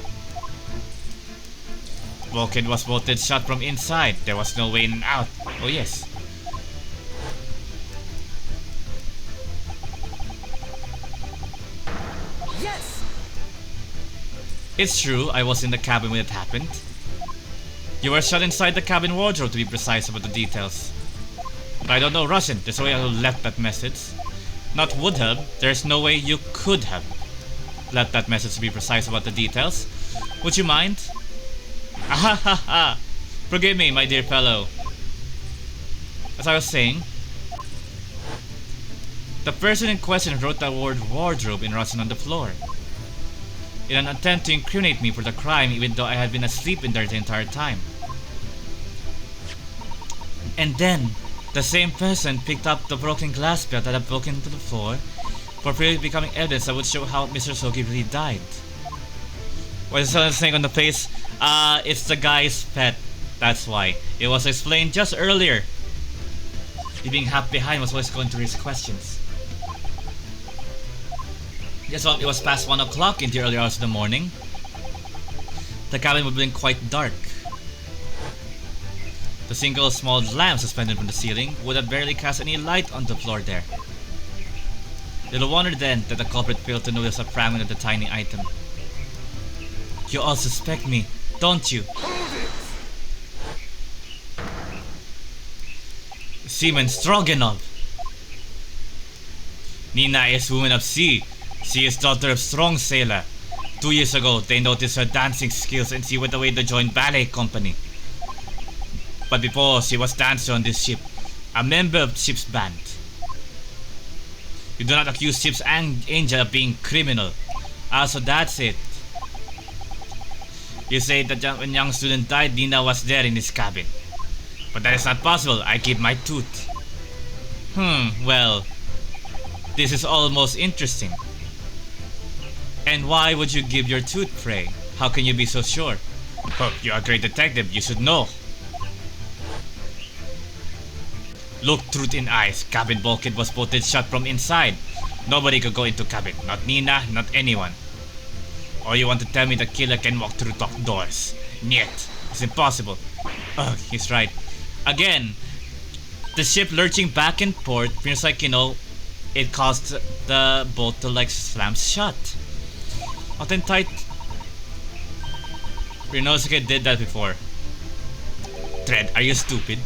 Vulcan was bolted shut from inside. There was no way in and out. Oh yes. Yes! It's true, I was in the cabin when it happened. You were shut inside the cabin wardrobe to be precise about the details. But I don't know Russian, there's no way I would have left that message. Not would have, there's no way you could have left that message to be precise about the details. Would you mind? Ahahaha! Forgive me, my dear fellow. As I was saying, the person in question wrote the word wardrobe in Russian on the floor, in an attempt to incriminate me for the crime even though I had been asleep in there the entire time. And then, the same person picked up the broken glass plate that had broken into the floor for fear of becoming evidence that would show how Mr. Sogi really died. What is someone saying on the face? It's the guy's pet. That's why. It was explained just earlier. Leaving half behind was always going to raise questions. Yes, well, it was past 1 o'clock in the early hours of the morning. The cabin would have been quite dark. The single small lamp suspended from the ceiling would have barely cast any light on the floor there. Little wonder then that the culprit failed to notice a fragment of the tiny item. You all suspect me, don't you? Seaman Stroganov! Nina is woman of sea. She is daughter of strong sailor. 2 years ago, they noticed her dancing skills and she went away to join ballet company. But before, she was dancer on this ship, a member of ship's band. You do not accuse ship's angel of being criminal. Also, that's it. You say that when young student died, Nina was there in his cabin. But that is not possible. I keep my tooth. Well, this is almost interesting. And why would you give your tooth, pray? How can you be so sure? Oh, you're a great detective, you should know. Look truth in eyes, cabin bulkhead was bolted shut from inside. Nobody could go into cabin, not Nina, not anyone. Or you want to tell me the killer can walk through top doors? Niet, it's impossible. Ugh, he's right. Again, the ship lurching back and forth feels like, you know, it caused the boat to like slam shut. Authentic. Rinosuke did that before. Dread, are you stupid?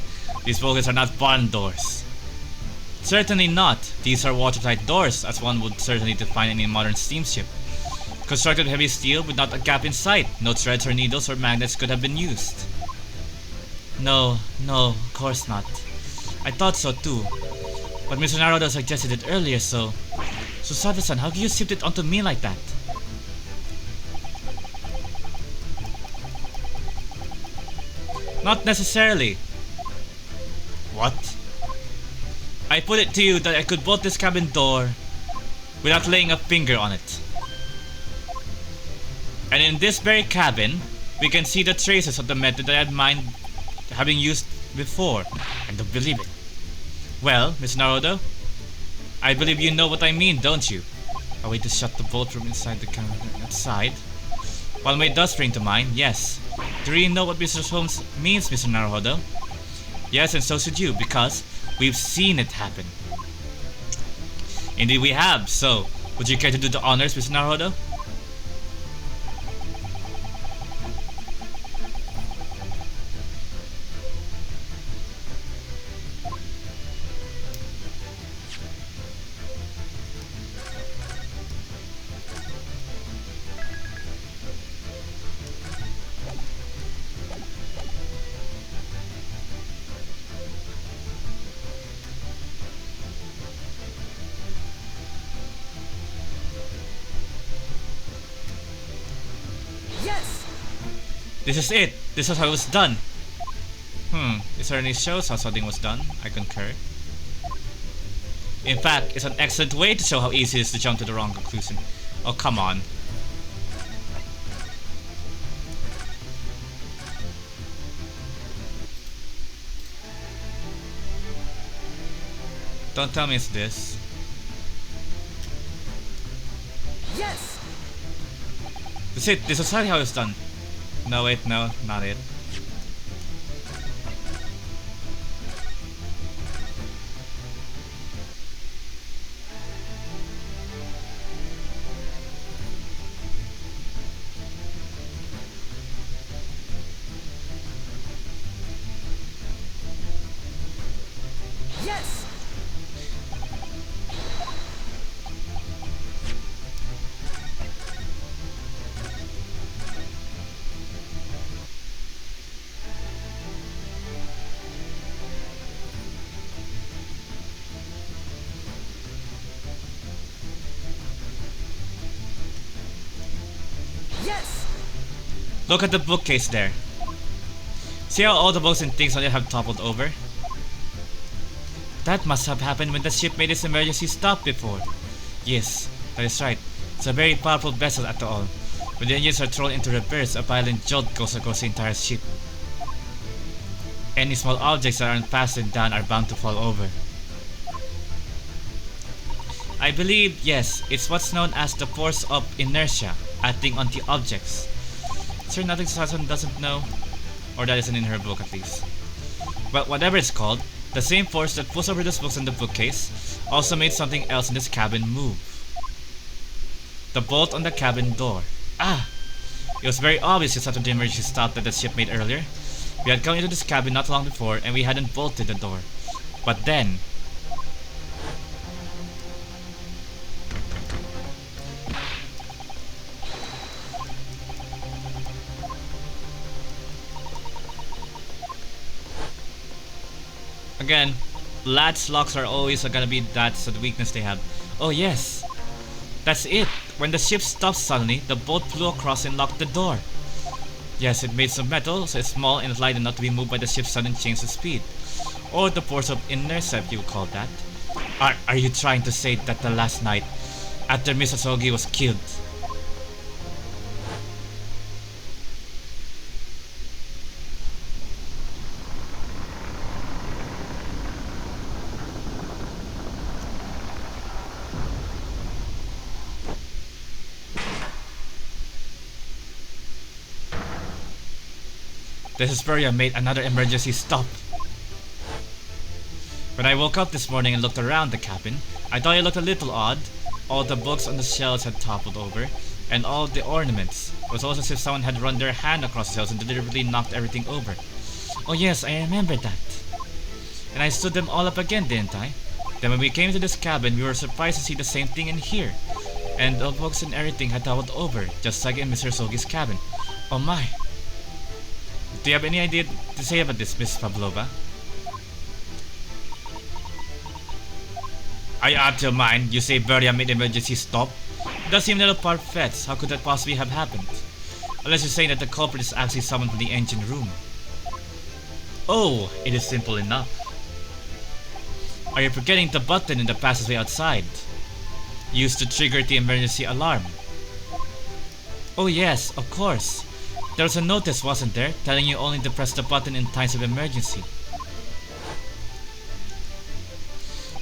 These bulkheads are not barn doors. Certainly not. These are watertight doors, as one would certainly define any modern steamship. Constructed of heavy steel with not a gap in sight. No threads or needles or magnets could have been used. No, of course not. I thought so too. But Mr. Naruto suggested it earlier, so... Susada-san, how can you shift it onto me like that? Not necessarily. What? I put it to you that I could bolt this cabin door without laying a finger on it. And in this very cabin, we can see the traces of the method that I had mind having used before. And don't believe it. Well, Miss Naruto, I believe you know what I mean, don't you? A way to shut the bolt from inside the cabin outside. While my does spring to mind, yes. Do you really know what Mr. Holmes means, Mr. Naruto? Yes, and so should you, because we've seen it happen. Indeed we have, so would you care to do the honors, Mr. Naruto? Yes! This is it. This is how it was done. It certainly shows how something was done. I concur. In fact, it's an excellent way to show how easy it is to jump to the wrong conclusion. Oh, come on. Don't tell me it's this. Yes! That's it. This is exactly how it's done. No, wait, no, not it. Yes! Yes! Look at the bookcase there. See how all the books and things on it have toppled over? That must have happened when the ship made its emergency stop before. Yes, that is right. It's a very powerful vessel after all. When the engines are thrown into reverse, a violent jolt goes across the entire ship. Any small objects that aren't fastened down are bound to fall over. I believe, yes, it's what's known as the force of inertia, acting on the objects. Is there nothing Sasan doesn't know? Or that isn't in her book at least. But whatever it's called, the same force that pulls over those books in the bookcase also made something else in this cabin move. The bolt on the cabin door. Ah! It was very obvious just after the emergency stop that the ship made earlier. We had come into this cabin not long before and we hadn't bolted the door. But then... Again, latch locks are always gonna be that's the weakness they have. Oh yes! That's it! When the ship stopped suddenly, the bolt flew across and locked the door. Yes, it made some metal, so it's small and light enough to be moved by the ship's sudden change of speed. Or the force of inertia, if you would call that. Are you trying to say that the last night, after Misasogi was killed, this is Burya made another emergency stop? When I woke up this morning and looked around the cabin, I thought it looked a little odd. All the books on the shelves had toppled over, and all the ornaments. It was almost as if someone had run their hand across the shelves and deliberately knocked everything over. Oh yes, I remember that. And I stood them all up again, didn't I? Then when we came to this cabin, we were surprised to see the same thing in here. And the books and everything had toppled over, just like in Mr. Sogi's cabin. Oh my. Do you have any idea to say about this, Miss Pavlova? Are you out of your mind? You say Burya made emergency stop? It does seem a little far-fetched. How could that possibly have happened? Unless you're saying that the culprit is actually someone from the engine room. Oh, it is simple enough. Are you forgetting the button in the passageway outside? Used to trigger the emergency alarm. Oh yes, of course. There was a notice, wasn't there, telling you only to press the button in times of emergency.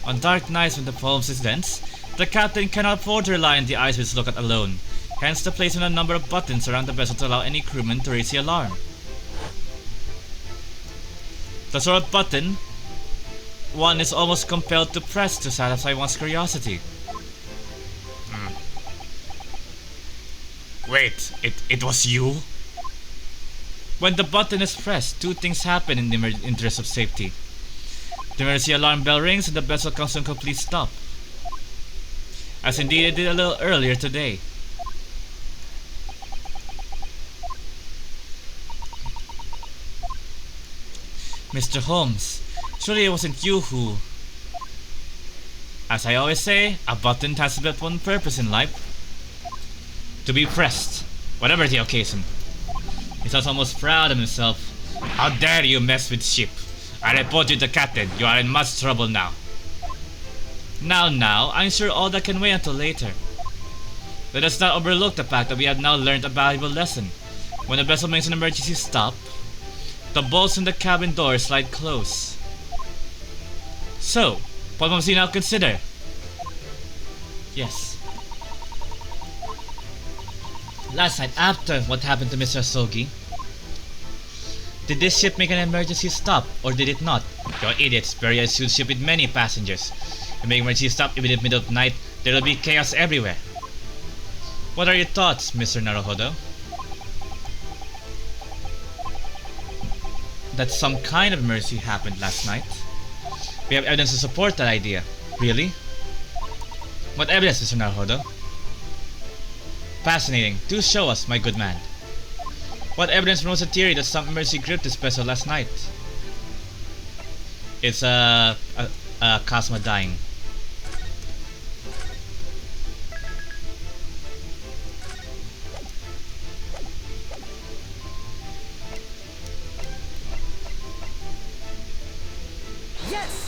On dark nights when the foam is dense, the captain cannot afford to rely on the eyes which look at alone, hence the placement of a number of buttons around the vessel to allow any crewman to raise the alarm. The sort of button one is almost compelled to press to satisfy one's curiosity. Wait, it was you? When the button is pressed, two things happen in the interest of safety. The emergency alarm bell rings and the vessel comes to a complete stop. As indeed it did a little earlier today. Mr. Holmes, surely it wasn't you who... As I always say, a button has but one purpose in life. To be pressed, whatever the occasion. He sounds almost proud of himself. How dare you mess with ship? I report you to captain. You are in much trouble now. Now, I'm sure all that can wait until later. Let us not overlook the fact that we have now learned a valuable lesson. When the vessel makes an emergency stop, the bolts in the cabin door slide close. So, What must we now consider? Yes. Last night, after what happened to Mr. Sogi, did this ship make an emergency stop, or did it not? You idiots, Burya is a huge ship with many passengers. If you make an emergency stop even in the middle of the night, there will be chaos everywhere. What are your thoughts, Mr. Naruhodo? That some kind of emergency happened last night. We have evidence to support that idea. Really? What evidence, Mr. Naruhodo? Fascinating. Do show us, my good man. What evidence promotes the theory that some emergency gripped this vessel last night? It's Cosma dying. Yes!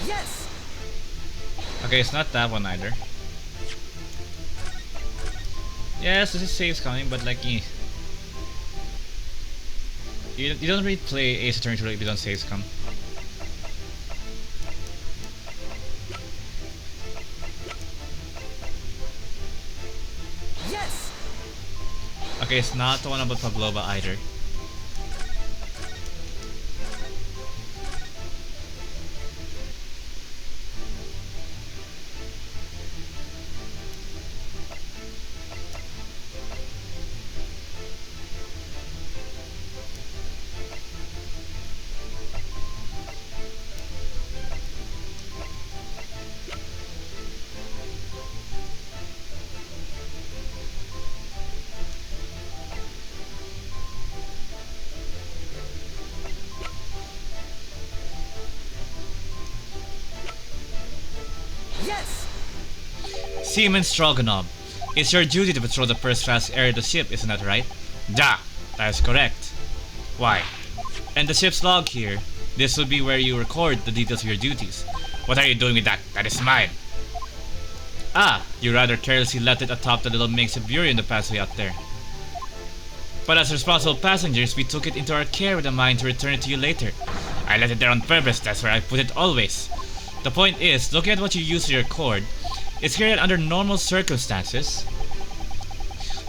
Yes! Okay, it's not that one either. Yes, this is saves coming, but like you don't really play Ace Attorney if you don't saves come. Yes! Okay, it's not the one about Pavlova either. Yes! Seaman Stroganov, it's your duty to patrol the first class area of the ship, isn't that right? Da! That is correct. Why? And the ship's log here, this will be where you record the details of your duties. What are you doing with that? That is mine. Ah, you rather carelessly left it atop the little makeshift Burya in the passageway out there. But as responsible passengers, we took it into our care with a mind to return it to you later. I left it there on purpose, that's where I put it always. The point is, looking at what you use to record, it's clear that under normal circumstances,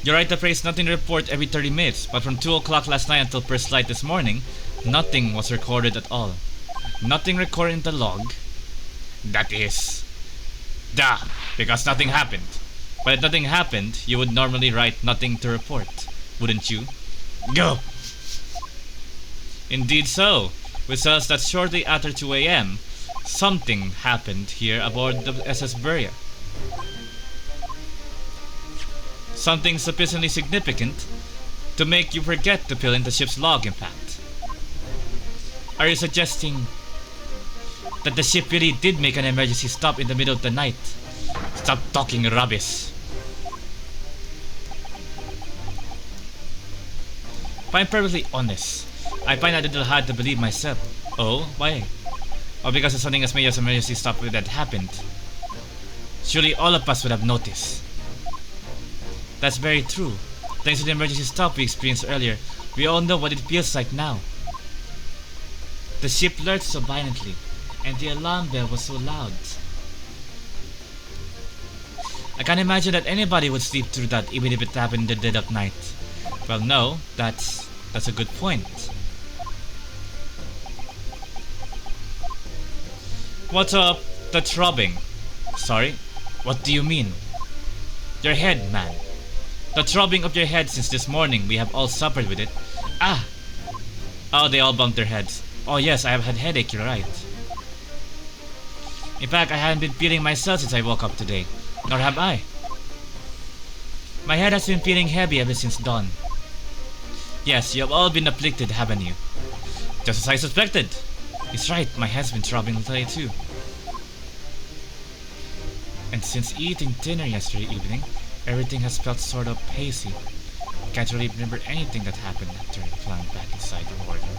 you're right to praise nothing to report every 30 minutes, but from 2 o'clock last night until first light this morning, nothing was recorded at all. Nothing recorded in the log. That is... Duh! Because nothing happened. But if nothing happened, you would normally write nothing to report, wouldn't you? Go! Indeed so, which tells us that shortly after 2 a.m., something happened here aboard the SS Burya. Something sufficiently significant to make you forget to fill in the ship's log, in fact. Are you suggesting that the ship really did make an emergency stop in the middle of the night? Stop talking rubbish. If I'm perfectly honest, I find it a little hard to believe myself. Oh, why? Or because of something as major as emergency stop that happened. Surely all of us would have noticed. That's very true. Thanks to the emergency stop we experienced earlier, we all know what it feels like now. The ship lurched so violently, and the alarm bell was so loud. I can't imagine that anybody would sleep through that even if it happened in the dead of night. Well, no, that's a good point. What's up? The throbbing. Sorry? What do you mean? Your head, man. The throbbing of your head since this morning. We have all suffered with it. Ah! Oh, they all bumped their heads. Oh yes, I have had headache, you're right. In fact, I haven't been feeling myself since I woke up today. Nor have I. My head has been feeling heavy ever since dawn. Yes, you have all been afflicted, haven't you? Just as I suspected. He's right, my head's been throbbing today too. And since eating dinner yesterday evening, everything has felt sort of hazy. Can't really remember anything that happened after I climbed back inside the warden.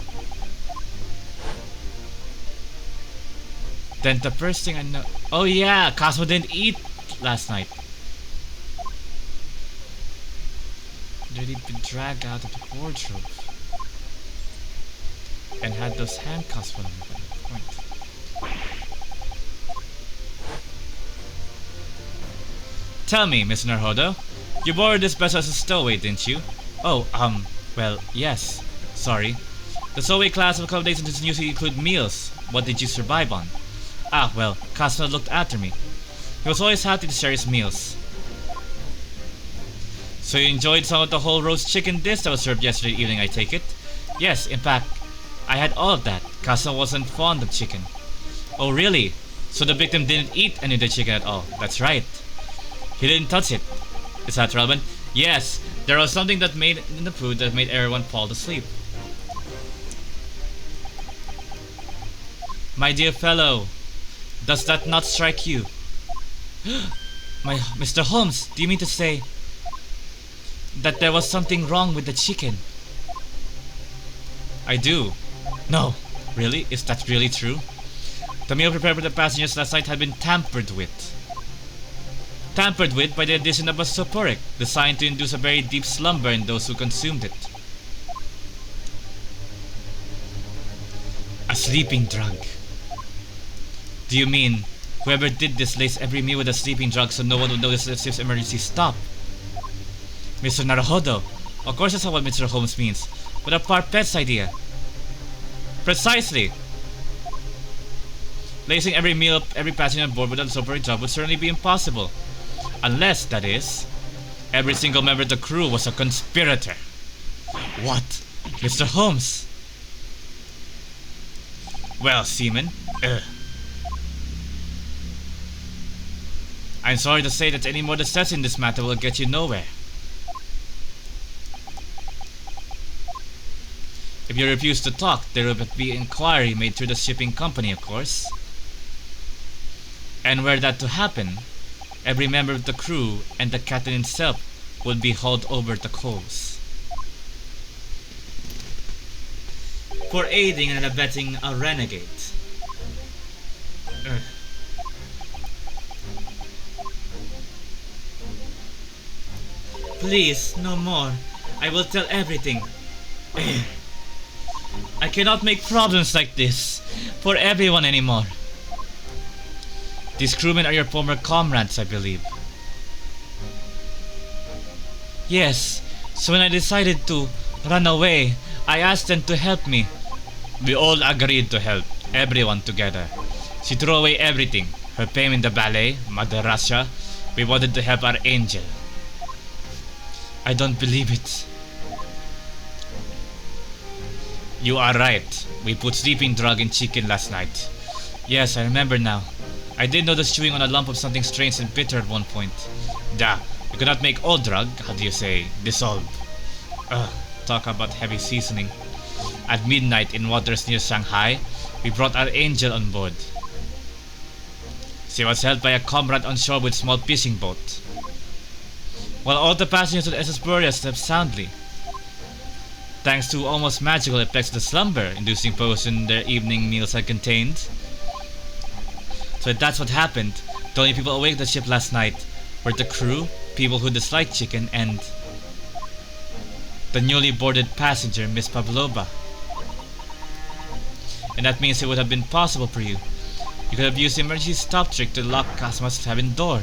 Then the first thing I know... Oh yeah, Cosmo didn't eat last night. Did he been dragged out of the wardrobe? And had those handcuffs on him at that point. Tell me, Miss Naruhodo, you borrowed this vessel as a stowaway, didn't you? Oh, well, yes. Sorry. The stowaway class of accommodations usually include meals. What did you survive on? Ah, well, Cosmo looked after me. He was always happy to share his meals. So you enjoyed some of the whole roast chicken dish that was served yesterday evening, I take it? Yes, in fact, I had all of that. Cosmo wasn't fond of chicken. Oh really? So the victim didn't eat any of the chicken at all. That's right. He didn't touch it. Is that relevant? Yes, there was something that made in the food that made everyone fall asleep. My dear fellow, does that not strike you? Mr. Holmes, do you mean to say that there was something wrong with the chicken? I do. No, really? Is that really true? The meal prepared for the passengers last night had been tampered with. Tampered with by the addition of a soporific, designed to induce a very deep slumber in those who consumed it. A sleeping drug. Do you mean whoever did this laced every meal with a sleeping drug so no one would notice if his emergency stopped? Mr. Naruhodo, of course that's not what Mr. Holmes means, but a far-fetched idea. Precisely! Lacing every meal of every passenger on board with a soporific drug would certainly be impossible. Unless, that is, every single member of the crew was a conspirator. What? Mr. Holmes? Well, Seaman, I'm sorry to say that any more discussion in this matter will get you nowhere. If you refuse to talk, there will be an inquiry made through the shipping company, of course. And were that to happen, every member of the crew and the captain himself would be hauled over the coals for aiding and abetting a renegade. Please, no more. I will tell everything. I cannot make problems like this for everyone anymore. These crewmen are your former comrades, I believe. Yes, so when I decided to run away, I asked them to help me. We all agreed to help, everyone together. She threw away everything, her fame in the ballet, Mother Russia. We wanted to help our angel. I don't believe it. You are right. We put sleeping drug in chicken last night. Yes, I remember now. I did notice chewing on a lump of something strange and bitter at one point. Duh, you cannot make all drug, how do you say, dissolve. Talk about heavy seasoning. At midnight in waters near Shanghai, we brought our angel on board. She was held by a comrade on shore with a small fishing boat, while all the passengers on SS Burya slept soundly, thanks to almost magical effects of the slumber-inducing potion their evening meals had contained. So if that's what happened, the only people awake at the ship last night were the crew, people who disliked chicken, and the newly boarded passenger, Miss Pavlova. And that means it would have been possible for you. You could have used the emergency stop trick to lock Cosmo's cabin door.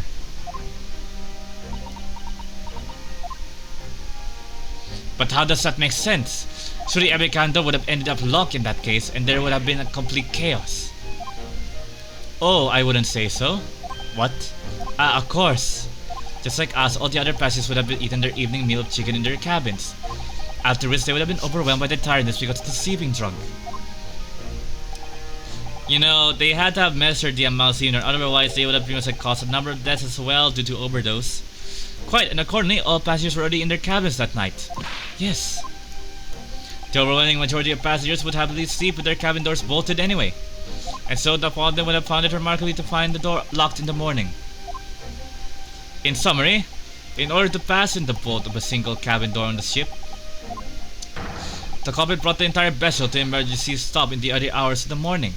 But how does that make sense? Surely every cabin door would have ended up locked in that case, and there would have been a complete chaos. Oh, I wouldn't say so. What? Of course. Just like us, all the other passengers would have been eating their evening meal of chicken in their cabins. After which they would have been overwhelmed by their tiredness because of the sleeping drug. You know, they had to have measured the amount sooner, otherwise they would have pretty much caused a number of deaths as well due to overdose. Quite, and accordingly, all passengers were already in their cabins that night. Yes. The overwhelming majority of passengers would happily sleep with their cabin doors bolted anyway. And so the one of them would have found it remarkably to find the door locked in the morning. In summary, in order to fasten the bolt of a single cabin door on the ship, the culprit brought the entire vessel to emergency stop in the early hours of the morning.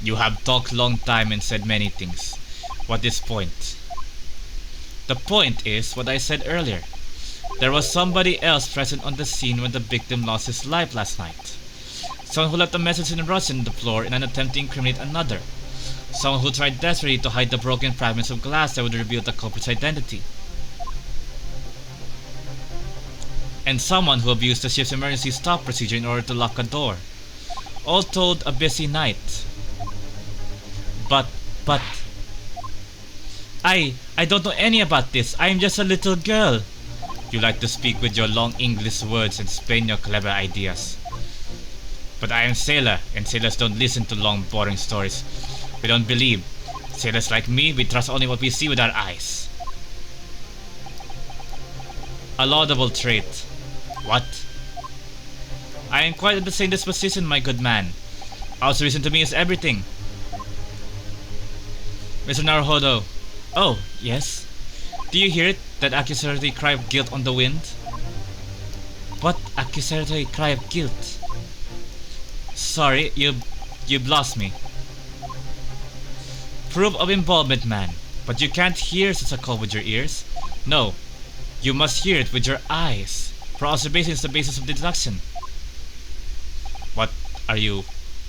You have talked long time and said many things. What is point? The point is what I said earlier. There was somebody else present on the scene when the victim lost his life last night. Someone who left a message in Russian on the floor in an attempt to incriminate another. Someone who tried desperately to hide the broken fragments of glass that would reveal the culprit's identity. And someone who abused the ship's emergency stop procedure in order to lock a door. All told, a busy night. But... I don't know any about this. I am just a little girl. You like to speak with your long English words and explain your clever ideas. But I am sailor, and sailors don't listen to long, boring stories. We don't believe. Sailors like me, we trust only what we see with our eyes. A laudable trait. What? I am quite of the same disposition, my good man. Observation to me is everything. Mr. Naruhodo. Oh, yes? Do you hear it? That accusatory cry of guilt on the wind? What accusatory cry of guilt? Sorry, you've lost me. Proof of involvement, man. But you can't hear such a call with your ears. No, you must hear it with your eyes. For observation is the basis of deduction. What are you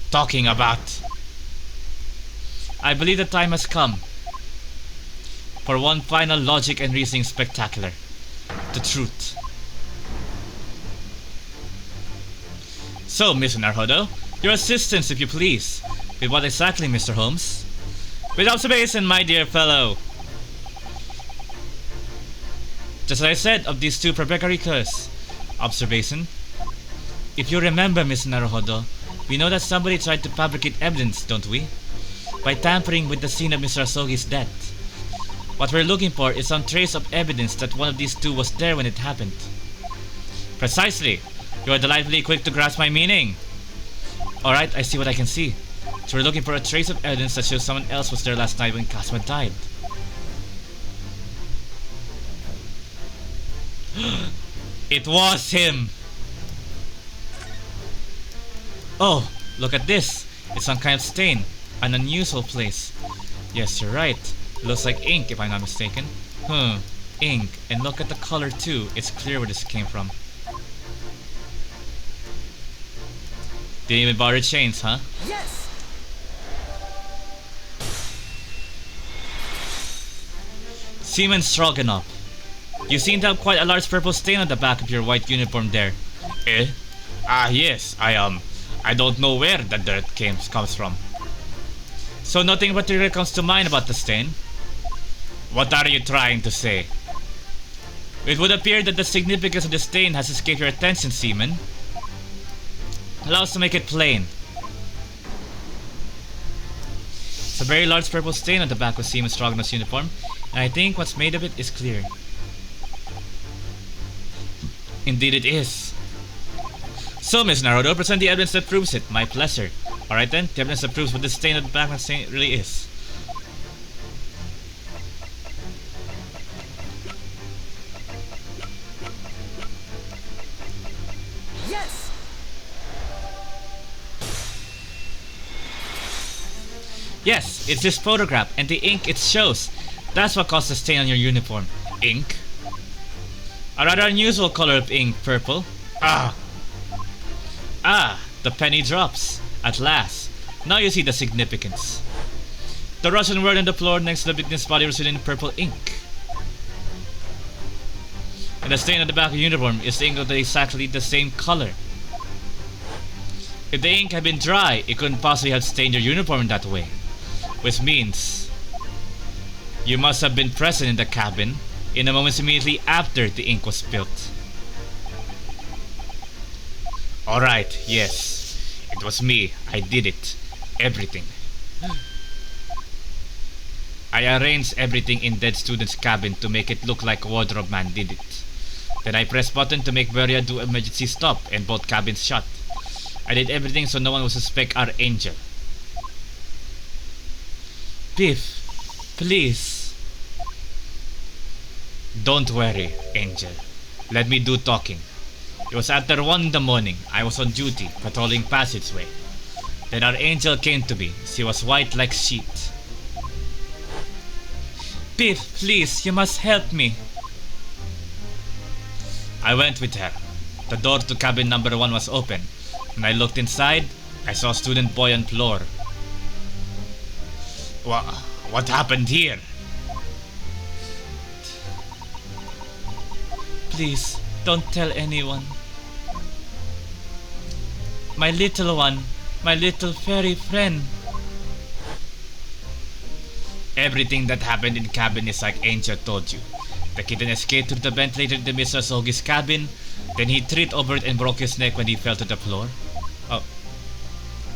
talking about? I believe the time has come for one final logic and reasoning spectacular. The truth. So, Mr. Naruhodo, your assistance, if you please. With what exactly, Mr. Holmes? With observation, my dear fellow. Just as I said of these two preparatories. Observation. If you remember, Mr. Naruhodo, we know that somebody tried to fabricate evidence, don't we? By tampering with the scene of Mr. Asogi's death. What we're looking for is some trace of evidence that one of these two was there when it happened. Precisely. You are delightfully quick to grasp my meaning. Alright, I see what I can see. So we're looking for a trace of evidence that shows someone else was there last night when Kazuma died. It was him! Oh, look at this. It's some kind of stain. An unusual place. Yes, you're right. It looks like ink, if I'm not mistaken. Ink. And look at the color too. It's clear where this came from. Didn't even bother chains, huh? Yes! Seaman Stroganoff. You seem to have quite a large purple stain on the back of your white uniform there. Eh? Ah, yes, I don't know where the dirt comes from. So nothing particular comes to mind about the stain? What are you trying to say? It would appear that the significance of the stain has escaped your attention, Seaman. Allow us to make it plain. It's a very large purple stain on the back of Seaman Stroganoff's uniform, and I think what's made of it is clear. Indeed it is. So, Miss Naruhodo, present the evidence that proves it. My pleasure. Alright then, the evidence that proves what this stain on the back of the stain really is. Yes! Yes, it's this photograph and the ink it shows. That's what caused the stain on your uniform. Ink? A rather unusual color of ink, purple. Ah, the penny drops. At last. Now you see the significance. The Russian word on the floor next to the victim's body was written in purple ink. And the stain on the back of the uniform is the ink of exactly the same color. If the ink had been dry, it couldn't possibly have stained your uniform in that way. Which means you must have been present in the cabin in the moments immediately after the ink was spilled. Alright, yes. It was me. I did it. Everything. I arranged everything in dead student's cabin to make it look like Wardrobe Man did it. Then I pressed button to make Burya do emergency stop and both cabins shut. I did everything so no one would suspect our angel. Biff, please. Don't worry, Angel. Let me do talking. It was after 1 in the morning. I was on duty, patrolling passageway. Then our angel came to me. She was white like sheet. Pip, please, you must help me. I went with her. The door to cabin number 1 was open. When I looked inside, I saw student boy on floor. What happened here? Please, don't tell anyone. My little one, my little fairy friend. Everything that happened in cabin is like Angel told you. The kitten escaped through the ventilator in the Mr. Sogi's cabin. Then he tripped over it and broke his neck when he fell to the floor. Oh,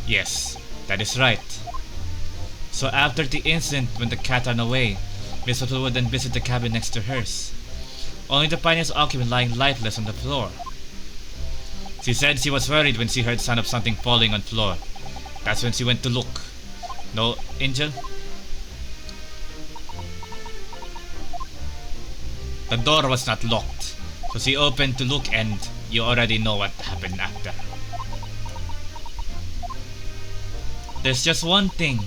yes, that is right. So after the incident when the cat ran away, Miss Patul would then visit the cabin next to hers, only to find his occupant lying lifeless on the floor. She said she was worried when she heard sound of something falling on the floor. That's when she went to look. No, Angel? The door was not locked, so she opened to look and you already know what happened after. There's just one thing,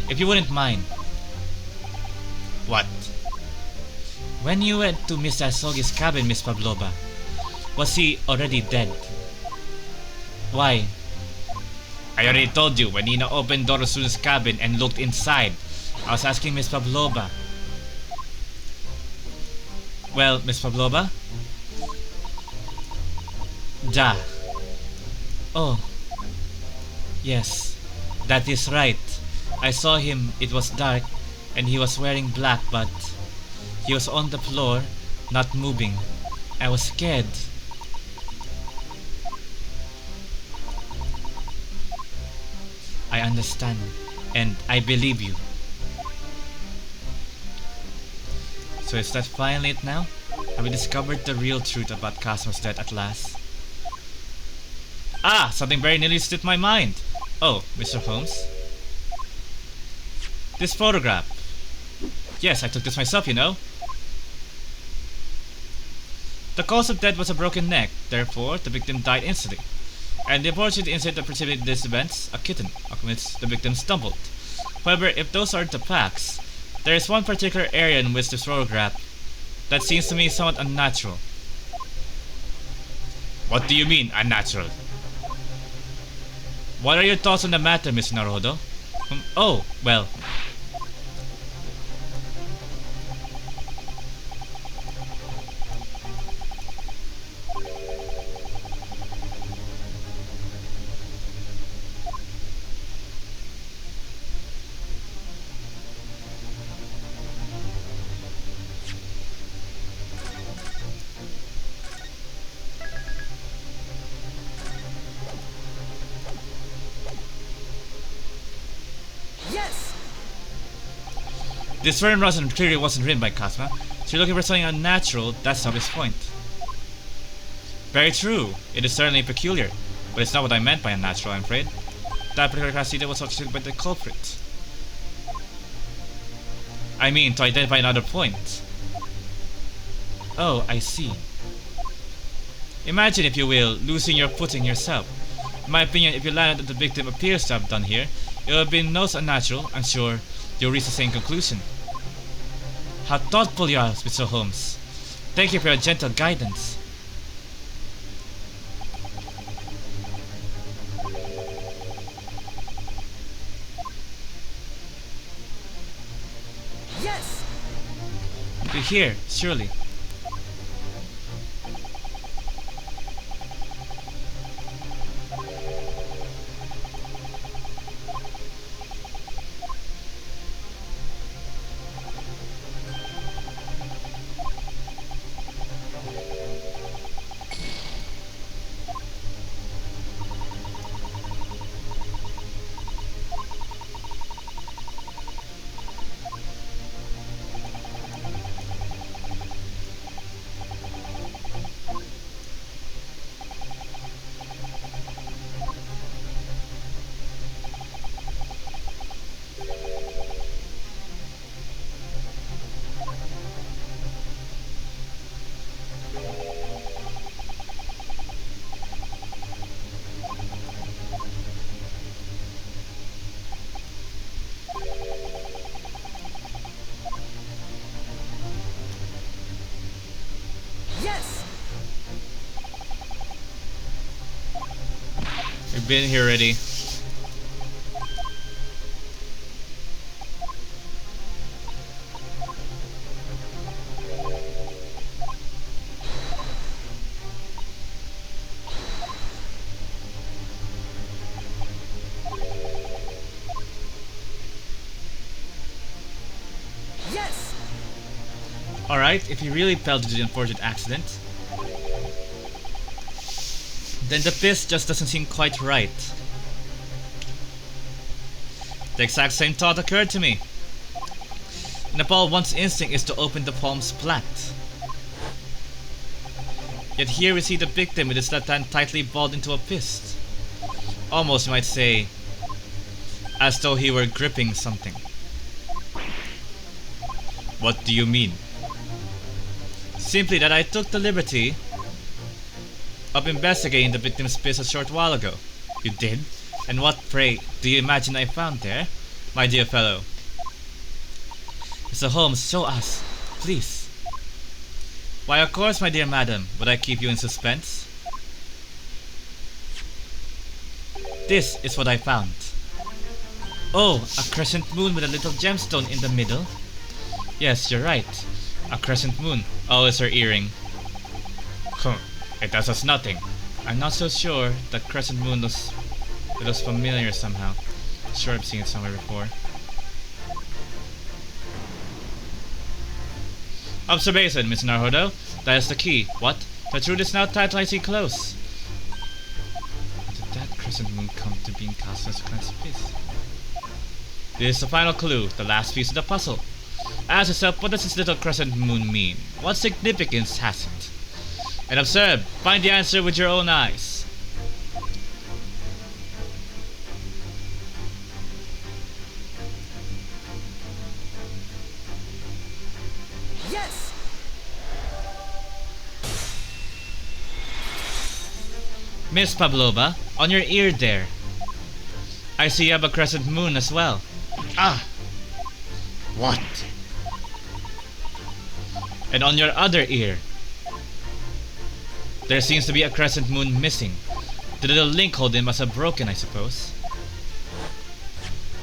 if you wouldn't mind. What? When you went to Mr. Sogi's cabin, Miss Pavlova, was he already dead? Why? I already told you, when Nina opened door to his cabin and looked inside, I was asking Miss Pavlova. Well, Miss Pavlova? Ja. Oh. Yes, that is right. I saw him, it was dark, and he was wearing black, but he was on the floor, not moving. I was scared. I understand, and I believe you. So is that finally it now? Have we discovered the real truth about Cosmo's death at last? Ah! Something very nearly slipped my mind! Oh, Mr. Holmes? This photograph. Yes, I took this myself, you know. The cause of death was a broken neck, therefore the victim died instantly. And the unfortunate incident that precipitated these events, a kitten, upon which the victim stumbled. However, if those are the facts, there is one particular area in which this photograph that seems to me somewhat unnatural. What do you mean, unnatural? What are your thoughts on the matter, Miss Naruhodo? Oh, well. Yes! This very Russian clearly wasn't written by Cosma. So you're looking for something unnatural, that's not his point. Very true, it is certainly peculiar, but it's not what I meant by unnatural, I'm afraid. That particular class leader was substituted by the culprit. I mean, to identify another point. Oh, I see. Imagine, if you will, losing your footing yourself. In my opinion, if you landed that the victim appears to have done here, it would have been most unnatural. I'm sure you'll reach the same conclusion. How thoughtful you are, Mr. Holmes. Thank you for your gentle guidance. Yes! You're here, surely. Been here already. Yes! Alright, if he really fell due to the unfortunate accident, then the piss just doesn't seem quite right. The exact same thought occurred to me. Nepal one's instinct is to open the palm splat. Yet here we see the victim with his left hand tightly balled into a fist. Almost you might say, as though he were gripping something. What do you mean? Simply that I took the liberty of investigating the victim's fist a short while ago. You did? And what, pray, do you imagine I found there, my dear fellow? Mr. Holmes, show us, please. Why, of course, my dear madam, would I keep you in suspense? This is what I found. Oh, a crescent moon with a little gemstone in the middle. Yes, you're right. A crescent moon. Oh, it's her earring. Huh, it does us nothing. I'm not so sure. The crescent moon looks familiar somehow. Sure, I've seen it somewhere before. Observation, Miss Naruhodo. That is the key. What? The truth is now tightly close. How did that crescent moon come to being cast as a piece? This is the final clue, the last piece of the puzzle. Ask yourself, what does this little crescent moon mean? What significance has it? And observe, find the answer with your own eyes. Yes! Miss Pavlova, on your ear there. I see you have a crescent moon as well. Ah! What? And on your other ear, there seems to be a crescent moon missing. The little link holding must have broken, I suppose.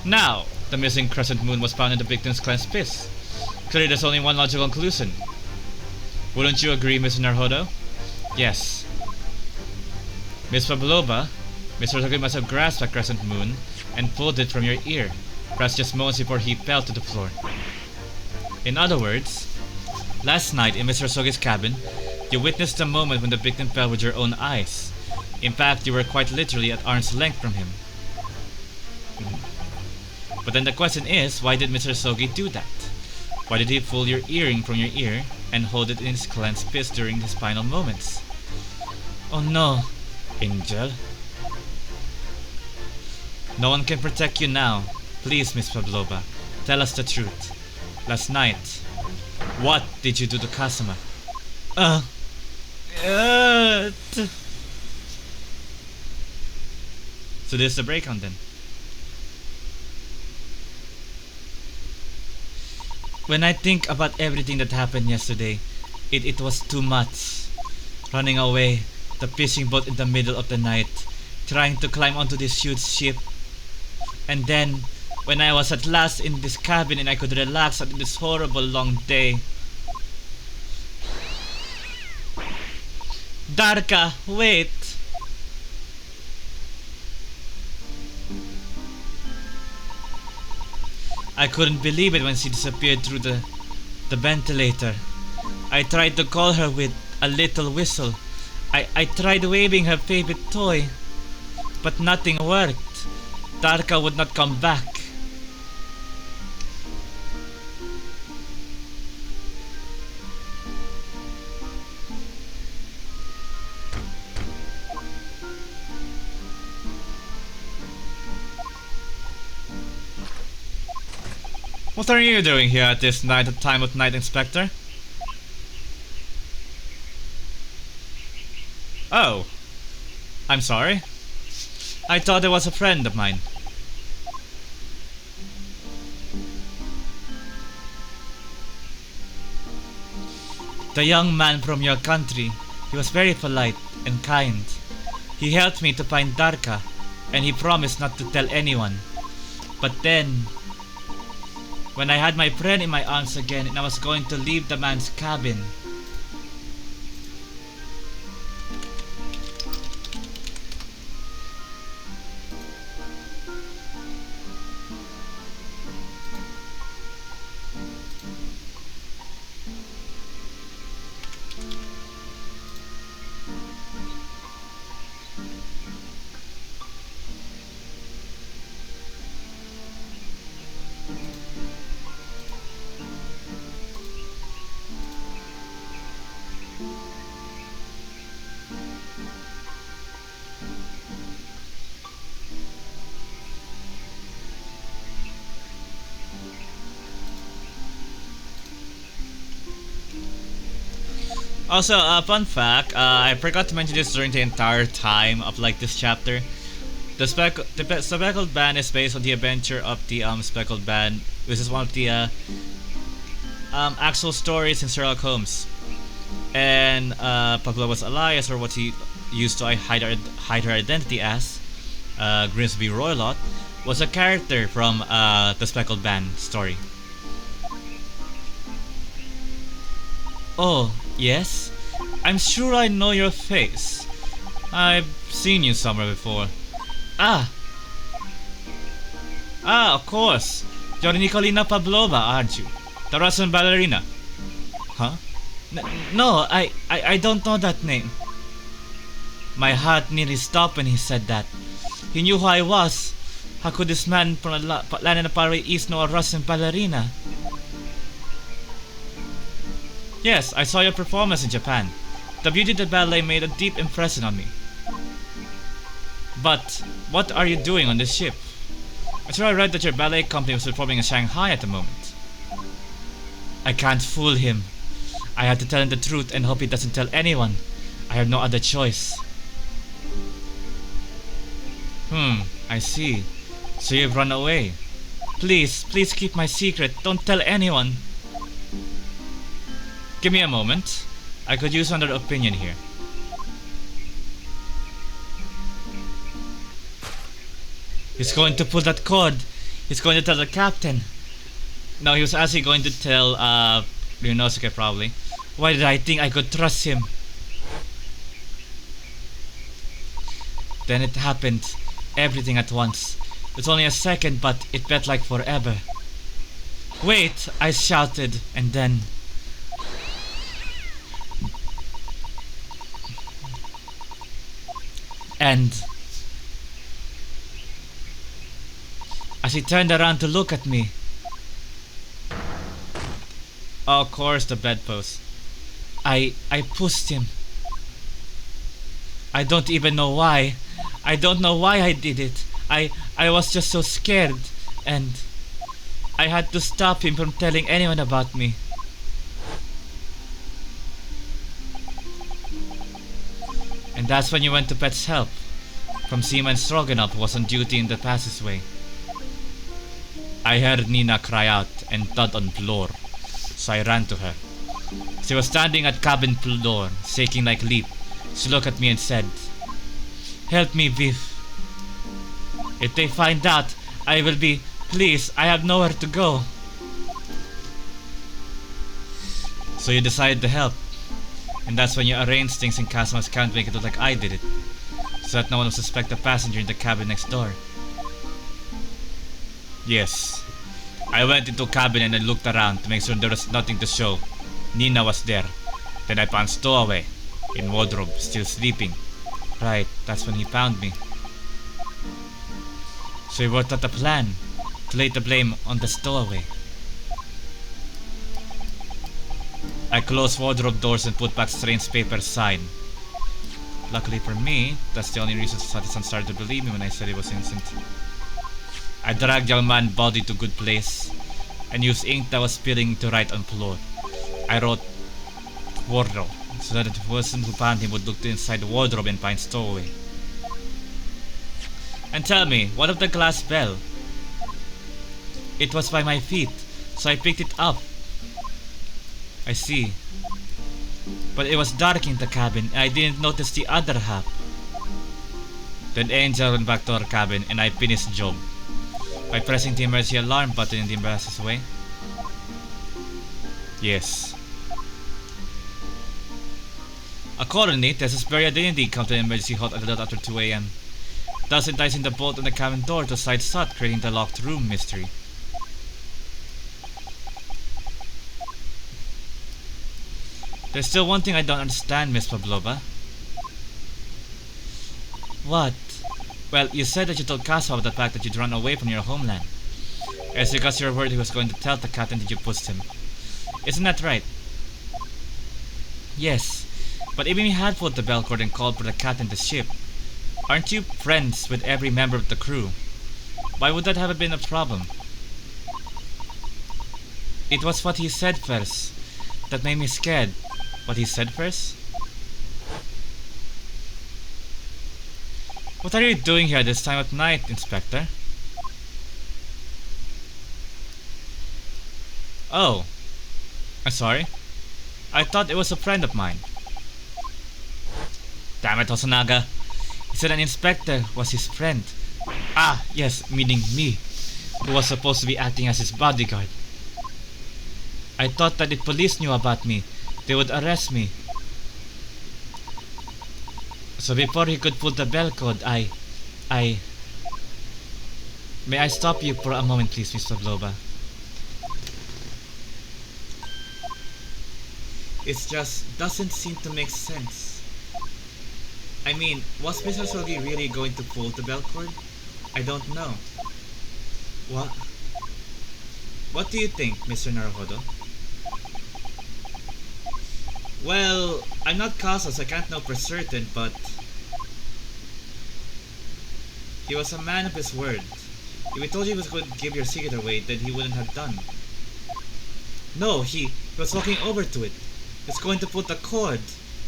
Now, the missing crescent moon was found in the victim's clenched fist. Clearly there's only one logical conclusion. Wouldn't you agree, Mr. Naruhodo? Yes. Miss Pavlova, Mr. Sogi must have grasped a crescent moon and pulled it from your ear, perhaps just moments before he fell to the floor. In other words, last night in Mr. Sogi's cabin, you witnessed the moment when the victim fell with your own eyes. In fact, you were quite literally at arm's length from him. But then the question is, why did Mr. Sogi do that? Why did he pull your earring from your ear and hold it in his clenched fist during his final moments? Oh no, Angel. No one can protect you now. Please, Miss Pavlova, tell us the truth. Last night, what did you do to Kazuma? So this is the breakdown then. When I think about everything that happened yesterday, it was too much. Running away, the fishing boat in the middle of the night, trying to climb onto this huge ship, and then when I was at last in this cabin and I could relax after this horrible long day. Darka, wait! I couldn't believe it when she disappeared through the ventilator. I tried to call her with a little whistle. I tried waving her favorite toy, but nothing worked. Darka would not come back. What are you doing here at this time of night, Inspector? Oh, I'm sorry. I thought it was a friend of mine. The young man from your country, he was very polite and kind. He helped me to find Darka, and he promised not to tell anyone. But then, when I had my friend in my arms again and I was going to leave the man's cabin, also, fun fact, I forgot to mention this during the entire time of like this chapter. The Speckled Band is based on the adventure of the Speckled Band, which is one of the actual stories in Sherlock Holmes. And Pablo was alias, or what he used to hide her identity as, Grimsby Roylott, was a character from the Speckled Band story. Oh, yes? I'm sure I know your face. I've seen you somewhere before. Ah! Ah, of course. You're Nikolina Pavlova, aren't you? The Russian ballerina. Huh? No, I don't know that name. My heart nearly stopped when he said that. He knew who I was. How could this man from the land in the far east know a Russian ballerina? Yes, I saw your performance in Japan. The beauty of the ballet made a deep impression on me. But, what are you doing on this ship? I'm sure I read that your ballet company was performing in Shanghai at the moment. I can't fool him. I have to tell him the truth and hope he doesn't tell anyone. I have no other choice. I see. So you've run away. Please keep my secret. Don't tell anyone. Give me a moment. I could use another opinion here. He's going to pull that cord. He's going to tell the captain. No, he was actually going to tell Ryunosuke probably. Why did I think I could trust him? Then it happened. Everything at once. It's only a second, but it felt like forever. Wait! I shouted, and then... And... as he turned around to look at me... Oh, of course, the bedpost. I pushed him. I don't even know why. I don't know why I did it. I was just so scared, and I had to stop him from telling anyone about me. And that's when you went to Pet's help, from Seaman Stroganoff, who was on duty in the passageway. I heard Nina cry out and thud on floor, so I ran to her. She was standing at cabin door, shaking like leaf. She looked at me and said, "Help me, Viv. If they find out, I will be... Please, I have nowhere to go." So you decided to help. And that's when you arranged things in Casima's account to make it look like I did it, so that no one would suspect a passenger in the cabin next door. Yes. I went into cabin and I looked around to make sure there was nothing to show. Nina was there. Then I found Stowaway in wardrobe, still sleeping. Right, that's when he found me. So he worked out a plan to lay the blame on the Stowaway. I closed wardrobe doors and put back strange paper sign. Luckily for me, that's the only reason Satan started to believe me when I said he was innocent. I dragged young man's body to good place and used ink that was spilling to write on floor. I wrote wardrobe so that the person who found him would look inside the wardrobe and find Stowaway. And tell me, what of the glass bell? It was by my feet, so I picked it up. I see. But it was dark in the cabin and I didn't notice the other half. Then Angel went back to our cabin and I finished the job by pressing the emergency alarm button in the ambassador's way. Yes. Accordingly, Tessa's Burya did indeed come to the emergency halt a little after 2 a.m. thus enticing the bolt on the cabin door to slide shut, creating the locked room mystery. There's still one thing I don't understand, Miss Pavlova. What? Well, you said that you told Kaso about the fact that you'd run away from your homeland. It's because you were worried he was going to tell the captain that you pushed him. Isn't that right? Yes, but even if you had pulled the bell cord and called for the captain to ship, aren't you friends with every member of the crew? Why would that have been a problem? It was what he said first that made me scared. What he said first? What are you doing here this time of night, Inspector? Oh, I'm sorry. I thought it was a friend of mine. Damn it, Osanaga. He said an inspector was his friend. Ah, yes, meaning me, who was supposed to be acting as his bodyguard. I thought that if police knew about me, they would arrest me. So before he could pull the bell code, May I stop you for a moment, please, Mr. Pavlova? It just doesn't seem to make sense. I mean, was Mr. Sogi really going to pull the bell cord? I don't know. What do you think, Mr. Naruhodo? Well, I'm not Kaso, so I can't know for certain, but he was a man of his word. If he told you he was going to give your secret away, then he wouldn't have done. No, he was walking over to it. He was going to pull the cord.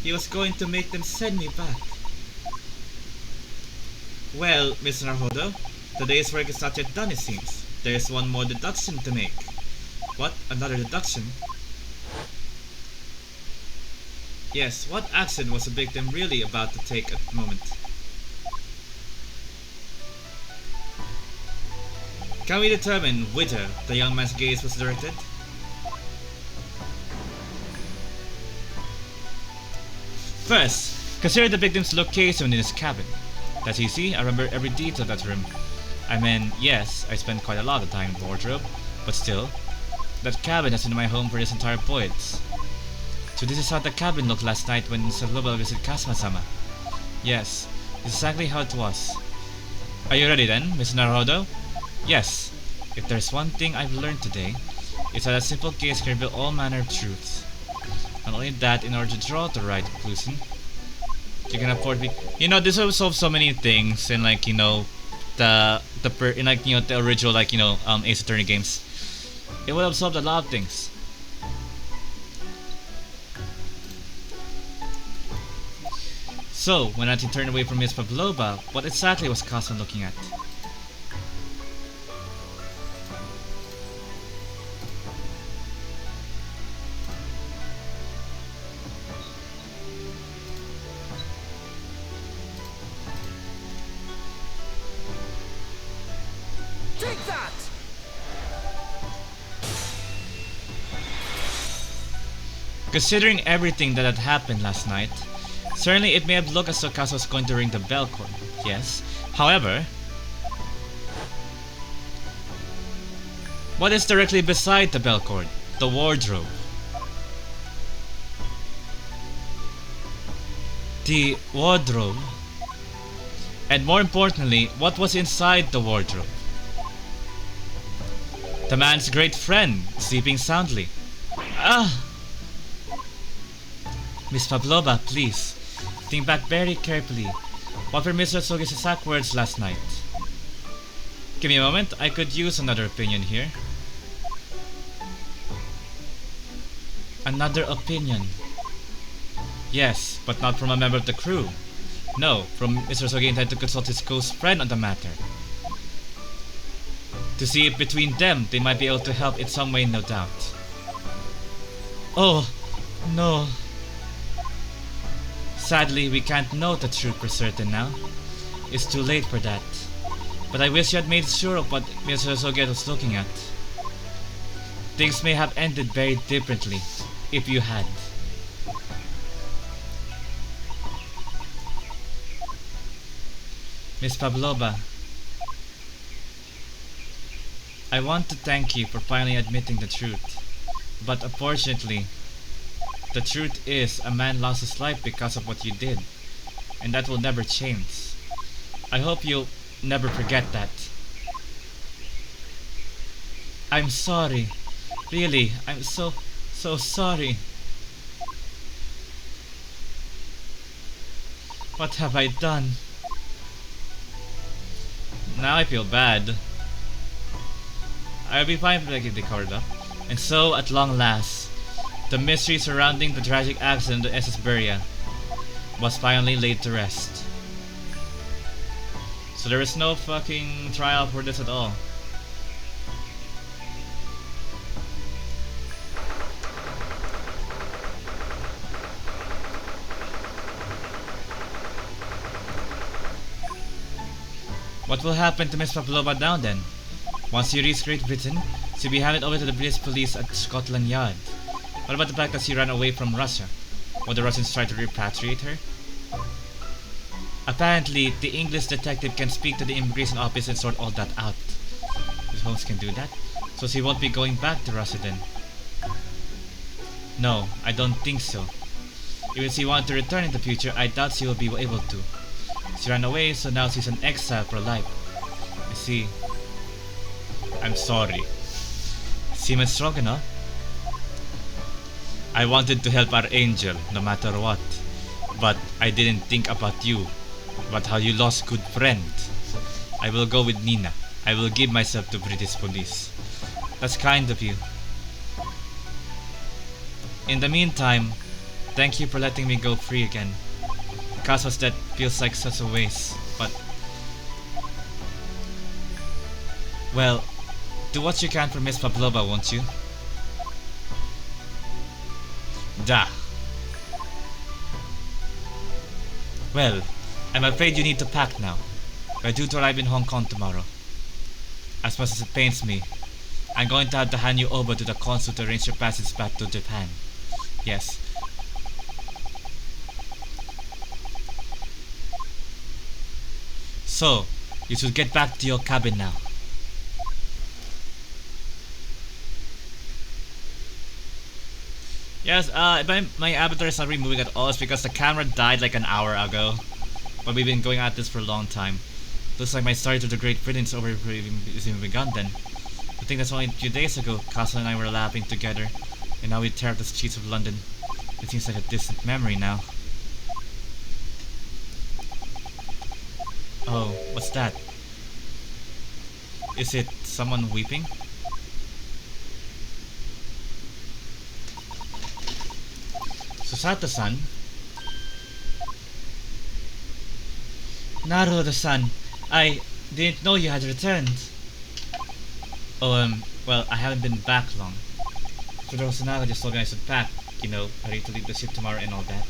He was going to make them send me back. Well, Mr. Naruhodo, today's work is not yet done, it seems. There is one more deduction to make. What? Another deduction? Yes, what action was the victim really about to take at the moment? Can we determine whither the young man's gaze was directed? First, consider the victim's location in his cabin. That's easy, I remember every detail of that room. I mean, yes, I spent quite a lot of time in the wardrobe, but still, that cabin has been my home for this entire voyage. So this is how the cabin looked last night when Sablova visited Kazuma-sama. Yes, exactly how it was. Are you ready then, Mr. Naruhodo? Yes. If there's one thing I've learned today, it's that a simple gaze can reveal all manner of truths. Not only that, in order to draw the right conclusion, you can afford to be. You know, this will solve so many things in, like, you know, the original, like, you know, Ace Attorney games. It would have solved a lot of things. So, when Auntie turned away from Miss Pavlova, what exactly was Kazuma looking at? Take that! Considering everything that had happened last night, certainly it may have looked as though Kazuma was going to ring the bell cord, yes. However, what is directly beside the bell cord? The wardrobe. The wardrobe. And more importantly, what was inside the wardrobe? The man's great friend, sleeping soundly. Ah! Miss Pavlova, please, think back very carefully. What were Mr. Sogi's exact words last night? Give me a moment, I could use another opinion here. Another opinion. Yes, but not from a member of the crew. No, from Mr. Sogi intended to consult his ghost friend on the matter. To see if between them they might be able to help in some way, no doubt. Oh, no. Sadly, we can't know the truth for certain now. It's too late for that. But I wish you had made sure of what Mr. Soget was looking at. Things may have ended very differently if you had. Miss Pavlova, I want to thank you for finally admitting the truth. But unfortunately, the truth is a man lost his life because of what you did. And that will never change. I hope you'll never forget that. I'm sorry. Really, I'm so sorry. What have I done? Now I feel bad. I'll be fine if I get the card up. And so, at long last, the mystery surrounding the tragic accident of the SS Burya was finally laid to rest. So there is no fucking trial for this at all. What will happen to Miss Pavlova now then? Once you reach Great Britain, she'll be handed over to the British police at Scotland Yard. What about the fact that she ran away from Russia? Will the Russians try to repatriate her? Apparently, the English detective can speak to the immigration office and sort all that out. Miss Holmes can do that? So she won't be going back to Russia then? No, I don't think so. Even if she wanted to return in the future, I doubt she will be able to. She ran away, so now she's an exile for life. I see. I'm sorry. Seaman Stroganoff? I wanted to help our angel, no matter what. But I didn't think about you. About how you lost good friend. I will go with Nina. I will give myself to British police. That's kind of you. In the meantime, thank you for letting me go free again. Casual's death feels like such a waste, but... Well, do what you can for Miss Pavlova, won't you? Da. Well, I'm afraid you need to pack now. We're due to arrive in Hong Kong tomorrow. As much as it pains me, I'm going to have to hand you over to the consul to arrange your passage back to Japan. Yes. So, you should get back to your cabin now. Yes, my avatar is not really moving at all. It's because the camera died like an hour ago. But we've been going at this for a long time. Looks like my story to the Great Britain is even begun then. I think that's only a few days ago, Castle and I were laughing together, and now we tear up the streets of London. It seems like a distant memory now. Oh, what's that? Is it someone weeping? Susato-san? Naruto-san, I didn't know you had returned. Oh, well, I haven't been back long. So Rosanaga just organized a pack, you know, ready to leave the ship tomorrow and all that.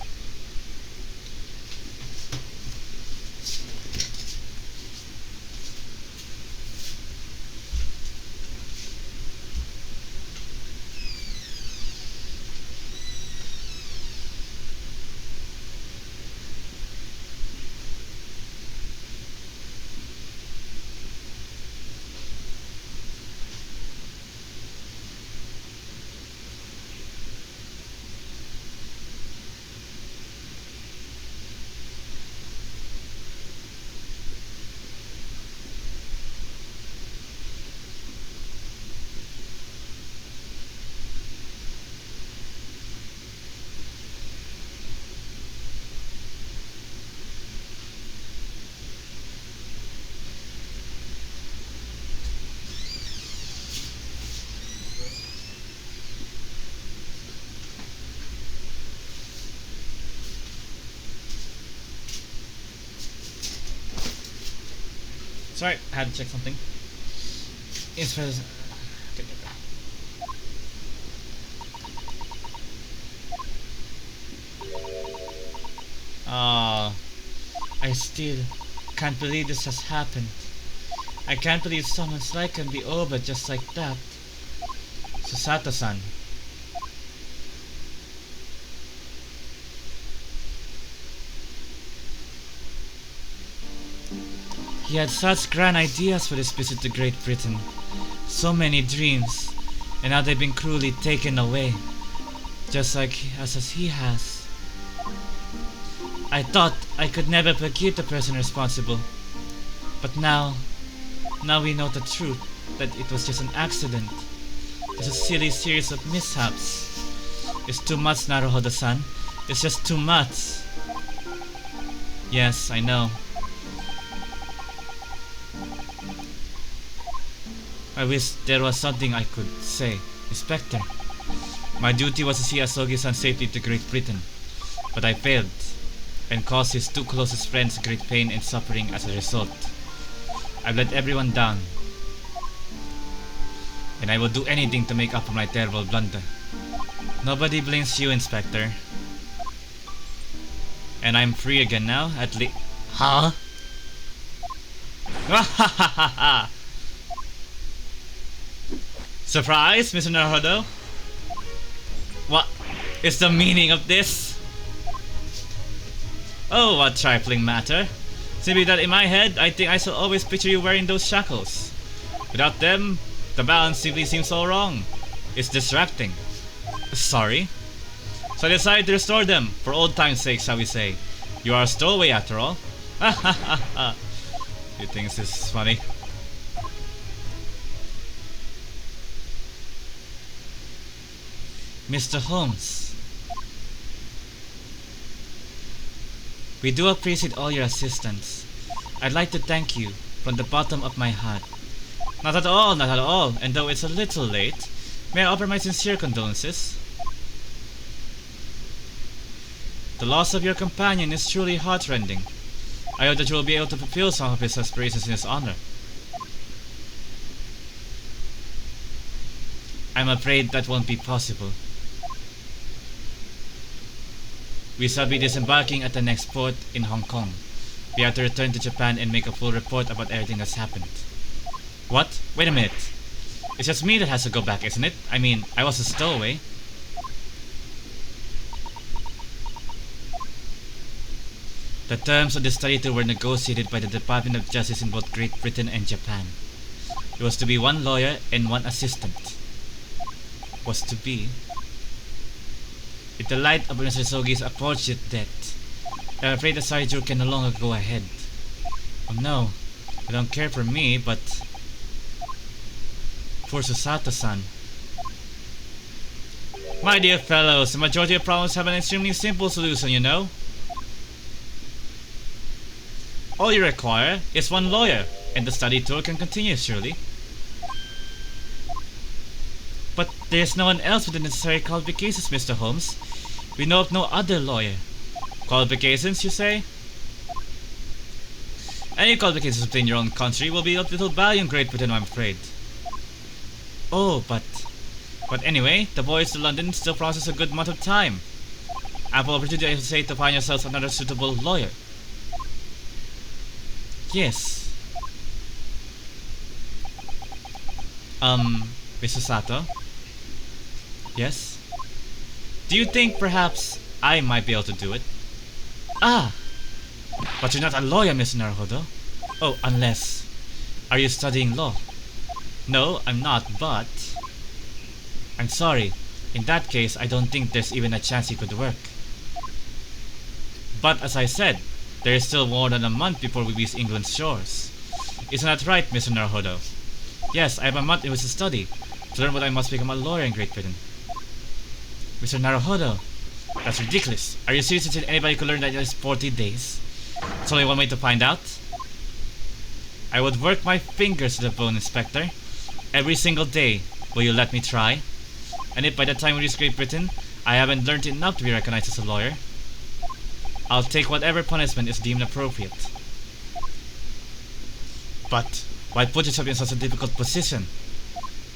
Sorry, I had to check something. Ah, I still can't believe this has happened. I can't believe someone's life can be over just like that. Susato-san. He had such grand ideas for this visit to Great Britain. So many dreams, and now they've been cruelly taken away. Just like as he has. I thought I could never forgive the person responsible. But now we know the truth, that it was just an accident. Just a silly series of mishaps. It's too much, Naruhodo-san. It's just too much. Yes, I know. I wish there was something I could say. Inspector, my duty was to see Asogi-san safely to Great Britain, but I failed, and caused his two closest friends great pain and suffering as a result. I've let everyone down, and I will do anything to make up for my terrible blunder. Nobody blames you, Inspector. And I'm free again now, at least. Huh? Surprise, Mr. Naruhodo? What is the meaning of this? Oh, what trifling matter. Simply that in my head, I think I shall always picture you wearing those shackles. Without them, the balance simply seems all wrong. It's distracting. Sorry? So I decided to restore them, for old time's sake, shall we say. You are a stowaway after all. You think this is funny? Mr. Holmes, we do appreciate all your assistance. I'd like to thank you from the bottom of my heart. Not at all, not at all, and though it's a little late, may I offer my sincere condolences? The loss of your companion is truly heartrending. I hope that you will be able to fulfill some of his aspirations in his honor. I'm afraid that won't be possible. We shall be disembarking at the next port in Hong Kong. We have to return to Japan and make a full report about everything that's happened. What? Wait a minute. It's just me that has to go back, isn't it? I mean, I was a stowaway. The terms of the study tour were negotiated by the Department of Justice in both Great Britain and Japan. It was to be one lawyer and one assistant. Was to be. With the light of Mr. Sogi's unfortunate death, I'm afraid the Saiju can no longer go ahead. Oh no, I don't care for me, but for Susato-san. My dear fellows, the majority of problems have an extremely simple solution, you know. All you require is one lawyer, and the study tour can continue, surely. But there's no one else with the necessary qualifications, Mr. Holmes. We know of no other lawyer. Qualifications, you say? Any qualifications obtained in your own country will be of little value in Great Britain, I'm afraid. Oh, but anyway, the voyage to London still promises a good amount of time. Ample opportunity, I should say, to find yourselves another suitable lawyer. Yes. Mr. Sato? Yes? Do you think perhaps I might be able to do it? Ah! But you're not a lawyer, Mr. Naruhodo. Oh, unless... Are you studying law? No, I'm not, but... I'm sorry. In that case, I don't think there's even a chance you could work. But as I said, there is still more than a month before we reach England's shores. Isn't that right, Mr. Naruhodo? Yes, I have a month in which to study, to learn what I must become a lawyer in Great Britain. Mr. Naruhodo, that's ridiculous. Are you serious that anybody could learn that in just 40 days? There's only one way to find out. I would work my fingers to the bone, Inspector. Every single day. Will you let me try? And if by the time we reach Great Britain, I haven't learned enough to be recognized as a lawyer, I'll take whatever punishment is deemed appropriate. But why put yourself in such a difficult position?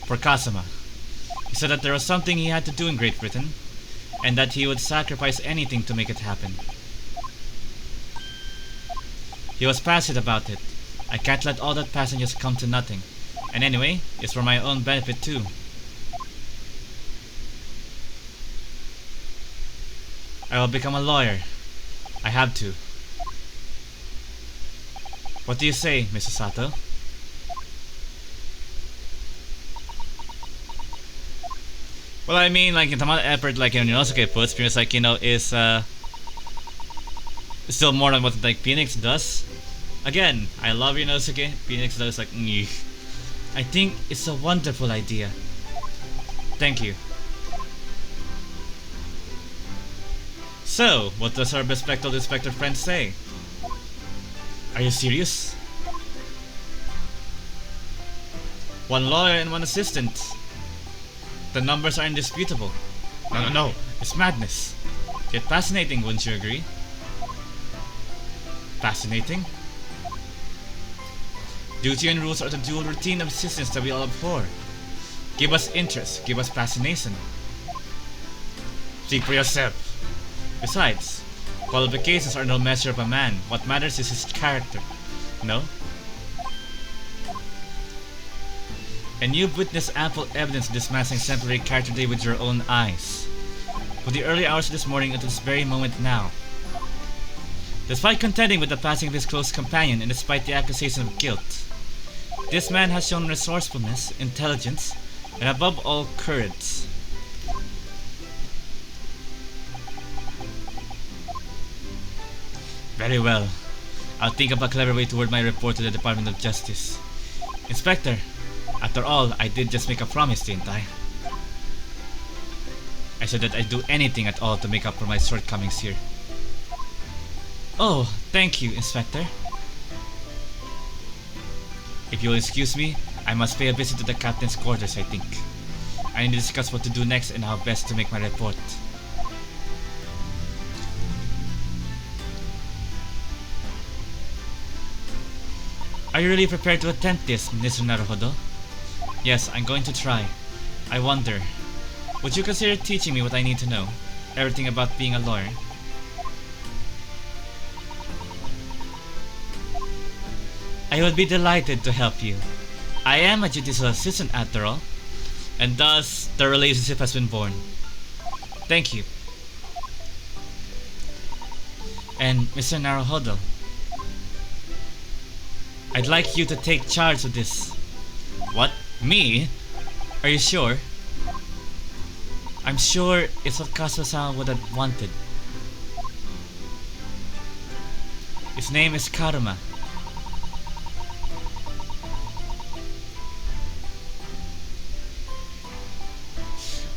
For Kazama. He said that there was something he had to do in Great Britain, and that he would sacrifice anything to make it happen. He was passionate about it. I can't let all that passion just come to nothing. And anyway, it's for my own benefit too. I will become a lawyer. I have to. What do you say, Mrs. Sato? Well, I mean, like, the amount of effort, like, Inosuke puts, because, like, is, still more than what, like, Phoenix does. Again, I love Inosuke. Phoenix does, like, I think it's a wonderful idea. Thank you. So, what does our bespectacled inspector friend say? Are you serious? One lawyer and one assistant. The numbers are indisputable. No, it's madness. Yet fascinating, wouldn't you agree? Fascinating? Duty and rules are the dual routine of existence that we all abhor. Give us interest, give us fascination. Speak for yourself. Besides, qualifications are no measure of a man. What matters is his character. No? And you've witnessed ample evidence of this man's exemplary character today with your own eyes. From the early hours of this morning until this very moment now. Despite contending with the passing of his close companion and despite the accusation of guilt, this man has shown resourcefulness, intelligence, and above all, courage. Very well. I'll think of a clever way to word my report to the Department of Justice. Inspector, after all, I did just make a promise, didn't I? I said that I'd do anything at all to make up for my shortcomings here. Oh, thank you, Inspector. If you'll excuse me, I must pay a visit to the captain's quarters, I think. I need to discuss what to do next and how best to make my report. Are you really prepared to attempt this, Mr. Naruhodo? Yes, I'm going to try. I wonder, would you consider teaching me what I need to know? Everything about being a lawyer? I would be delighted to help you. I am a judicial assistant after all, and thus the relationship has been born. Thank you. And Mr. Naruhodo, I'd like you to take charge of this. What? Me? Are you sure? I'm sure it's what Kasuo-san would have wanted. His name is Karuma.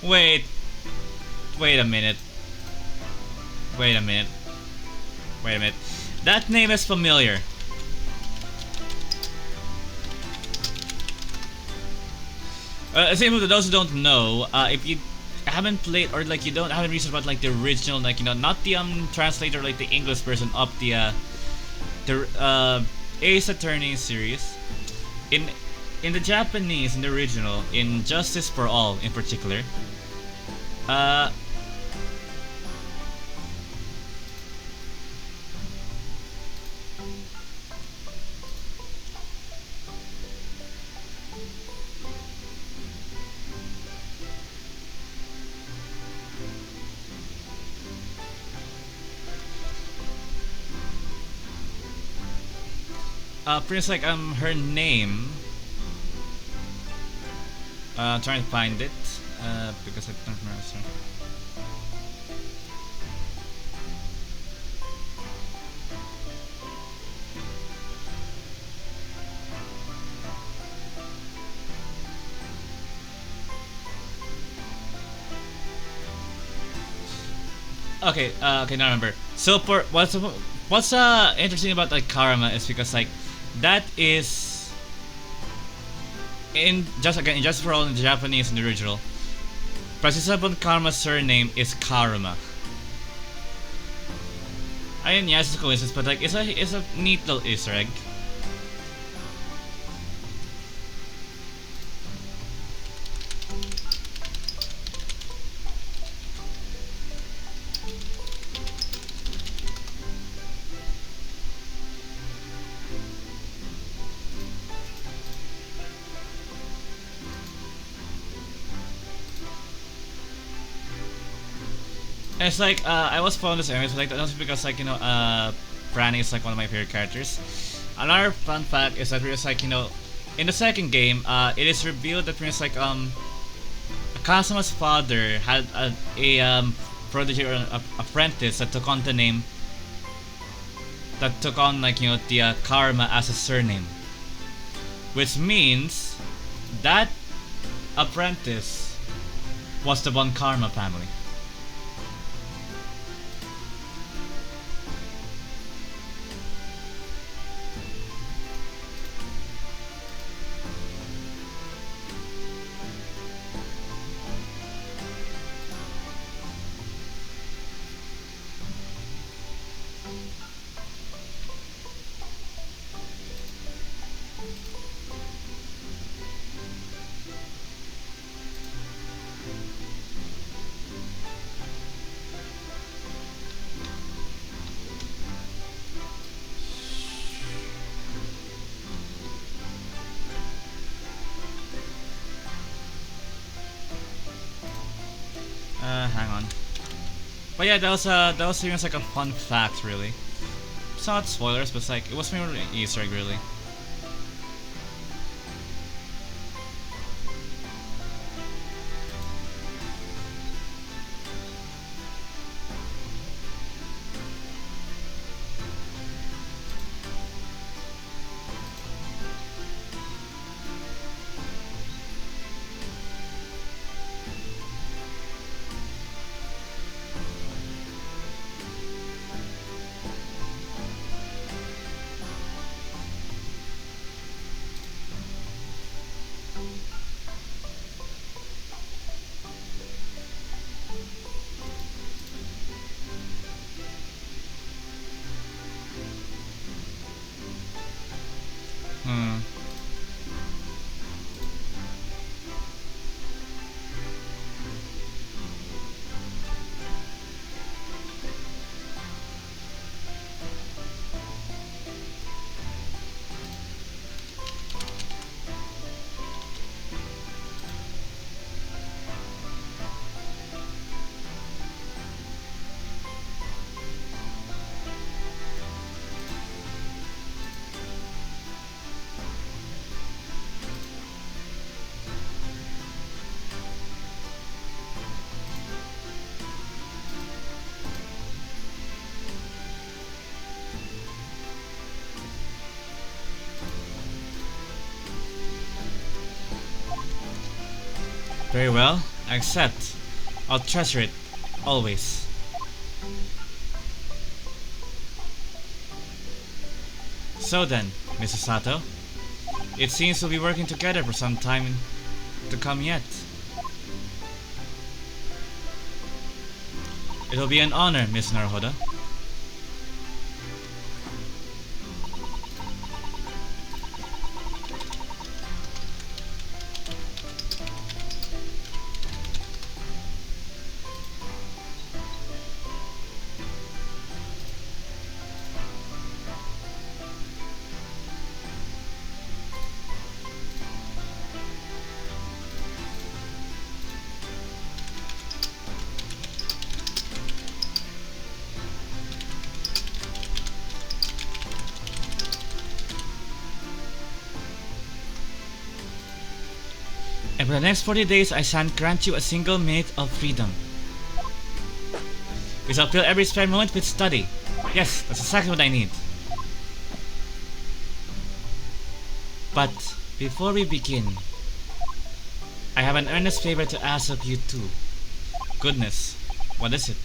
Wait a minute. That name is familiar. Same for those who don't know, if you haven't played or like you haven't researched about like the original, like not the translator, like the English version of the Ace Attorney series. In the Japanese, in the original, in Justice for All in particular, Prince, like her name. I'm trying to find it because I don't remember. Sorry. Okay, okay, now I remember. So for what's interesting about like Karma is because like that is in just for all in the Japanese in the original. Participant Karma's surname is Karuma. I mean, yes, it's a coincidence, but like it's a neat little Easter egg. And it's like, I was following this anime, so like, that's because like, Franny is like one of my favorite characters. Another fun fact is that it's like, in the second game, it is revealed that it's like, Kazuma's father had a prodigy or an apprentice that took on the name, that took on like, the Karma as a surname. Which means that apprentice was the Von Karma family. Hang on. But yeah, that was even like a fun fact, really. It's not spoilers, but it's like it was more an Easter egg, really. Hmm. Very well, I accept. I'll treasure it, always. So then, Mrs. Sato, it seems we'll be working together for some time to come yet. It'll be an honor, Miss Naruhodo. And for the next 40 days, I shan't grant you a single minute of freedom. We shall fill every spare moment with study. Yes, that's exactly what I need. But before we begin, I have an earnest favor to ask of you too. Goodness, what is it?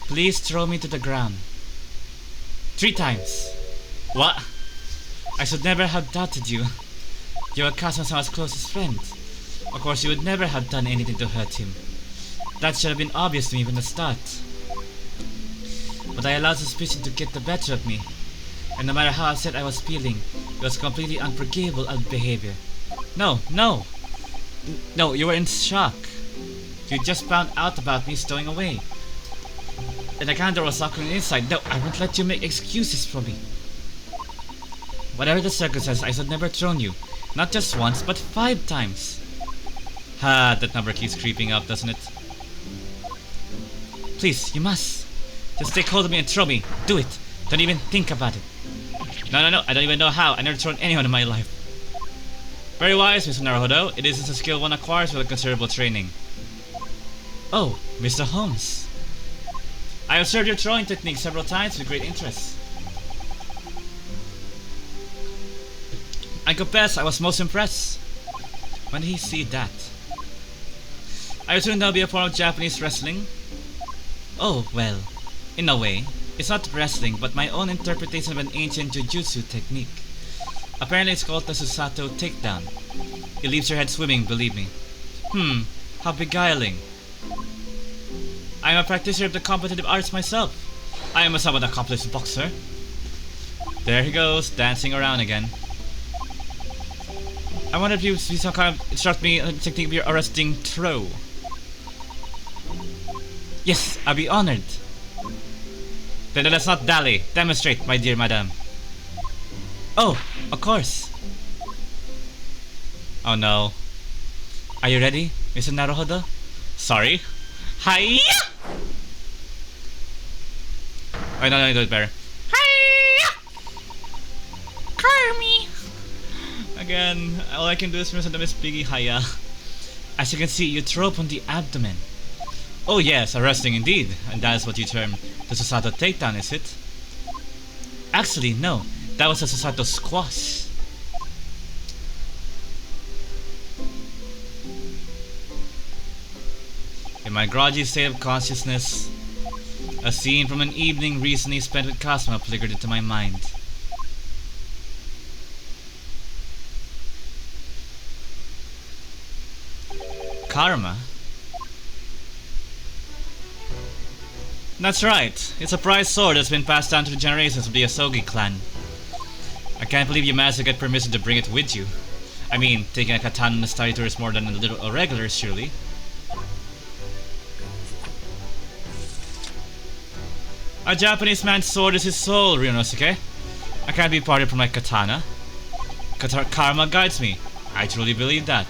Please throw me to the ground. 3 times. What? I should never have doubted you. You are Kazuma-sama's closest friend. Of course, you would never have done anything to hurt him. That should have been obvious to me from the start. But I allowed suspicion to get the better of me. And no matter how upset I was feeling, it was completely unforgivable behavior. No, no! No, you were in shock. You just found out about me stowing away. And the calendar was locked on the inside. No, I won't let you make excuses for me. Whatever the circumstances, I should never thrown you. Not just once, but 5 times. Ah, that number keeps creeping up, doesn't it? Please, you must. Just take hold of me and throw me. Do it. Don't even think about it. No. I don't even know how. I never thrown anyone in my life. Very wise, Mr. Naruhodo. It isn't a skill one acquires with considerable training. Oh, Mr. Holmes. I observed your throwing technique several times with great interest. I confess I was most impressed when he see that. I assume that'll be a form of Japanese wrestling? Oh, well, in a way. It's not wrestling, but my own interpretation of an ancient jujutsu technique. Apparently it's called the Susato takedown. It leaves your head swimming, believe me. How beguiling. I am a practitioner of the competitive arts myself. I am a somewhat accomplished boxer. There he goes, dancing around again. I wonder if you some kind of instruct me on the technique of your arresting throw. Yes, I'll be honored. Then let's not dally. Demonstrate, my dear madam. Oh, of course. Oh no. Are you ready, Mr. Naruhodo? Sorry. Hiya! Oh no, do it better. Hiya! Carmy! Again, all I can do is listen to Miss Piggy Hiya. As you can see, you throw up on the abdomen. Oh yes, arresting indeed. And that is what you term the Susato takedown, is it? Actually, no. That was a Susato squash. In my groggy state of consciousness, a scene from an evening recently spent with Cosmo flickered into my mind. Karma? That's right. It's a prized sword that's been passed down through the generations of the Asogi clan. I can't believe you managed to get permission to bring it with you. I mean, taking a katana on a study tour is more than a little irregular, surely. A Japanese man's sword is his soul, Ryunosuke. I can't be parted from my katana. Karma guides me. I truly believe that.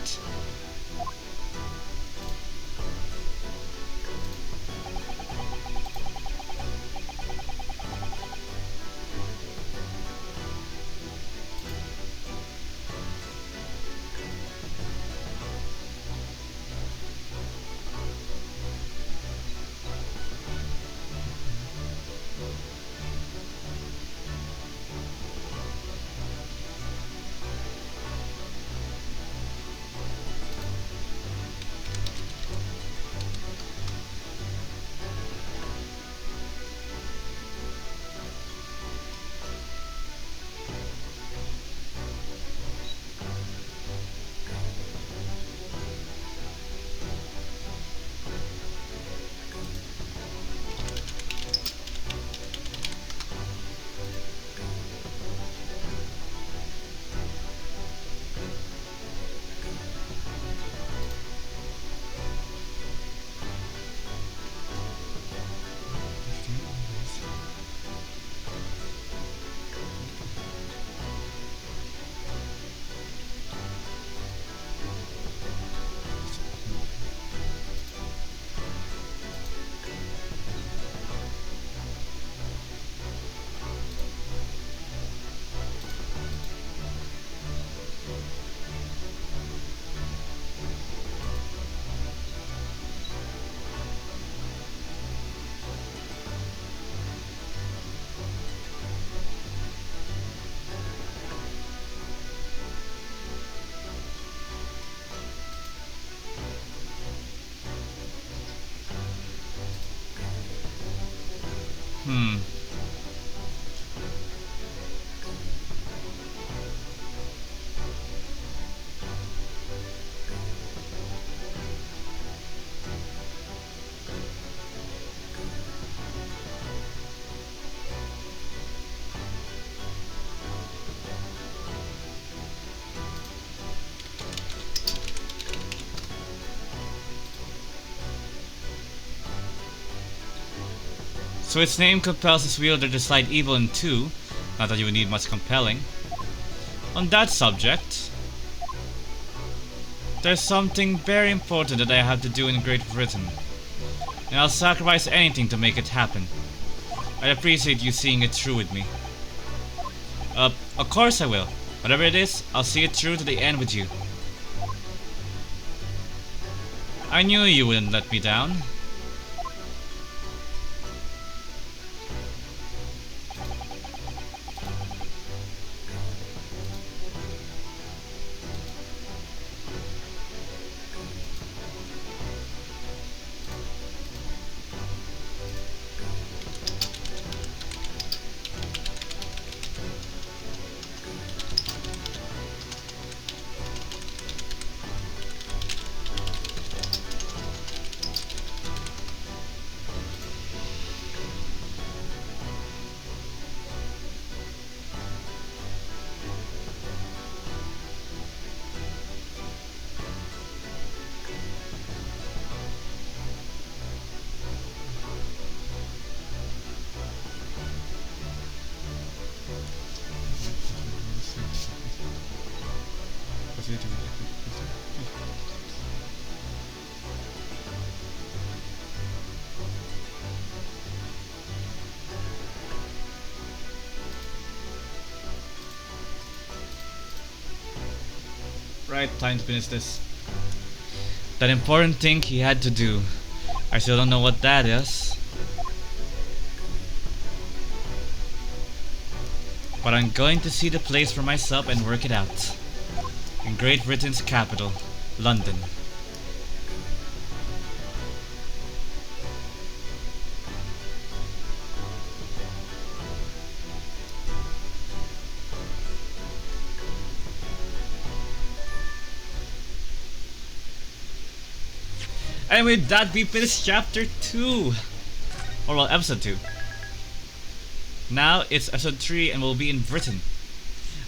So its name compels its wielder to slide evil in two. Not that you would need much compelling. On that subject, There's something very important that I have to do in Great Britain, and I'll sacrifice anything to make it happen. I'd appreciate you seeing it through with me. Of course I will. Whatever it is, I'll see it through to the end with you. I knew you wouldn't let me down. Right, time to finish this. That important thing he had to do. I still don't know what that is. But I'm going to see the place for myself and work it out. In Great Britain's capital, London. And with that, we finished chapter 2. Or well, episode 2. Now it's episode 3 and we'll be in Britain.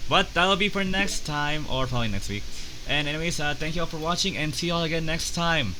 But that'll be for next time, or probably next week. And anyways, thank you all for watching and see you all again next time.